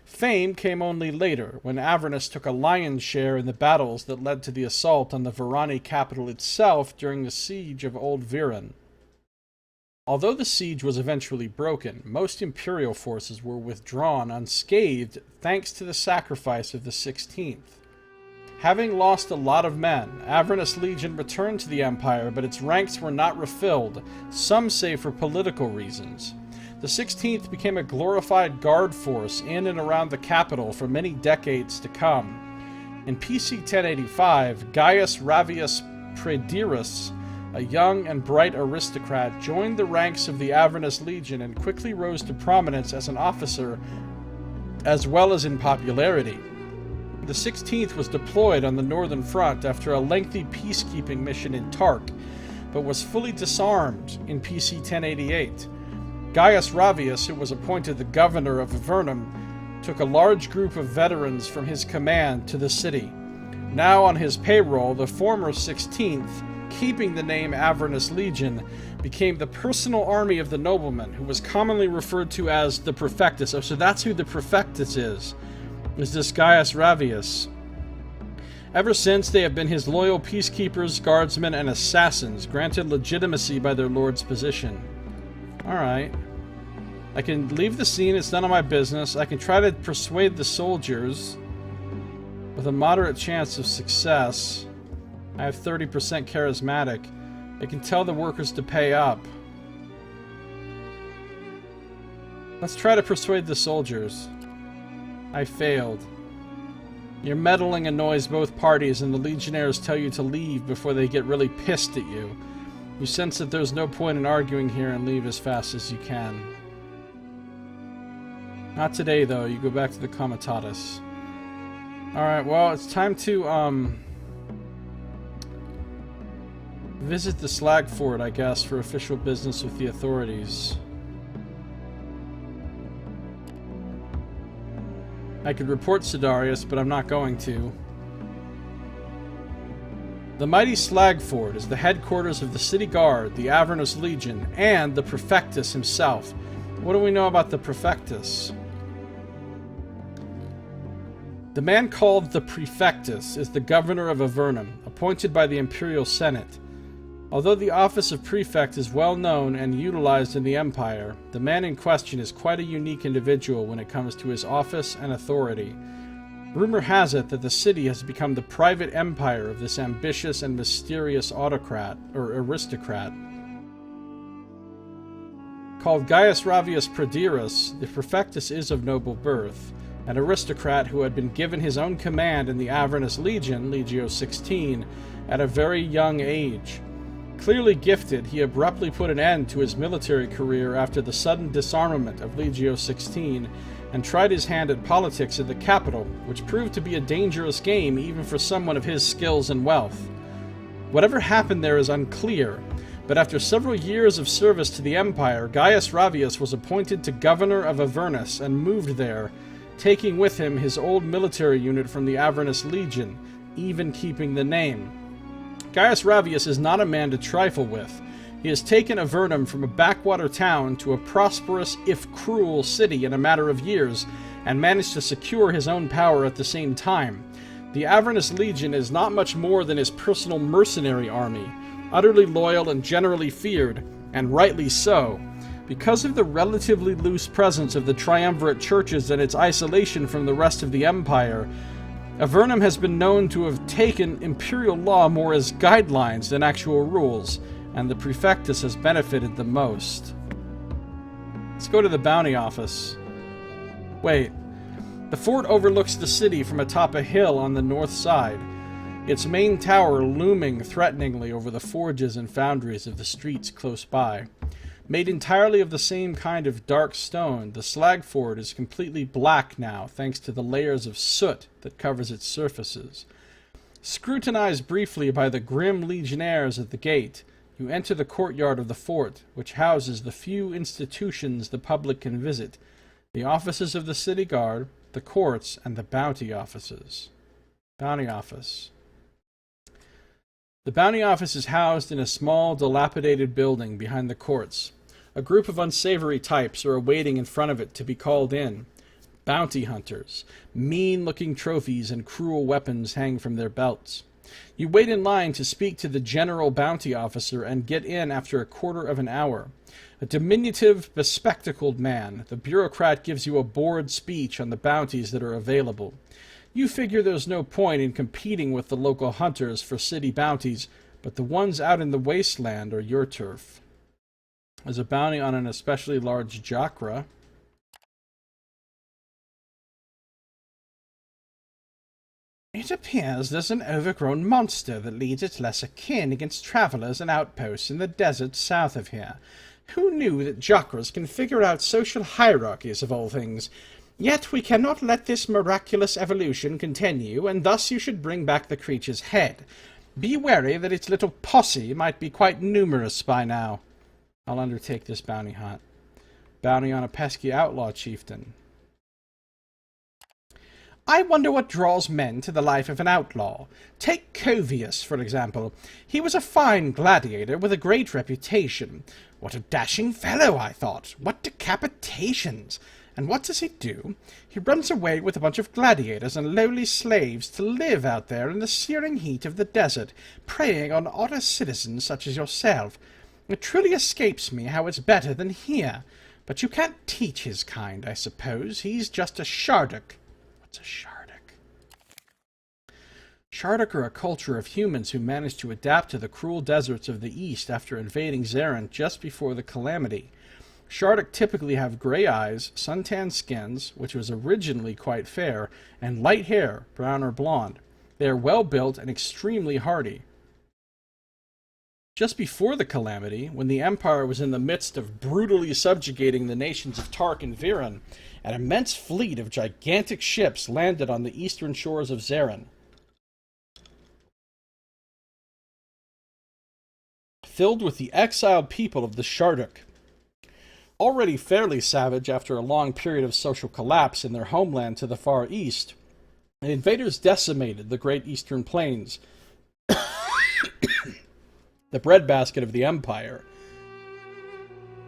A: Fame came only later, when Avernus took a lion's share in the battles that led to the assault on the Virani capital itself during the siege of Old Viren. Although the siege was eventually broken, most Imperial forces were withdrawn unscathed thanks to the sacrifice of the 16th. Having lost a lot of men, Avernus Legion returned to the Empire, but its ranks were not refilled, some say for political reasons. The 16th became a glorified guard force in and around the capital for many decades to come. In PC 1085, Gaius Ravius Praedierus, a young and bright aristocrat, joined the ranks of the Avernus Legion and quickly rose to prominence as an officer as well as in popularity. The 16th was deployed on the Northern Front after a lengthy peacekeeping mission in Tark, but was fully disarmed in PC 1088. Gaius Ravius, who was appointed the governor of Avernum, took a large group of veterans from his command to the city. Now on his payroll, the former 16th, keeping the name Avernus Legion, became the personal army of the nobleman, who was commonly referred to as the Prefectus. Oh, so that's who the Prefectus is this Gaius Ravius. Ever since, they have been his loyal peacekeepers, guardsmen, and assassins, granted legitimacy by their lord's position. Alright. I can leave the scene, it's none of my business. I can try to persuade the soldiers with a moderate chance of success. I have 30% charismatic. I can tell the workers to pay up. Let's try to persuade the soldiers. I failed. Your meddling annoys both parties, and the legionnaires tell you to leave before they get really pissed at you. You sense that there's no point in arguing here and leave as fast as you can. Not today, though. You go back to the Comitatus. Alright, well, it's time to, visit the Slag Fort, I guess, for official business with the authorities. I could report Sidarius, but I'm not going to. The mighty Slag Fort is the headquarters of the City Guard, the Avernus Legion, and the Prefectus himself. What do we know about the Prefectus? The man called the Prefectus is the governor of Avernum, appointed by the Imperial Senate. Although the office of prefect is well known and utilized in the Empire, the man in question is quite a unique individual when it comes to his office and authority. Rumor has it that the city has become the private empire of this ambitious and mysterious autocrat, or aristocrat. Called Gaius Ravius Pradirus, the Prefectus is of noble birth, an aristocrat who had been given his own command in the Avernus Legion, Legio 16, at a very young age. Clearly gifted, he abruptly put an end to his military career after the sudden disarmament of Legio 16 and tried his hand at politics in the capital, which proved to be a dangerous game even for someone of his skills and wealth. Whatever happened there is unclear, but after several years of service to the Empire, Gaius Ravius was appointed to governor of Avernus and moved there, taking with him his old military unit from the Avernus Legion, even keeping the name. Gaius Ravius is not a man to trifle with. He has taken Avernum from a backwater town to a prosperous, if cruel, city in a matter of years, and managed to secure his own power at the same time. The Avernus Legion is not much more than his personal mercenary army, utterly loyal and generally feared, and rightly so. Because of the relatively loose presence of the triumvirate churches and its isolation from the rest of the Empire, Avernum has been known to have taken imperial law more as guidelines than actual rules, and the Prefectus has benefited the most. Let's go to the bounty office. Wait. The fort overlooks the city from atop a hill on the north side, its main tower looming threateningly over the forges and foundries of the streets close by. Made entirely of the same kind of dark stone, the slag fort is completely black now, thanks to the layers of soot that covers its surfaces. Scrutinized briefly by the grim legionnaires at the gate, you enter the courtyard of the fort, which houses the few institutions the public can visit: the offices of the city guard, the courts, and the bounty offices. Bounty office. The bounty office is housed in a small, dilapidated building behind the courts. A group of unsavory types are awaiting in front of it to be called in. Bounty hunters. Mean-looking trophies and cruel weapons hang from their belts. You wait in line to speak to the general bounty officer and get in after a quarter of an hour. A diminutive, bespectacled man, the bureaucrat gives you a bored speech on the bounties that are available. You figure there's no point in competing with the local hunters for city bounties, but the ones out in the wasteland are your turf. There's a bounty on an especially large Jacra.
B: It appears there's an overgrown monster that leads its lesser kin against travelers and outposts in the desert south of here. Who knew that Jacras can figure out social hierarchies of all things? Yet we cannot let this miraculous evolution continue, and thus you should bring back the creature's head. Be wary that its little posse might be quite numerous by now.
A: I'll undertake this bounty hunt. Bounty on a pesky outlaw chieftain.
B: I wonder what draws men to the life of an outlaw. Take Covius, for example. He was a fine gladiator with a great reputation. What a dashing fellow, I thought. What decapitations! And what does he do? He runs away with a bunch of gladiators and lowly slaves to live out there in the searing heat of the desert, preying on honest citizens such as yourself. It truly escapes me how it's better than here. But you can't teach his kind, I suppose. He's just a Sharduk. What's a Sharduk?
A: Sharduk are a culture of humans who managed to adapt to the cruel deserts of the East after invading Zarin just before the Calamity. Shardik typically have gray eyes, suntan skins, which was originally quite fair, and light hair, brown or blonde. They are well built and extremely hardy. Just before the calamity, when the Empire was in the midst of brutally subjugating the nations of Tark and Viren, an immense fleet of gigantic ships landed on the eastern shores of Zeren. Filled with the exiled people of the Shardik. Already fairly savage after a long period of social collapse in their homeland to the far east, the invaders decimated the great eastern plains, the breadbasket of the Empire.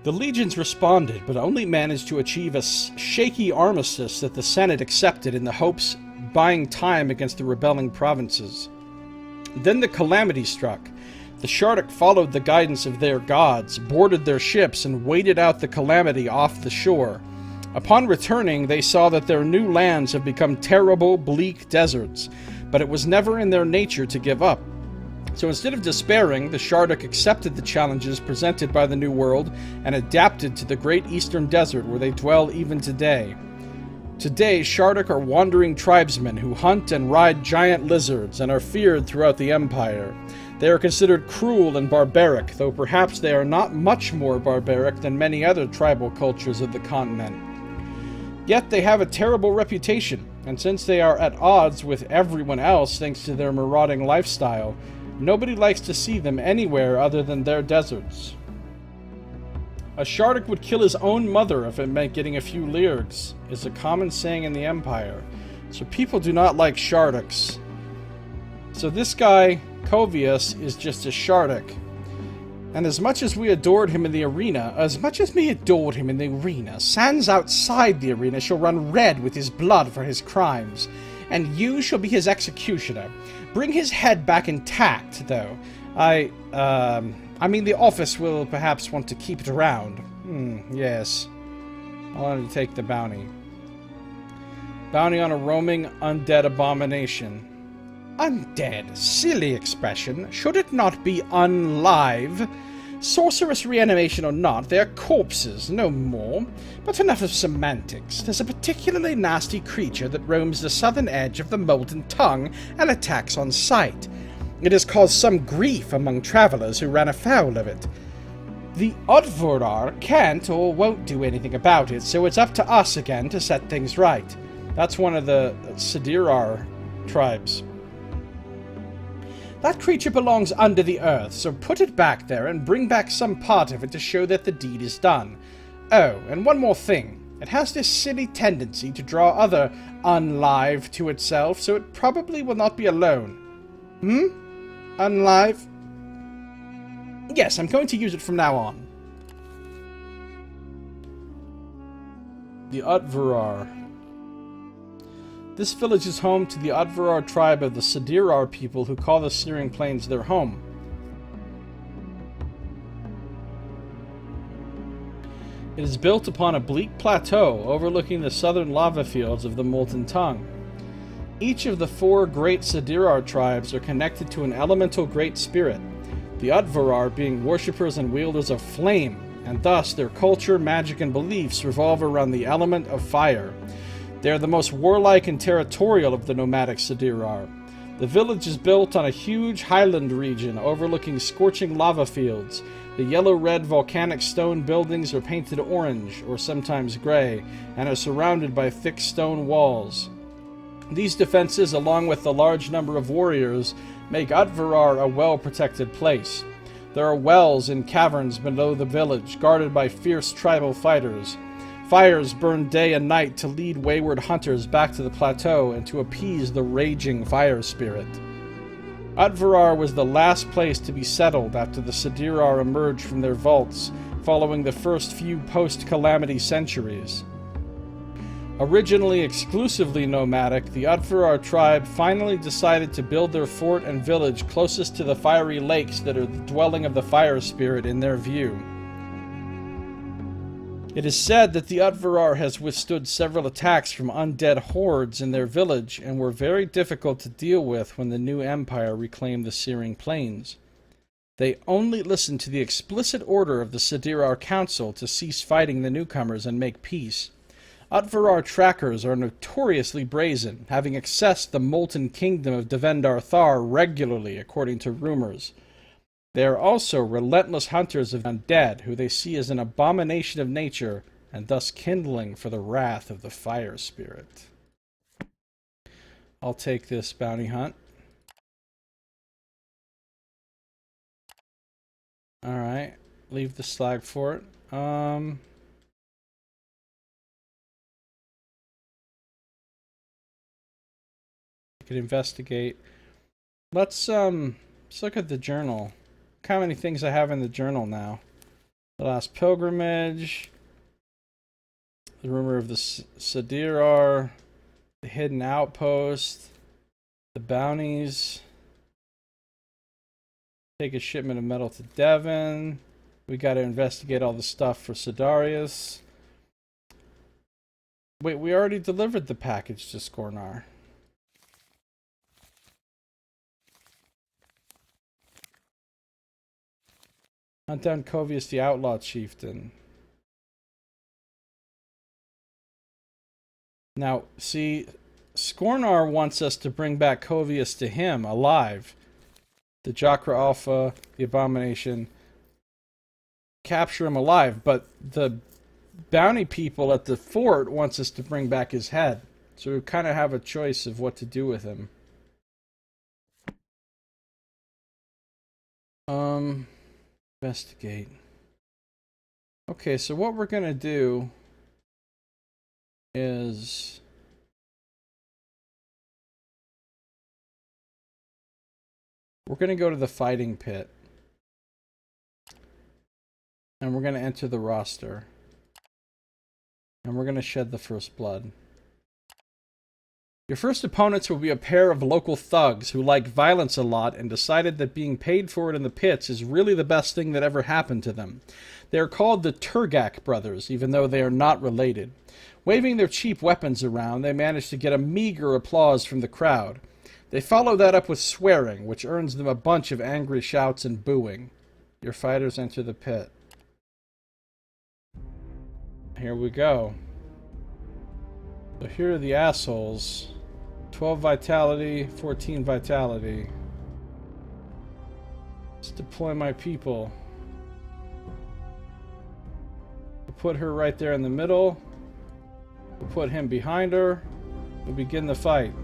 A: The legions responded, but only managed to achieve a shaky armistice that the Senate accepted in the hopes buying time against the rebelling provinces. Then the calamity struck. The Shardik followed the guidance of their gods, boarded their ships, and waited out the calamity off the shore. Upon returning, they saw that their new lands have become terrible, bleak deserts, but it was never in their nature to give up. So instead of despairing, the Shardik accepted the challenges presented by the New World and adapted to the great eastern desert where they dwell even today. Today, Shardik are wandering tribesmen who hunt and ride giant lizards and are feared throughout the Empire. They are considered cruel and barbaric, though perhaps they are not much more barbaric than many other tribal cultures of the continent. Yet they have a terrible reputation, and since they are at odds with everyone else thanks to their marauding lifestyle, nobody likes to see them anywhere other than their deserts. A Shardik would kill his own mother if it meant getting a few lirgs, is a common saying in the Empire, so people do not like Shardiks. So this guy, Kovius, is just a Shardik. And as much as we adored him in the arena, sands outside the arena shall run red with his blood for his crimes, and you shall be his executioner. Bring his head back intact, though. I mean, the office will perhaps want to keep it around. Yes. I wanted to take the bounty. Bounty on a roaming undead abomination. Undead? Silly expression. Should it not be unlive? Sorcerous reanimation or not, they are corpses, no more. But enough of semantics. There's a particularly nasty creature that roams the southern edge of the Molten Tongue and attacks on sight. It has caused some grief among travelers who ran afoul of it. The Odvorar can't or won't do anything about it, so it's up to us again to set things right. That's one of the Sidirar tribes. That creature belongs under the earth, so put it back there and bring back some part of it to show that the deed is done. Oh, and one more thing. It has this silly tendency to draw other unlive to itself, so it probably will not be alone. Unlive? Yes, I'm going to use it from now on. The Utvarar. This village is home to the Utvarar tribe of the Sidirar people who call the Searing Plains their home. It is built upon a bleak plateau overlooking the southern lava fields of the Molten Tongue. Each of the 4 great Sidirar tribes are connected to an elemental great spirit, the Utvarar being worshippers and wielders of flame, and thus their culture, magic, and beliefs revolve around the element of fire. They are the most warlike and territorial of the nomadic Sidirar. The village is built on a huge highland region overlooking scorching lava fields. The yellow-red volcanic stone buildings are painted orange, or sometimes gray, and are surrounded by thick stone walls. These defenses, along with the large number of warriors, make Utvarar a well-protected place. There are wells and caverns below the village, guarded by fierce tribal fighters. Fires burn day and night to lead wayward hunters back to the plateau and to appease the raging fire spirit. Utvarar was the last place to be settled after the Sidirar emerged from their vaults, following the first few post-calamity centuries. Originally exclusively nomadic, the Utvarar tribe finally decided to build their fort and village closest to the fiery lakes that are the dwelling of the fire spirit in their view. It is said that the Utvarar has withstood several attacks from undead hordes in their village and were very difficult to deal with when the new empire reclaimed the Searing Plains. They only listen to the explicit order of the Sidirar Council to cease fighting the newcomers and make peace. Utvarar trackers are notoriously brazen, having accessed the molten kingdom of Devendar Thar regularly, according to rumors. They are also relentless hunters of undead, who they see as an abomination of nature, and thus kindling for the wrath of the fire spirit. I'll take this bounty hunt. Alright, leave the slag for it. I could investigate. Let's look at the journal. Look how many things I have in the journal now. The Last Pilgrimage, the rumor of the Sidirar, the hidden outpost, the bounties, take a shipment of metal to Devon. We got to investigate all the stuff for Sidarius. Wait, we already delivered the package to Skornar. Hunt down Covius the Outlaw Chieftain. Now, see, Skornar wants us to bring back Covius to him alive. The Jakra Alpha, the Abomination, capture him alive, but the bounty people at the fort wants us to bring back his head. So we kind of have a choice of what to do with him. Investigate. Okay, so what we're gonna do is we're gonna go to the fighting pit. And we're gonna enter the roster. And we're gonna shed the first blood. Your first opponents will be a pair of local thugs who like violence a lot and decided that being paid for it in the pits is really the best thing that ever happened to them. They are called the Turgak brothers, even though they are not related. Waving their cheap weapons around, they manage to get a meager applause from the crowd. They follow that up with swearing, which earns them a bunch of angry shouts and booing. Your fighters enter the pit. Here we go. So here are the assholes. 12 vitality, 14 vitality. Let's deploy my people. We'll put her right there in the middle. We'll put him behind her. We'll begin the fight.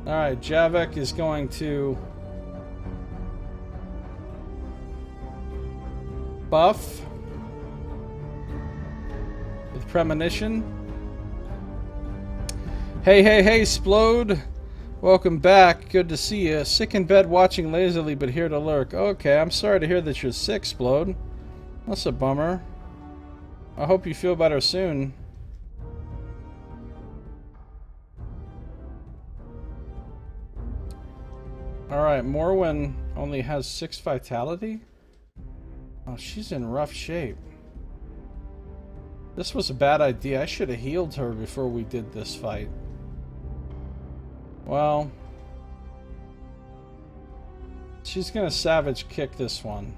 A: Alright, Javek is going to buff with premonition. Hey, Splode. Welcome back. Good to see you. Sick in bed watching lazily, but here to lurk. Okay, I'm sorry to hear that you're sick, Splode. That's a bummer. I hope you feel better soon. Alright, Morwen only has 6 vitality? Oh, she's in rough shape. This was a bad idea. I should have healed her before we did this fight. Well, she's gonna savage kick this one.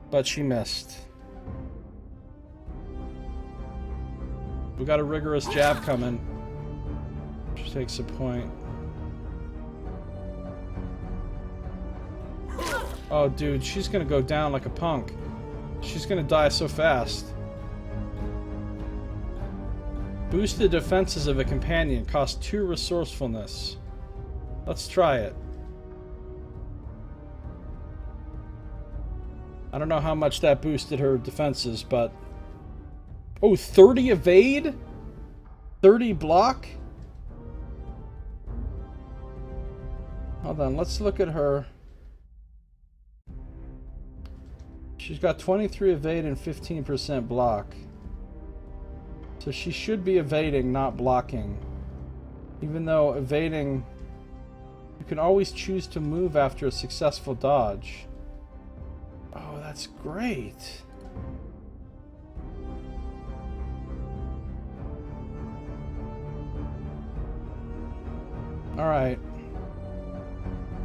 A: But she missed. We got a rigorous jab coming. She takes a point. Oh, dude, she's gonna go down like a punk. She's gonna die so fast. Boost the defenses of a companion. Cost 2 resourcefulness. Let's try it. I don't know how much that boosted her defenses, but... Oh, 30 evade? 30 block? Hold on, let's look at her. She's got 23 evade and 15% block. So she should be evading, not blocking. Even though evading... You can always choose to move after a successful dodge. Oh, that's great. Alright.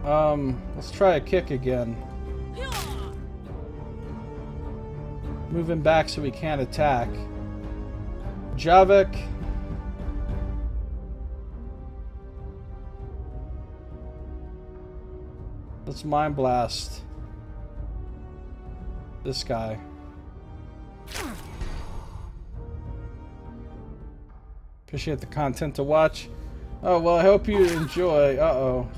A: Let's try a kick again. Move him back so he can't attack. Javik. Let's Mind Blast this guy. Appreciate the content to watch. Oh, well, I hope you enjoy. Uh-oh.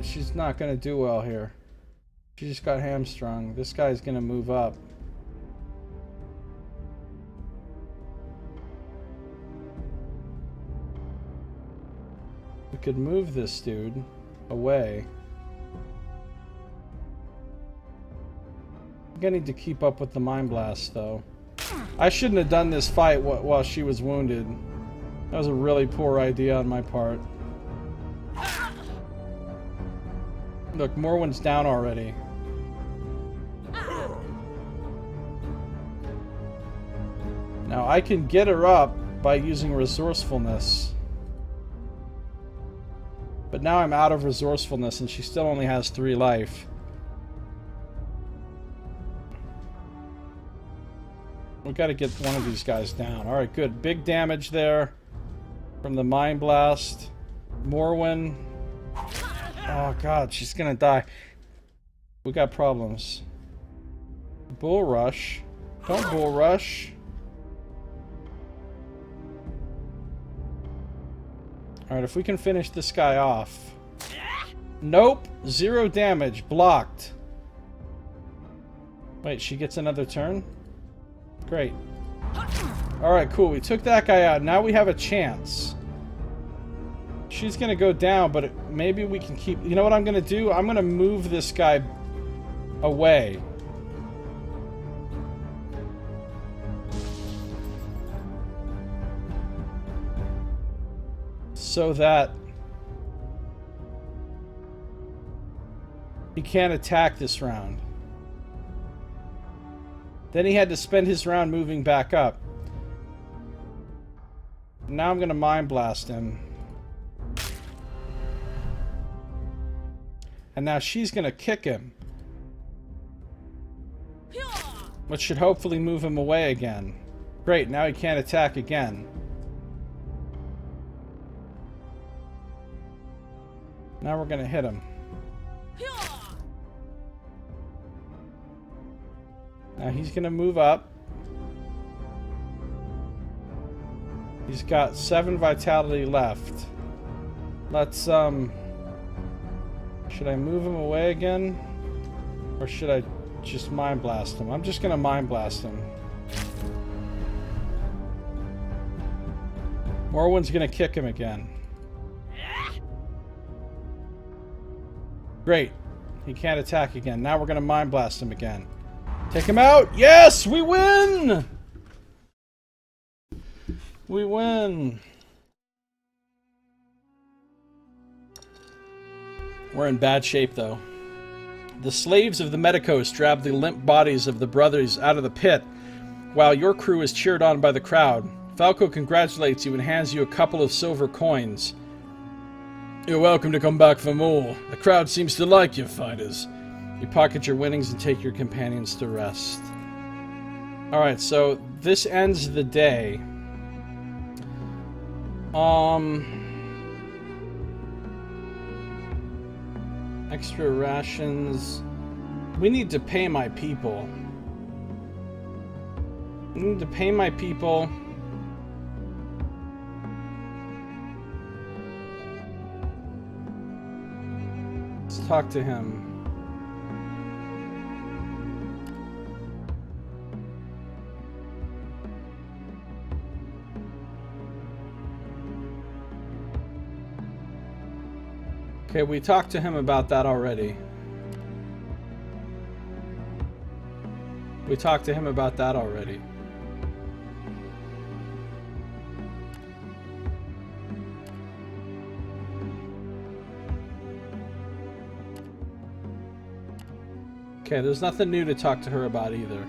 A: She's not gonna do well here. She just got hamstrung. This guy's gonna move up. We could move this dude away. I'm gonna need to keep up with the Mind Blast, though. I shouldn't have done this fight while she was wounded. That was a really poor idea on my part. Look, Morwen's down already. Now, I can get her up by using resourcefulness. But now I'm out of resourcefulness and she still only has 3 life. We gotta get one of these guys down. Alright, good. Big damage there from the Mind Blast. Morwen. Oh god, she's gonna die. We got problems. Bull Rush. Don't Bull Rush. Alright, if we can finish this guy off. Nope! 0 damage. Blocked. Wait, she gets another turn? Great. Alright, cool. We took that guy out. Now we have a chance. She's gonna go down, but maybe we can keep... You know what I'm gonna do? I'm gonna move this guy away. So that he can't attack this round. Then he had to spend his round moving back up. Now I'm going to Mind Blast him. And now she's going to kick him. Which should hopefully move him away again. Great, now he can't attack again. Now we're going to hit him. Now he's going to move up. He's got 7 vitality left. Let's, should I move him away again? Or should I just Mind Blast him? I'm just going to Mind Blast him. Morwen's going to kick him again. Great. He can't attack again. Now we're going to Mind Blast him again. Take him out! Yes! We win! We win! We're in bad shape, though. The slaves of the Medicos drab the limp bodies of the brothers out of the pit, while your crew is cheered on by the crowd. Falco congratulates you and hands you a couple of silver coins. You're welcome to come back for more. The crowd seems to like you fighters. You pocket your winnings and take your companions to rest. Alright, so this ends the day. Extra rations. We need to pay my people. We need to pay my people. Let's talk to him. Okay, we talked to him about that already. We talked to him about that already. Okay, there's nothing new to talk to her about either.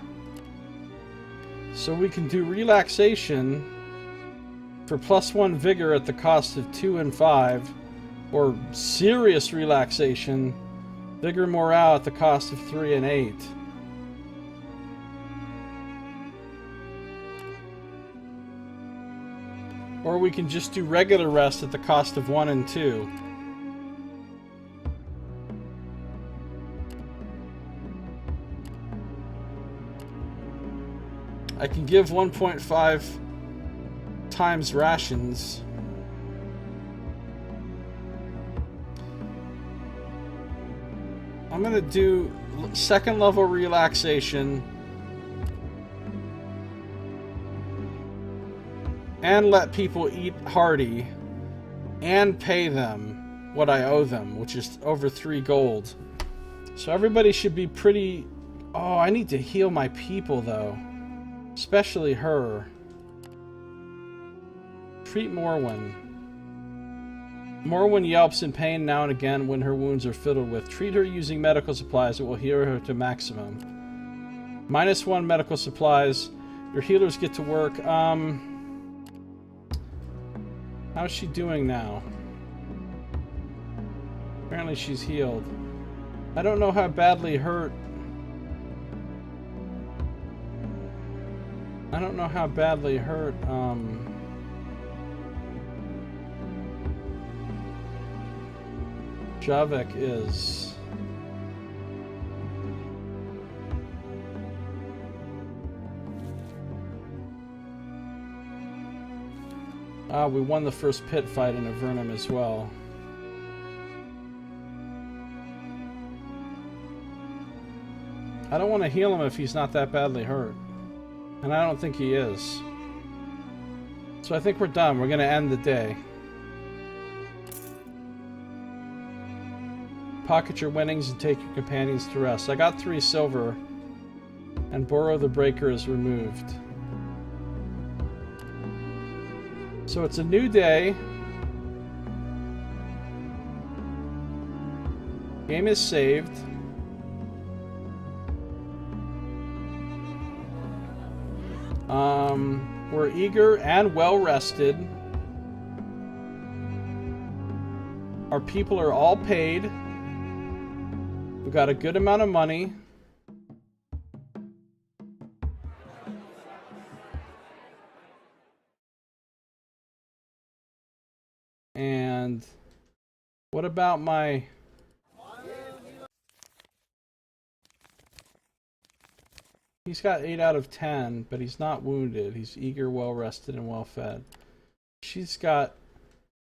A: So we can do relaxation for +1 vigor at the cost of 2 and 5, or serious relaxation Vigor morale at the cost of 3 and 8. Or we can just do regular rest at the cost of 1 and 2. I can give 1.5 times rations. I'm gonna do second level relaxation and let people eat hearty and pay them what I owe them, which is over 3 gold. So everybody should be pretty... Oh, I need to heal my people though. Especially her. Treat Morwen. Morwen yelps in pain now and again when her wounds are fiddled with. Treat her using medical supplies that will heal her to maximum. -1 medical supplies. Your healers get to work. How's she doing now? Apparently she's healed. I don't know how badly hurt. I don't know how badly hurt, Javik is. We won the first pit fight in Avernum as well. I don't want to heal him if he's not that badly hurt. And I don't think he is. So I think we're done. We're going to end the day. Pocket your winnings and take your companions to rest. I got 3 silver. And Borrow the Breaker is removed. So it's a new day. Game is saved. We're eager and well rested. Our people are all paid. We've got a good amount of money. And what about my... He's got 8 out of 10, but he's not wounded. He's eager, well-rested, and well-fed. She's got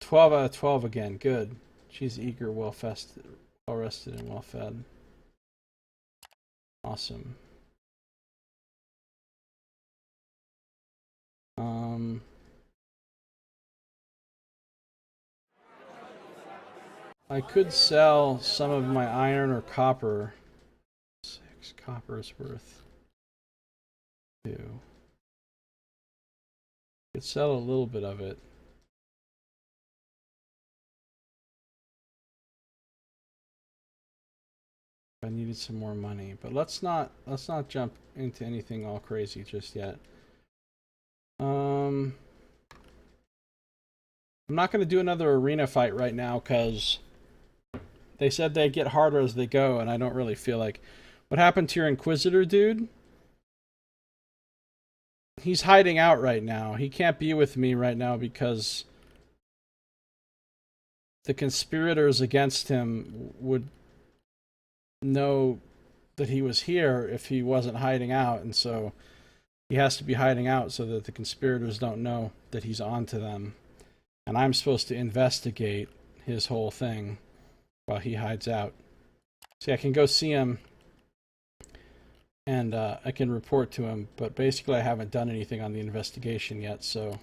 A: 12 out of 12 again. Good. She's eager, well-rested, and well-fed. Awesome. I could sell some of my iron or copper. 6 copper is worth 2. Could sell a little bit of it. I needed some more money, but let's not jump into anything all crazy just yet. I'm not going to do another arena fight right now because they said they get harder as they go, and I don't really feel like... What happened to your Inquisitor dude? He's hiding out right now. He can't be with me right now because the conspirators against him would know that he was here if he wasn't hiding out, and so he has to be hiding out so that the conspirators don't know that he's on to them. And I'm supposed to investigate his whole thing while he hides out. See, I can go see him and I can report to him, but basically I haven't done anything on the investigation yet, so...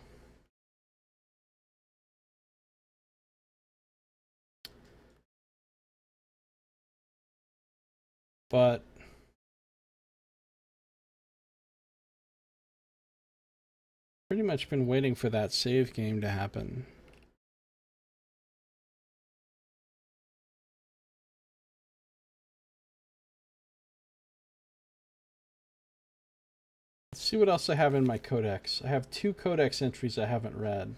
A: But... pretty much been waiting for that save game to happen. Let's see what else I have in my codex. I have 2 codex entries I haven't read.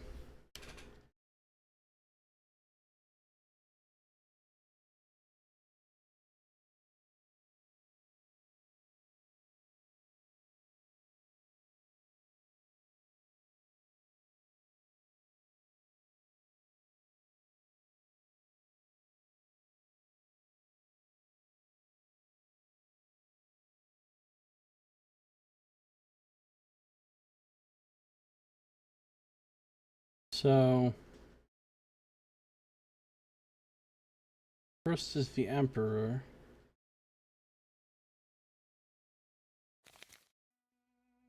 A: So, first is the Emperor.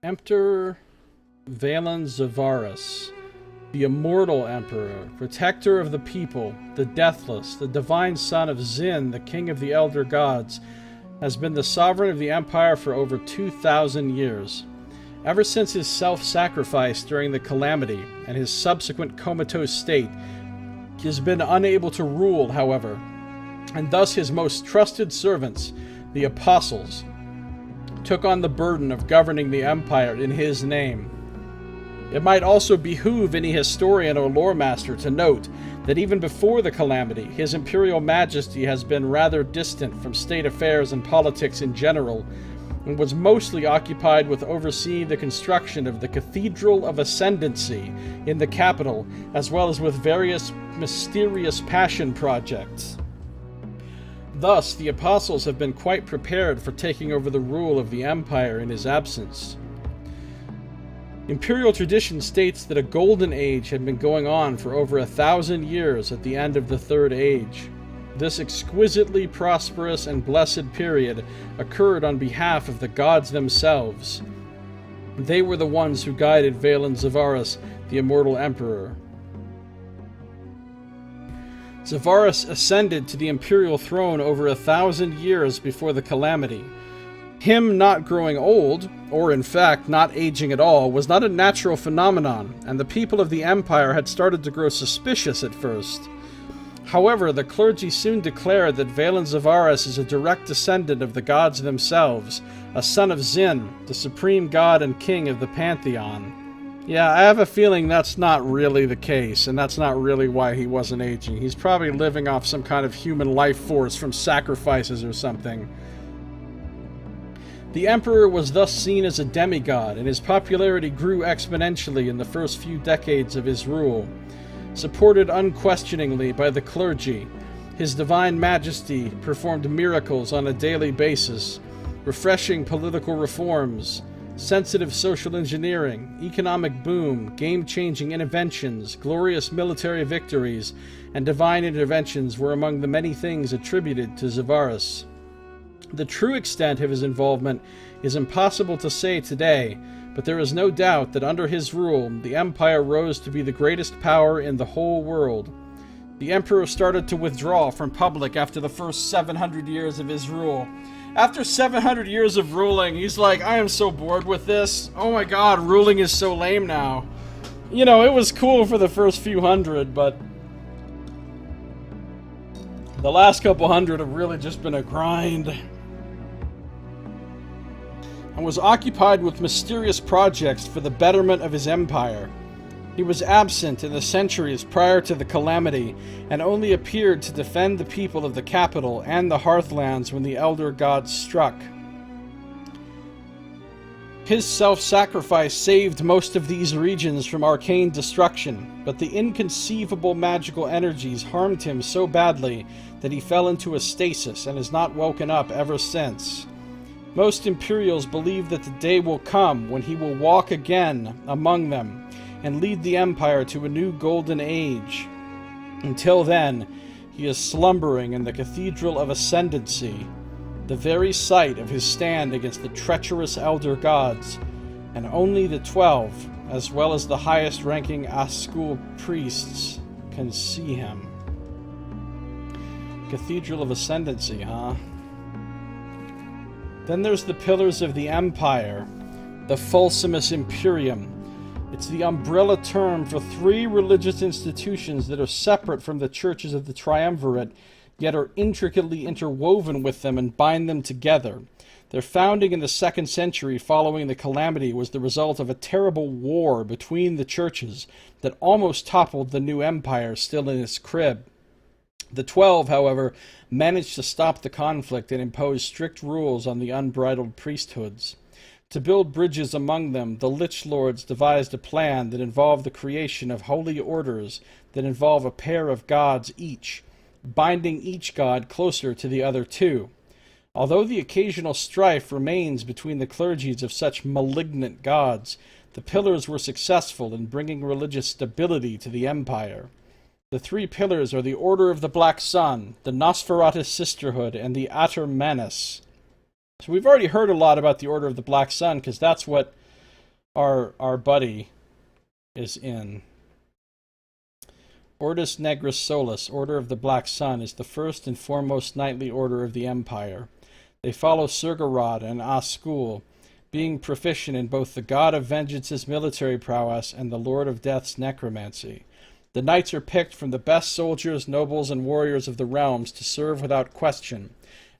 A: Emperor Valen Zavarus, the immortal Emperor, protector of the people, the deathless, the divine son of Zin, the king of the elder gods, has been the sovereign of the empire for over 2,000 years. Ever since his self-sacrifice during the Calamity and his subsequent comatose state, he has been unable to rule, however, and thus his most trusted servants, the Apostles, took on the burden of governing the empire in his name. It might also behoove any historian or lore master to note that even before the Calamity, His Imperial Majesty has been rather distant from state affairs and politics in general, and was mostly occupied with overseeing the construction of the Cathedral of Ascendancy in the capital, as well as with various mysterious passion projects. Thus, the Apostles have been quite prepared for taking over the rule of the Empire in his absence. Imperial tradition states that a golden age had been going on for over 1,000 years at the end of the Third Age. This exquisitely prosperous and blessed period occurred on behalf of the gods themselves. They were the ones who guided Valen Zavarus, the immortal emperor. Zavarus ascended to the imperial throne over 1,000 years before the Calamity. Him not growing old, or in fact not aging at all, was not a natural phenomenon, and the people of the empire had started to grow suspicious at first. However, the clergy soon declared that Valen Zavarus is a direct descendant of the gods themselves, a son of Zin, the supreme god and king of the pantheon. Yeah, I have a feeling that's not really the case, and that's not really why he wasn't aging. He's probably living off some kind of human life force from sacrifices or something. The Emperor was thus seen as a demigod, and his popularity grew exponentially in the first few decades of his rule. Supported unquestioningly by the clergy, His Divine Majesty performed miracles on a daily basis, refreshing political reforms, sensitive social engineering, economic boom, game-changing interventions, glorious military victories, and divine interventions were among the many things attributed to Zavarus. The true extent of his involvement is impossible to say today, but there is no doubt that under his rule, the empire rose to be the greatest power in the whole world. The emperor started to withdraw from public after the first 700 years of his rule. After 700 years of ruling, he's like, I am so bored with this. Oh my god, ruling is so lame now. You know, it was cool for the first few hundred, but the last couple hundred have really just been a grind. And was occupied with mysterious projects for the betterment of his empire. He was absent in the centuries prior to the Calamity, and only appeared to defend the people of the capital and the Hearthlands when the Elder Gods struck. His self-sacrifice saved most of these regions from arcane destruction, but the inconceivable magical energies harmed him so badly that he fell into a stasis and has not woken up ever since. Most Imperials believe that the day will come when he will walk again among them and lead the Empire to a new golden age. Until then, he is slumbering in the Cathedral of Ascendancy, the very site of his stand against the treacherous Elder Gods, and only the 12, as well as the highest-ranking Ascul priests, can see him. Cathedral of Ascendancy, huh? Then there's the Pillars of the Empire, the Fulcimus Imperium. It's the umbrella term for 3 religious institutions that are separate from the churches of the Triumvirate, yet are intricately interwoven with them and bind them together. Their founding in the 2nd century following the Calamity was the result of a terrible war between the churches that almost toppled the new empire still in its crib. The 12, however, managed to stop the conflict and impose strict rules on the unbridled priesthoods. To build bridges among them, the Lich Lords devised a plan that involved the creation of holy orders that involve a pair of gods each, binding each god closer to the other 2. Although the occasional strife remains between the clergies of such malignant gods, The pillars were successful in bringing religious stability to the Empire. The three pillars are the Order of the Black Sun, the Nosferatu Sisterhood, and the Ater Manus. So we've already heard a lot about the Order of the Black Sun, because that's what our buddy is in. Ordis Negris Solis, Order of the Black Sun, is the first and foremost knightly order of the Empire. They follow Surgarod and Ascul, being proficient in both the God of Vengeance's military prowess and the Lord of Death's necromancy. The knights are picked from the best soldiers, nobles, and warriors of the realms to serve without question.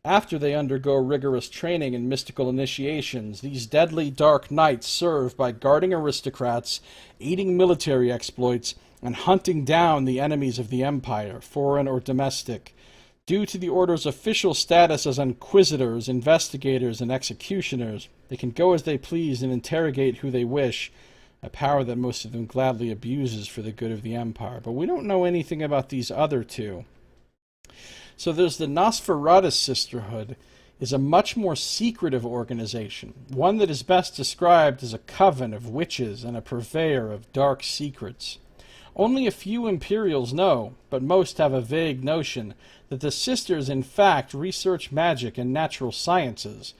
A: After they undergo rigorous training and mystical initiations, these deadly dark knights serve by guarding aristocrats, aiding military exploits, and hunting down the enemies of the Empire, foreign or domestic. Due to the Order's official status as inquisitors, investigators, and executioners, they can go as they please and interrogate who they wish, a power that most of them gladly abuses for the good of the Empire. But we don't know anything about these other two. So there's the Nosferatu Sisterhood, is a much more secretive organization, one that is best described as a coven of witches and a purveyor of dark secrets. Only a few Imperials know, but most have a vague notion, that the sisters in fact research magic and natural sciences,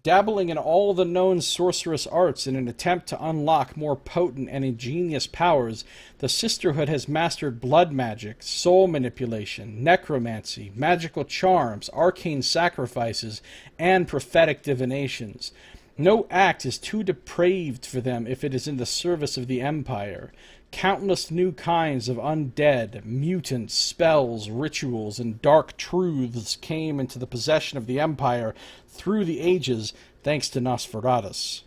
A: dabbling in all the known sorcerous arts in an attempt to unlock more potent and ingenious powers. The Sisterhood has mastered blood magic, soul manipulation, necromancy, magical charms, arcane sacrifices, and prophetic divinations. No act is too depraved for them if it is in the service of the Empire. Countless new kinds of undead, mutants, spells, rituals, and dark truths came into the possession of the Empire through the ages, thanks to Nosferatus.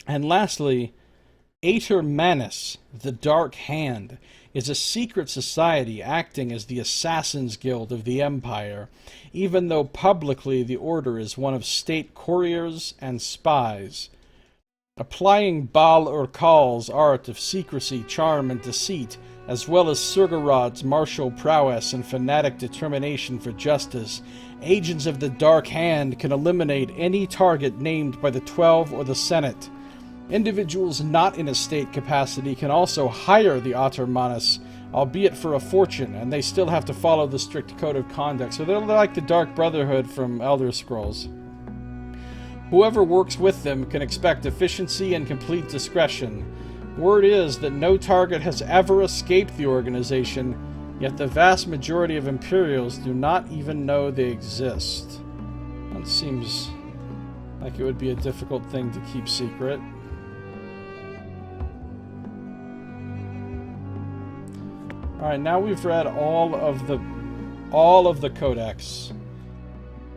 A: And lastly, Ater Manus, the Dark Hand, is a secret society acting as the Assassin's Guild of the Empire, even though publicly the Order is one of state couriers and spies. Applying Baal Urkal's art of secrecy, charm, and deceit, as well as Surgarod's martial prowess and fanatic determination for justice, agents of the Dark Hand can eliminate any target named by the 12 or the Senate. Individuals not in a state capacity can also hire the Ater Manus, albeit for a fortune, and they still have to follow the strict code of conduct. So they're like the Dark Brotherhood from Elder Scrolls. Whoever works with them can expect efficiency and complete discretion. Word is that no target has ever escaped the organization, yet the vast majority of Imperials do not even know they exist. That seems like it would be a difficult thing to keep secret. Alright, now we've read all of the codex.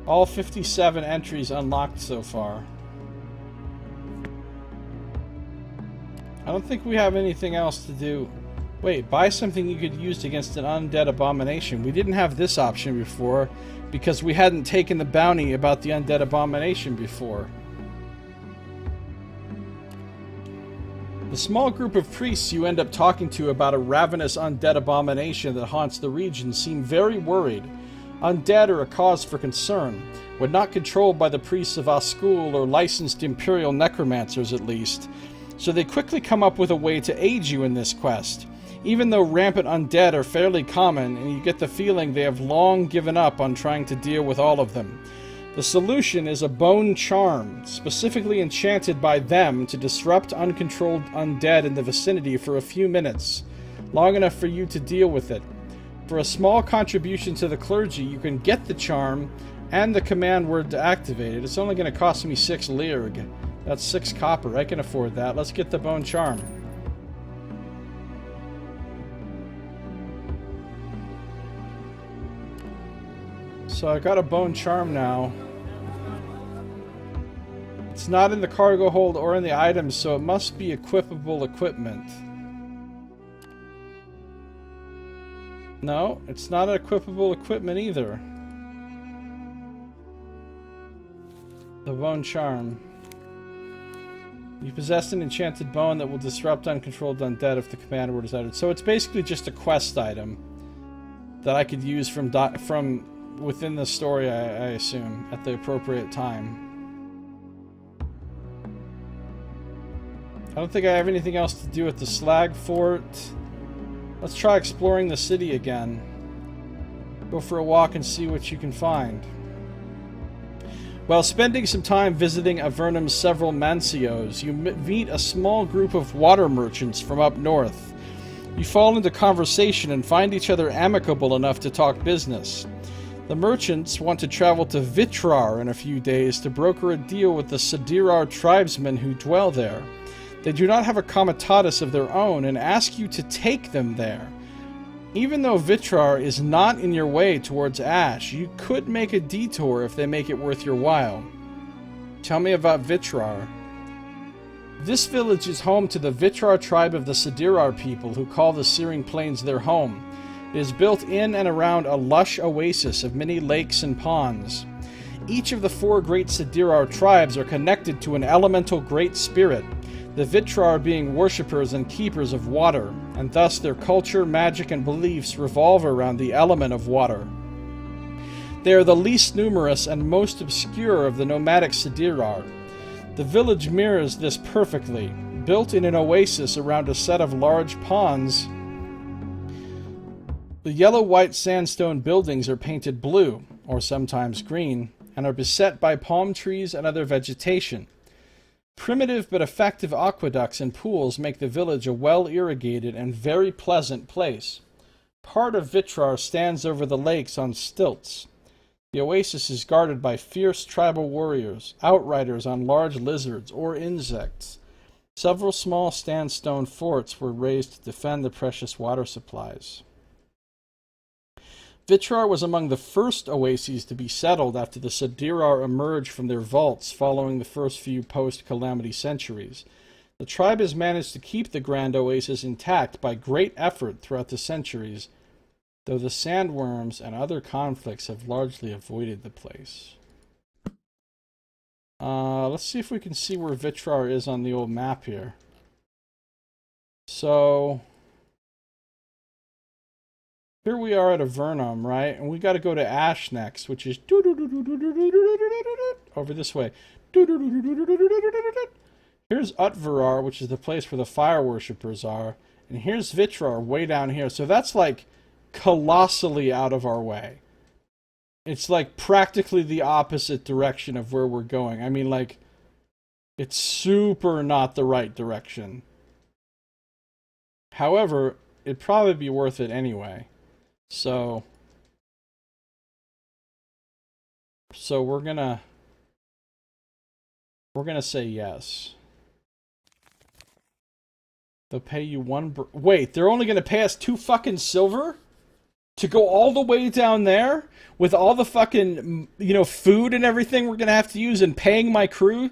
A: All 57 entries unlocked so far. I don't think we have anything else to do. Wait, buy something you could use against an undead abomination. We didn't have this option before because we hadn't taken the bounty about the undead abomination before. The small group of priests you end up talking to about a ravenous undead abomination that haunts the region seem very worried. Undead are a cause for concern, when not controlled by the priests of Ascul or licensed imperial necromancers at least, so they quickly come up with a way to aid you in this quest, even though rampant undead are fairly common and you get the feeling they have long given up on trying to deal with all of them. The solution is a bone charm, specifically enchanted by them to disrupt uncontrolled undead in the vicinity for a few minutes, long enough for you to deal with it. For a small contribution to the clergy, you can get the charm and the command word to activate it. It's only going to cost me 6 lirg. That's 6 copper. I can afford that. Let's get the bone charm. So I got a bone charm now. It's not in the cargo hold or in the items, so it must be equipable equipment. No, it's not equipable equipment either. The bone charm. You possess an enchanted bone that will disrupt uncontrolled undead if the command word is uttered. So it's basically just a quest item that I could use from within the story, I assume, at the appropriate time. don't think I have anything else to do at the Slag Fort. Let's try exploring the city again. Go for a walk and see what you can find. While spending some time visiting Avernum's several mancios, you meet a small group of water merchants from up north. You fall into conversation and find each other amicable enough to talk business. The merchants want to travel to Vitrar in a few days to broker a deal with the Sadirar tribesmen who dwell there. They do not have a comitatus of their own and ask you to take them there. Even though Vitrar is not in your way towards Ash, you could make a detour if they make it worth your while. Tell me about Vitrar. This village is home to the Vitrar tribe of the Sadirar people who call the Searing Plains their home. It is built in and around a lush oasis of many lakes and ponds. Each of the 4 great Sadirar tribes are connected to an elemental great spirit, the Vitrar being worshippers and keepers of water, and thus their culture, magic, and beliefs revolve around the element of water. They are the least numerous and most obscure of the nomadic Sadirar. The village mirrors this perfectly, built in an oasis around a set of large ponds. The yellow-white sandstone buildings are painted blue, or sometimes green, and are beset by palm trees and other vegetation. Primitive but effective aqueducts and pools make the village a well-irrigated and very pleasant place. Part of Vitrar stands over the lakes on stilts. The oasis is guarded by fierce tribal warriors, outriders on large lizards or insects. Several small sandstone forts were raised to defend the precious water supplies. Vitrar was among the first oases to be settled after the Sadirar emerged from their vaults following the first few post-Calamity centuries. The tribe has managed to keep the grand oasis intact by great effort throughout the centuries, though the sandworms and other conflicts have largely avoided the place. Let's see if we can see where Vitrar is on the old map here. So here we are at Avernum, right? And we got to go to Ash next, which is over this way. Here's Utvarar, which is the place where the fire worshippers are. And here's Vitrar way down here. So that's like colossally out of our way. It's like practically the opposite direction of where we're going. I mean, like, it's super not the right direction. However, it'd probably be worth it anyway. So we're gonna say yes. They'll pay you wait, they're only gonna pay us 2 fucking silver to go all the way down there with all the fucking, you know, food and everything we're gonna have to use and paying my crew?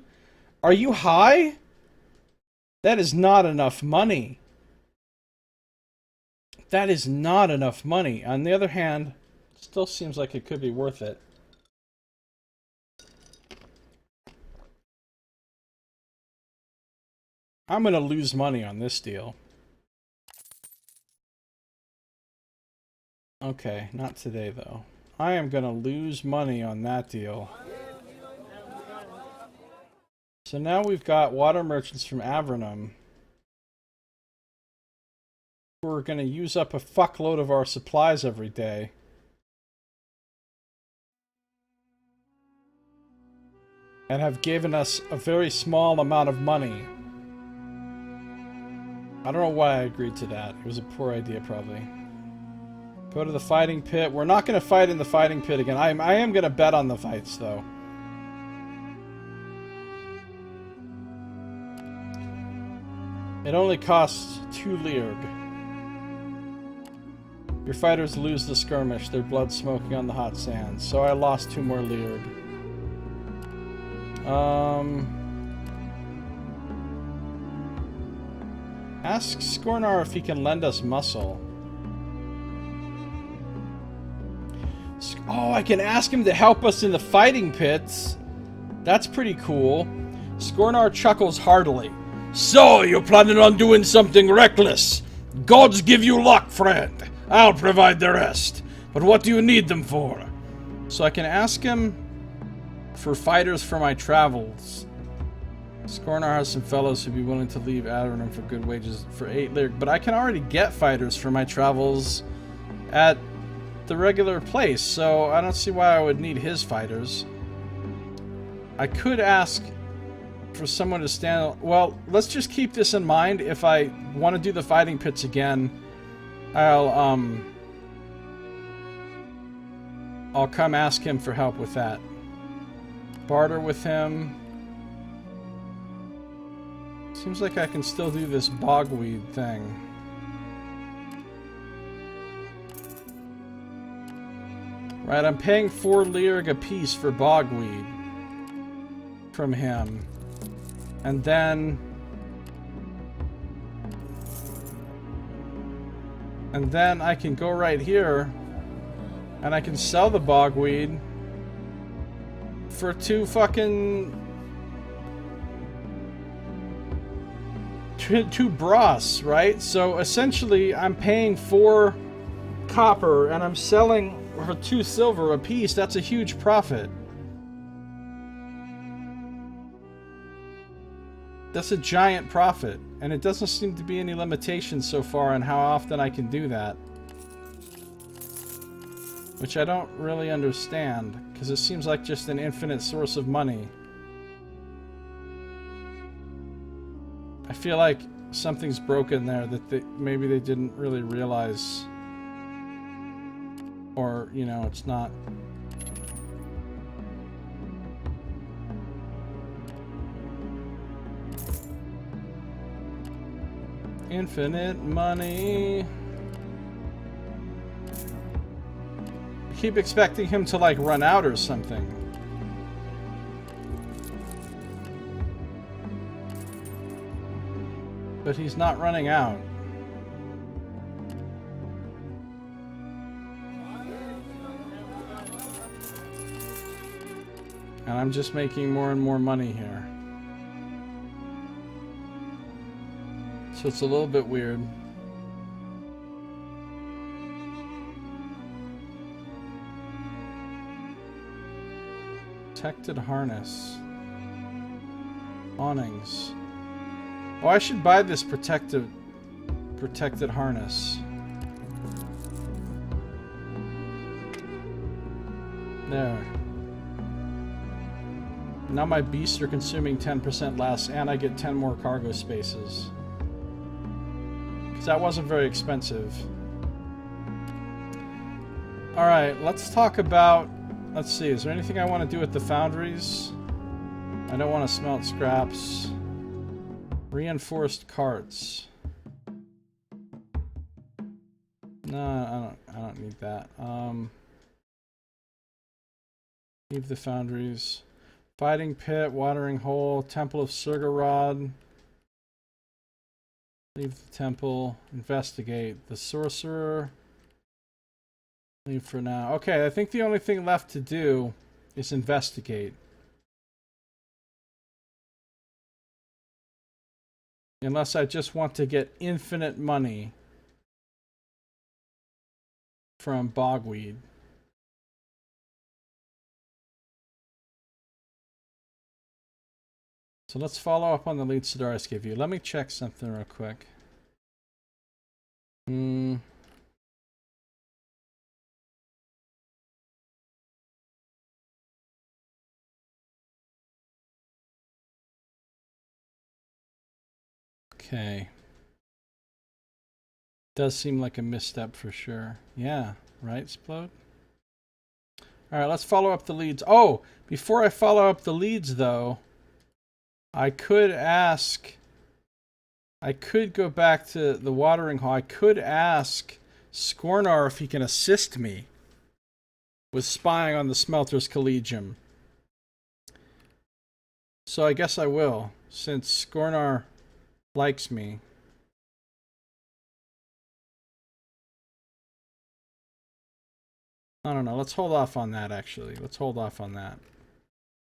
A: Are you high? That is not enough money. That is not enough money. On the other hand, it still seems like it could be worth it. I'm going to lose money on this deal. Okay, not today though. I am going to lose money on that deal. So now we've got water merchants from Avernum. We're going to use up a fuckload of our supplies every day. And have given us a very small amount of money. I don't know why I agreed to that. It was a poor idea, probably. Go to the fighting pit. We're not going to fight in the fighting pit again. I am going to bet on the fights, though. It only costs 2 Leerg. Your fighters lose the skirmish, their blood smoking on the hot sands. So I lost 2 more Leerg. Ask Skornar if he can lend us muscle. Oh, I can ask him to help us in the fighting pits. That's pretty cool. Skornar chuckles heartily.
C: So, you're planning on doing something reckless? Gods give you luck, friend. I'll provide the rest. But what do you need them for?
A: So I can ask him for fighters for my travels. Scornar has some fellows who'd be willing to leave Avernum for good wages for 8 lyric, but I can already get fighters for my travels at the regular place, so I don't see why I would need his fighters. I could ask for someone to stand... Well, let's just keep this in mind. If I want to do the fighting pits again, I'll come ask him for help with that. Barter with him. Seems like I can still do this bogweed thing. Right, I'm paying 4 lyric apiece for bogweed from him. And then I can go right here and I can sell the bogweed for 2 brass, right? So essentially I'm paying 4 copper and I'm selling for 2 silver a piece. That's a huge profit. That's a giant profit, and it doesn't seem to be any limitations so far on how often I can do that. Which I don't really understand, because it seems like just an infinite source of money. I feel like something's broken there that maybe they didn't really realize. Or, you know, it's not... Infinite money. I keep expecting him to, like, run out or something. But he's not running out. And I'm just making more and more money here. So it's a little bit weird. Protected harness. Awnings. Oh, I should buy this protected harness. There. Now my beasts are consuming 10% less, and I get 10 more cargo spaces. Because that wasn't very expensive. Alright, let's talk about... Let's see, is there anything I want to do with the foundries? I don't want to smelt scraps. Reinforced carts. No, I don't need that. Leave the foundries. Fighting pit, watering hole, temple of Surgarod. Leave the temple. Investigate. The sorcerer. Leave for now. Okay, I think the only thing left to do is investigate. Unless I just want to get infinite money from bogweed. So let's follow up on the lead Sidaris gave you. Let me check something real quick. Okay. Does seem like a misstep for sure. Yeah, right, Splode? Alright, let's follow up the leads. Oh, before I follow up the leads, though, I could go back to the watering hole. I could ask Scornar if he can assist me with spying on the Smelter's Collegium. So I guess I will, since Scornar likes me. I don't know. Let's hold off on that, actually. Let's hold off on that.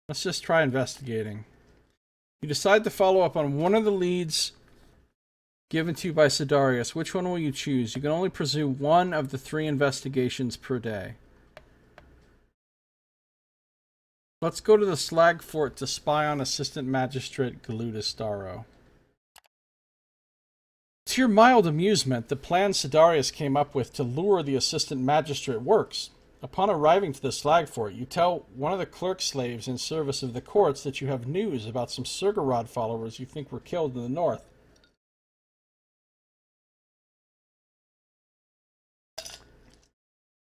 A: Let's just try investigating. You decide to follow up on one of the leads given to you by Sidarius. Which one will you choose? You can only pursue one of the 3 investigations per day. Let's go to the Slag Fort to spy on Assistant Magistrate Galudus Darrow. To your mild amusement, the plan Sidarius came up with to lure the Assistant Magistrate works. Upon arriving to the Slag Fort, you tell one of the clerk slaves in service of the courts that you have news about some Surgarod followers you think were killed in the north.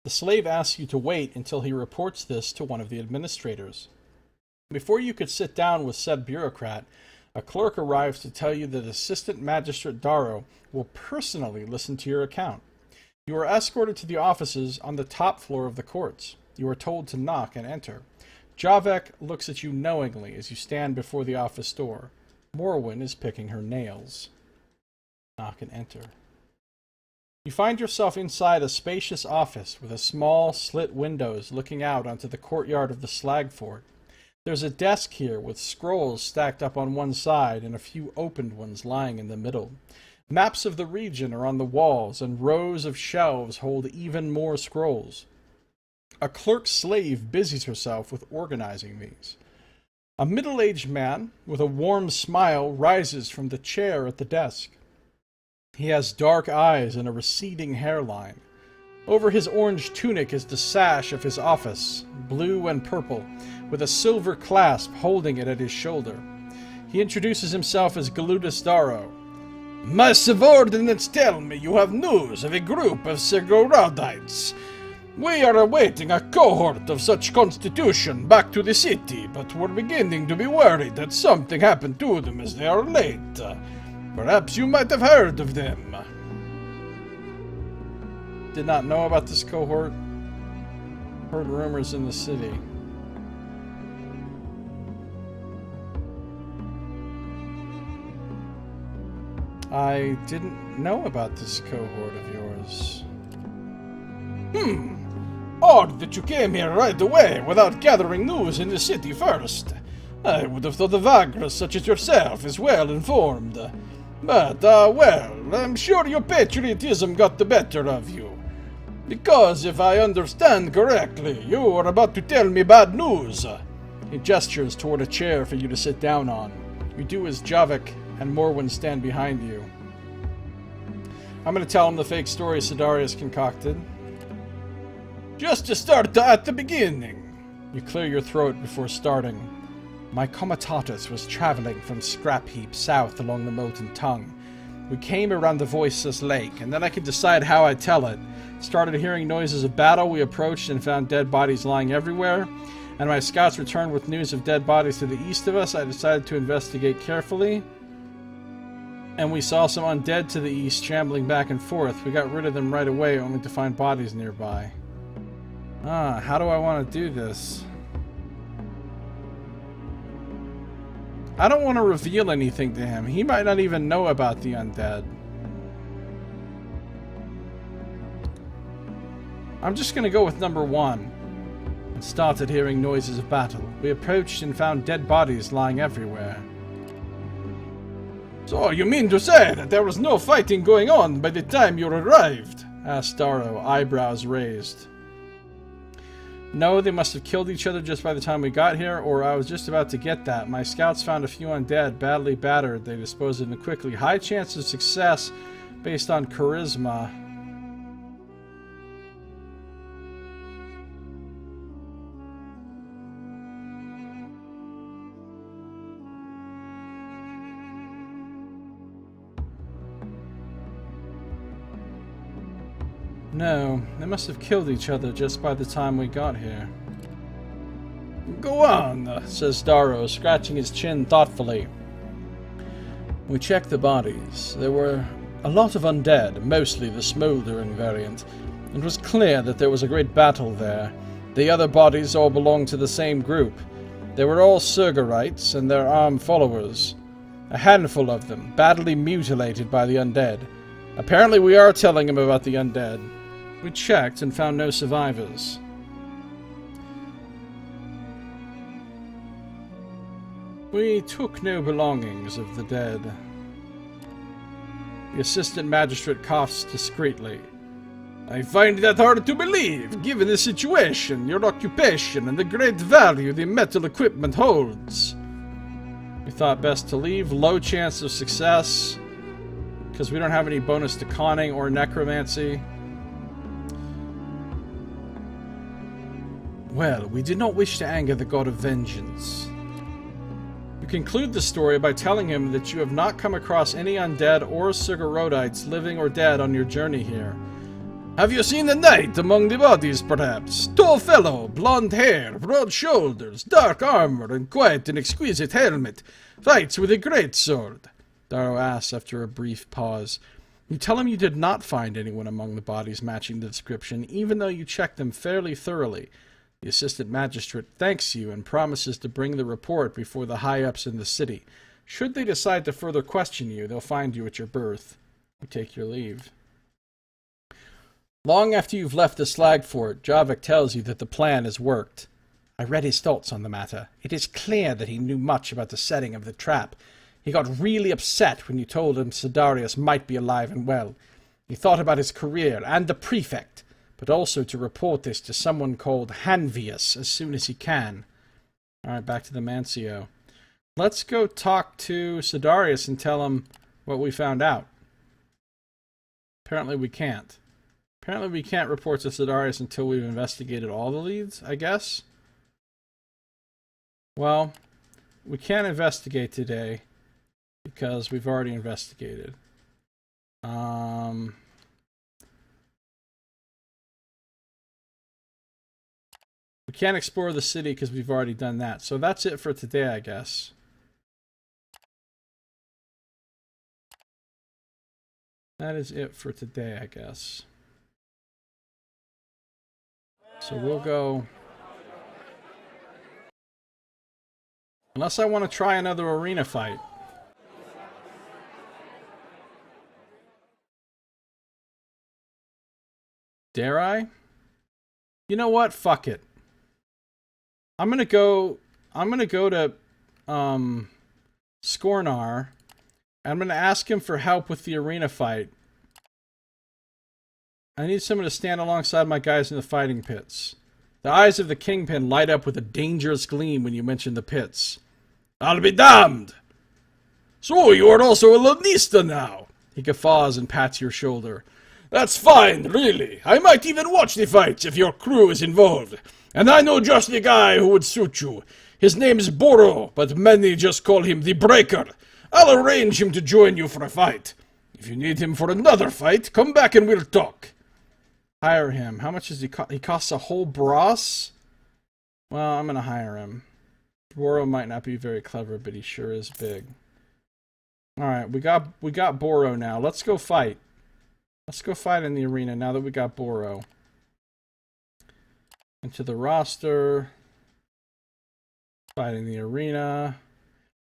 A: The slave asks you to wait until he reports this to one of the administrators. Before you could sit down with said bureaucrat, a clerk arrives to tell you that Assistant Magistrate Darrow will personally listen to your account. You are escorted to the offices on the top floor of the courts. You are told to knock and enter. Javek looks at you knowingly as you stand before the office door. Morwen is picking her nails. Knock and enter. You find yourself inside a spacious office with a small slit windows looking out onto the courtyard of the Slag Fort. There's a desk here with scrolls stacked up on one side and a few opened ones lying in the middle. Maps of the region are on the walls, and rows of shelves hold even more scrolls. A clerk slave busies herself with organizing these. A middle-aged man with a warm smile rises from the chair at the desk. He has dark eyes and a receding hairline. Over his orange tunic is the sash of his office, blue and purple, with a silver clasp holding it at his shoulder. He introduces himself as Galudus Darrow.
C: My subordinates tell me you have news of a group of Segoradites. We are awaiting a cohort of such constitution back to the city, but we're beginning to be worried that something happened to them as they are late. Perhaps you might have heard of them.
A: Did not know about this cohort. Heard rumors in the city. I didn't know about this cohort of yours.
C: Odd that you came here right away without gathering news in the city first. I would have thought a Vagrus such as yourself is well informed. But, well, I'm sure your patriotism got the better of you. Because, if I understand correctly, you are about to tell me bad news.
A: He gestures toward a chair for you to sit down on. You do as Javik and Morwen stand behind you. I'm going to tell him the fake story Sidarius concocted.
C: Just to start at the beginning.
A: You clear your throat before starting. My comitatus was traveling from Scrap Heap south along the Molten Tongue. We came around the Voiceless Lake, and then I could decide how I'd tell it. Started hearing noises of battle, we approached and found dead bodies lying everywhere, and my scouts returned with news of dead bodies to the east of us. I decided to investigate carefully, and we saw some undead to the east shambling back and forth. We got rid of them right away, only to find bodies nearby. How do I want to do this? I don't want to reveal anything to him. He might not even know about the undead. I'm just going to go with number 1. And started hearing noises of battle. We approached and found dead bodies lying everywhere.
C: So you mean to say that there was no fighting going on by the time you arrived?
A: Asked Darrow, eyebrows raised. No, they must have killed each other just by the time we got here, or I was just about to get that. My scouts found a few undead, badly battered. They disposed of them quickly. High chance of success based on charisma. No, they must have killed each other just by the time we got here.
C: Go on,
A: says Darrow, scratching his chin thoughtfully. We checked the bodies. There were a lot of undead, mostly the smoldering variant. It was clear that there was a great battle there. The other bodies all belonged to the same group. They were all Surgarites and their armed followers. A handful of them, badly mutilated by the undead. Apparently we are telling him about the undead. We checked and found no survivors. We took no belongings of the dead. The assistant magistrate coughs discreetly.
C: I find that hard to believe, given the situation, your occupation, and the great value the metal equipment holds. We thought best to leave. Low chance of success, because we don't have any bonus to conning or necromancy. Well, we did not wish to anger the god of vengeance. You conclude the story by telling him that you have not come across any undead or Sigurodites, living or dead, on your journey here. Have you seen a knight among the bodies, perhaps? Tall fellow, blonde hair, broad shoulders, dark armor, and quite an exquisite helmet. Fights with a great sword. Darrow asks after a brief pause. You tell him you did not find anyone among the bodies matching the description, even though you checked them fairly thoroughly. The assistant magistrate thanks you and promises to bring the report before the high-ups in the city. Should they decide to further question you, they'll find you at your berth. You take your leave. Long after you've left the slag fort, Javik tells you that the plan has worked. I read his thoughts on the matter. It is clear that he knew much about the setting of the trap. He got really upset when you told him Sidarius might be alive and well. He thought about his career and the prefect, but also to report this to someone called Hanvius as soon as he can. Alright, back to the Mancio. Let's go talk to Sidarius and tell him what we found out. Apparently we can't. Apparently we can't report to Sidarius until we've investigated all the leads, I guess? Well, we can't investigate today because we've already investigated. We can't explore the city because we've already done that. So that's it for today, I guess. That is it for today, I guess. So we'll go... Unless I want to try another arena fight. Dare I? You know what? Fuck it. I'm gonna go to Skornar. I'm gonna ask him for help with the arena fight. I need someone to stand alongside my guys in the fighting pits. The eyes of the Kingpin light up with a dangerous gleam when you mention the pits. I'll be damned! So you are also a Lanista now! He guffaws and pats your shoulder. That's fine, really. I might even watch the fights if your crew is involved. And I know just the guy who would suit you. His name is Boro, but many just call him the Breaker. I'll arrange him to join you for a fight. If you need him for another fight, come back and we'll talk. Hire him. How much does he cost? He costs a whole brass? Well, I'm gonna hire him. Boro might not be very clever, but he sure is big. Alright, we got Boro now. Let's go fight. Let's go fight in the arena now that we got Boro. Into the roster. Fight in the arena.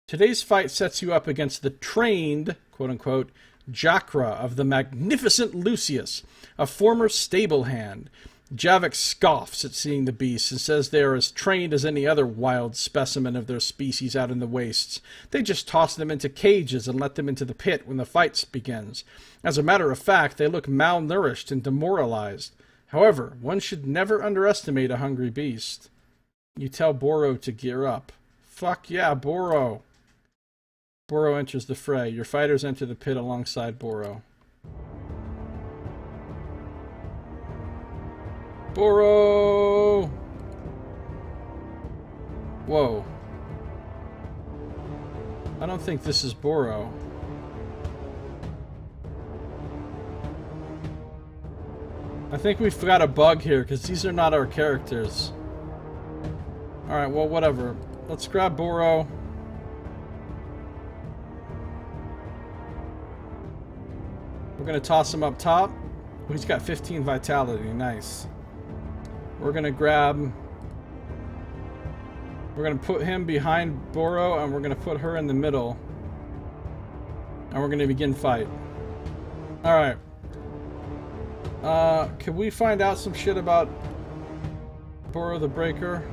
C: Today's fight sets you up against the trained, quote-unquote, Jakra of the magnificent Lucius, a former stable hand. Javik scoffs at seeing the beasts and says they are as trained as any other wild specimen of their species out in the wastes. They just toss them into cages and let them into the pit when the fight begins. As a matter of fact, they look malnourished and demoralized. However, one should never underestimate a hungry beast. You tell Boro to gear up. Fuck yeah, Boro! Boro enters the fray. Your fighters enter the pit alongside Boro. Boro! Whoa. I don't think this is Boro. I think we've got a bug here, because these are not our characters. Alright, well, whatever. Let's grab Boro. We're going to toss him up top. Oh, he's got 15 vitality. Nice. We're going to grab... We're going to put him behind Boro, and we're going to put her in the middle. And we're going to begin fight. Alright. Can we find out some shit about Boro the Breaker?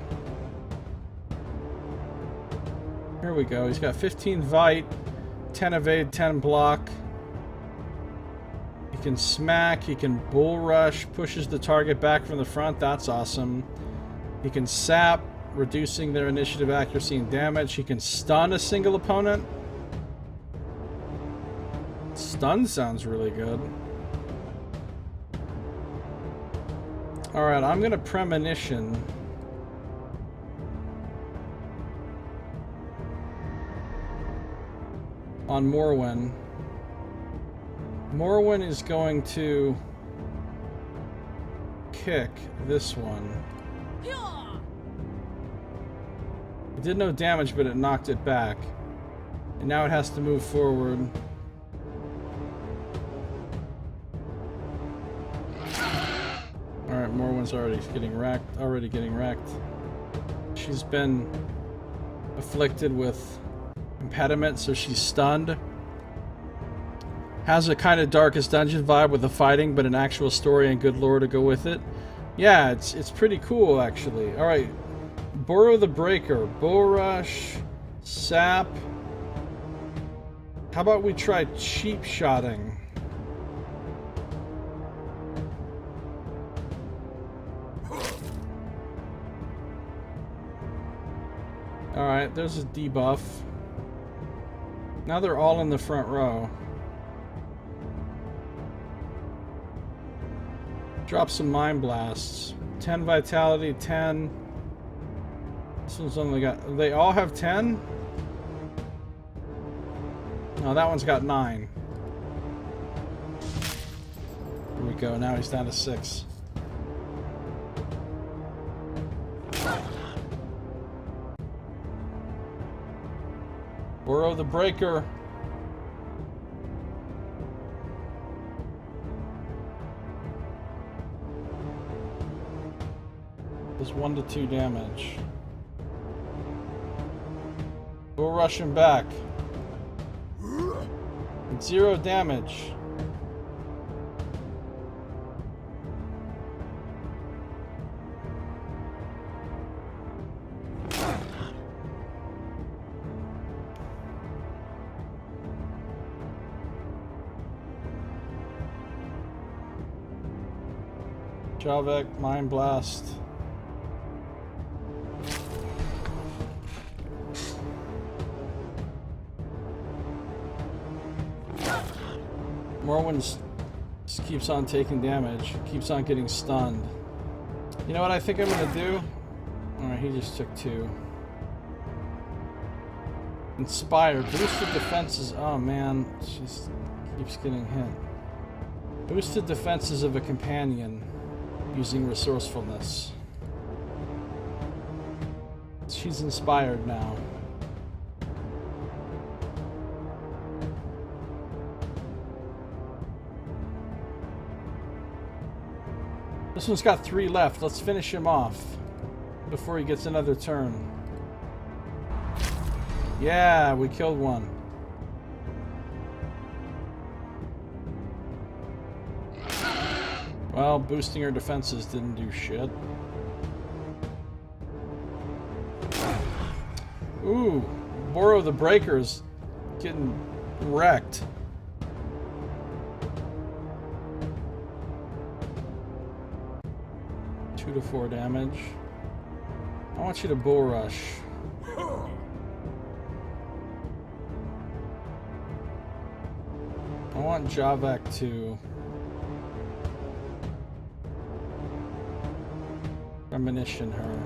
C: Here we go. He's got 15 Vite, 10 Evade, 10 Block. He
A: can smack, he can bull rush, pushes the target back from the front. That's awesome. He can sap, reducing their initiative, accuracy, and damage. He can stun a single opponent. Stun sounds really good. Alright, I'm going to premonition. On Morwen. Morwen is going to kick this one. It did no damage, but it knocked it back. And now it has to move forward. Alright, Morwen's already getting wrecked. She's been afflicted with impediment, so she's stunned. Has a kind of Darkest Dungeon vibe with the fighting, but an actual story and good lore to go with it. Yeah, it's pretty cool, actually. Alright, Burrow the Breaker, Bull Rush, Sap. How about we try cheap shotting? Alright, there's a debuff. Now they're all in the front row. Drop some Mind Blasts. 10 Vitality, 10. This one's only got... They all have 10? No, that one's got 9. Here we go, now he's down to 6. Burrow the Breaker. Does 1 to 2 damage. We'll rush him back. 0 damage. Javek, Mind Blast. Morwen just keeps on taking damage, keeps on getting stunned. You know what I think I'm gonna do? Alright, he just took 2. Inspire, boosted defenses. Oh man, she keeps getting hit. Boosted defenses of a companion using resourcefulness. She's inspired now. This one's got 3 left. Let's finish him off before he gets another turn. Yeah, we killed one. Well, boosting her defenses didn't do shit. Ooh, Burrow the Breaker's getting wrecked. Two to 4 damage. I want you to bull rush. I want Javek to premonition her.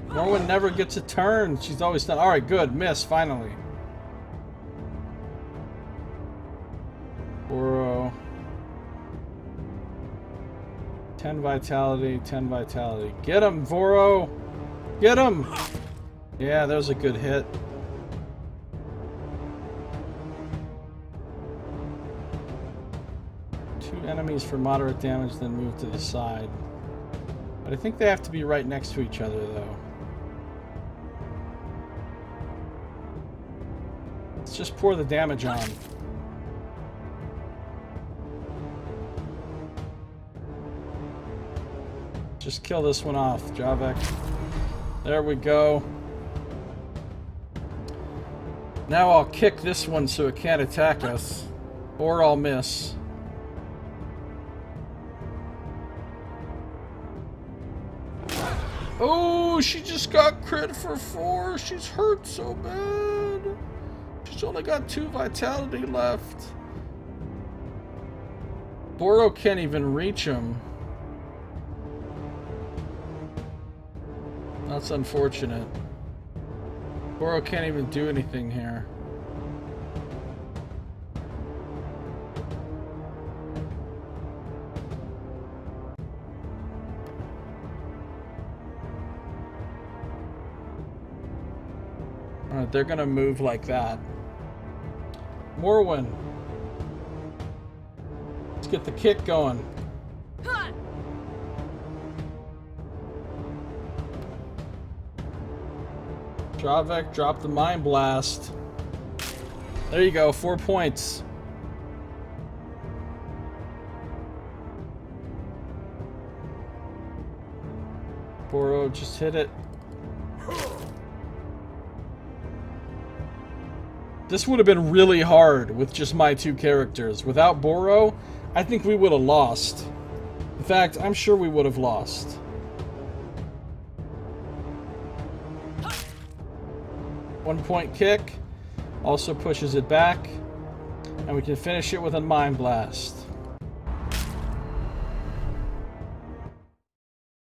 A: Morwen never gets a turn. She's always done. Alright, good. Miss, finally. Burrow. 10 vitality, 10 vitality. Get him, Voro! Get him! Yeah, that was a good hit. Two enemies for moderate damage, then move to the side. But I think they have to be right next to each other, though. Let's just pour the damage on. Just kill this one off, Javek. There we go. Now I'll kick this one so it can't attack us. Or I'll miss. Oh, she just got crit for 4. She's hurt so bad. She's only got 2 vitality left. Boro can't even reach him. That's unfortunate. Boro can't even do anything here. Alright, they're gonna move like that. Morwen. Let's get the kick going. Javek, drop the Mind Blast. There you go, 4 points. Boro, just hit it. This would have been really hard with just my 2 characters. Without Boro, I think we would have lost. In fact, I'm sure we would have lost. One-point kick. Also pushes it back. And we can finish it with a Mind Blast.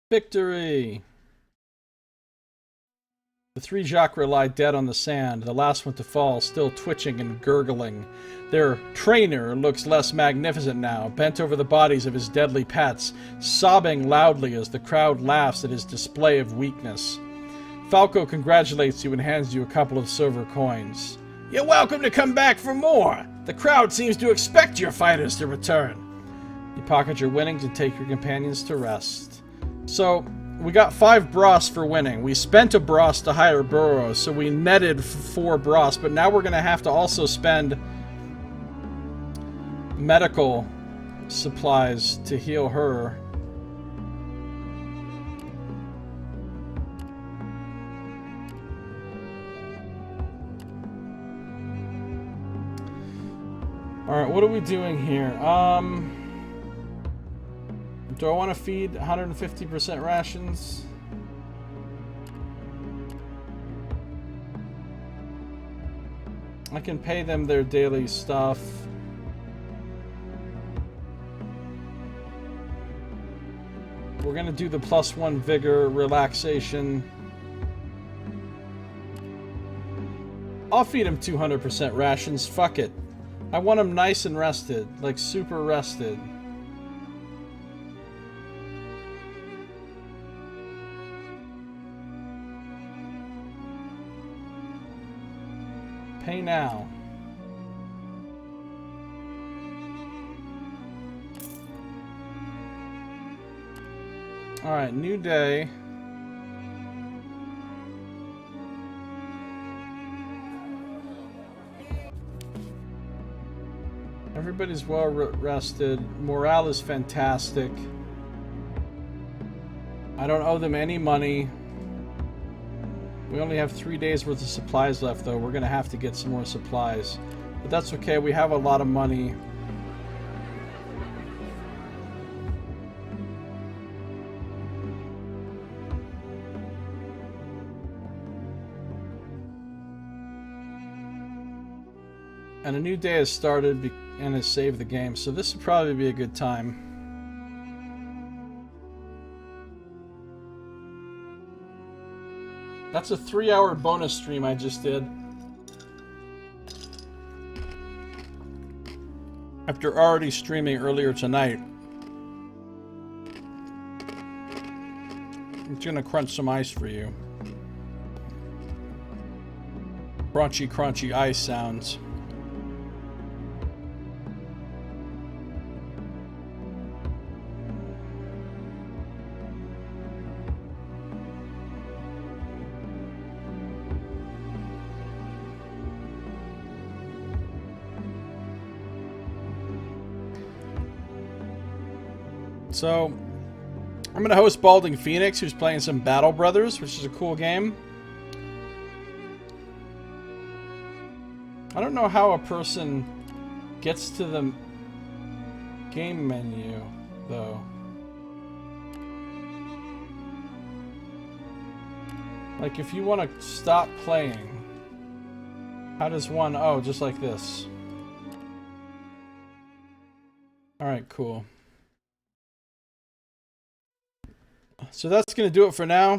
A: Victory! The 3 Jacques lie dead on the sand, the last one to fall still twitching and gurgling. Their trainer looks less magnificent now, bent over the bodies of his deadly pets, sobbing loudly as the crowd laughs at his display of weakness. Falco congratulates you and hands you a couple of silver coins. You're welcome to come back for more! The crowd seems to expect your fighters to return. You pocket your winnings and take your companions to rest. So, we got 5 bras for winning. We spent a bras to hire Boro, so we netted 4 bras, but now we're going to have to also spend medical supplies to heal her. Alright, what are we doing here? Do I want to feed 150% rations? I can pay them their daily stuff. We're gonna do the +1 vigor relaxation. I'll feed him 200% rations, fuck it. I want him nice and rested, like super rested. Pay now. Alright, new day. Everybody's well rested. Morale is fantastic. I don't owe them any money. We only have 3 days worth of supplies left, though. We're going to have to get some more supplies. But that's okay. We have a lot of money. And a new day has started and has saved the game, so this would probably be a good time. That's a 3-hour bonus stream I just did. After already streaming earlier tonight. I'm gonna crunch some ice for you. Crunchy, crunchy ice sounds. So, I'm going to host Balding Phoenix, who's playing some Battle Brothers, which is a cool game. I don't know how a person gets to the game menu, though. Like, if you want to stop playing, how does one... Oh, just like this. Alright, cool. So that's going to do it for now.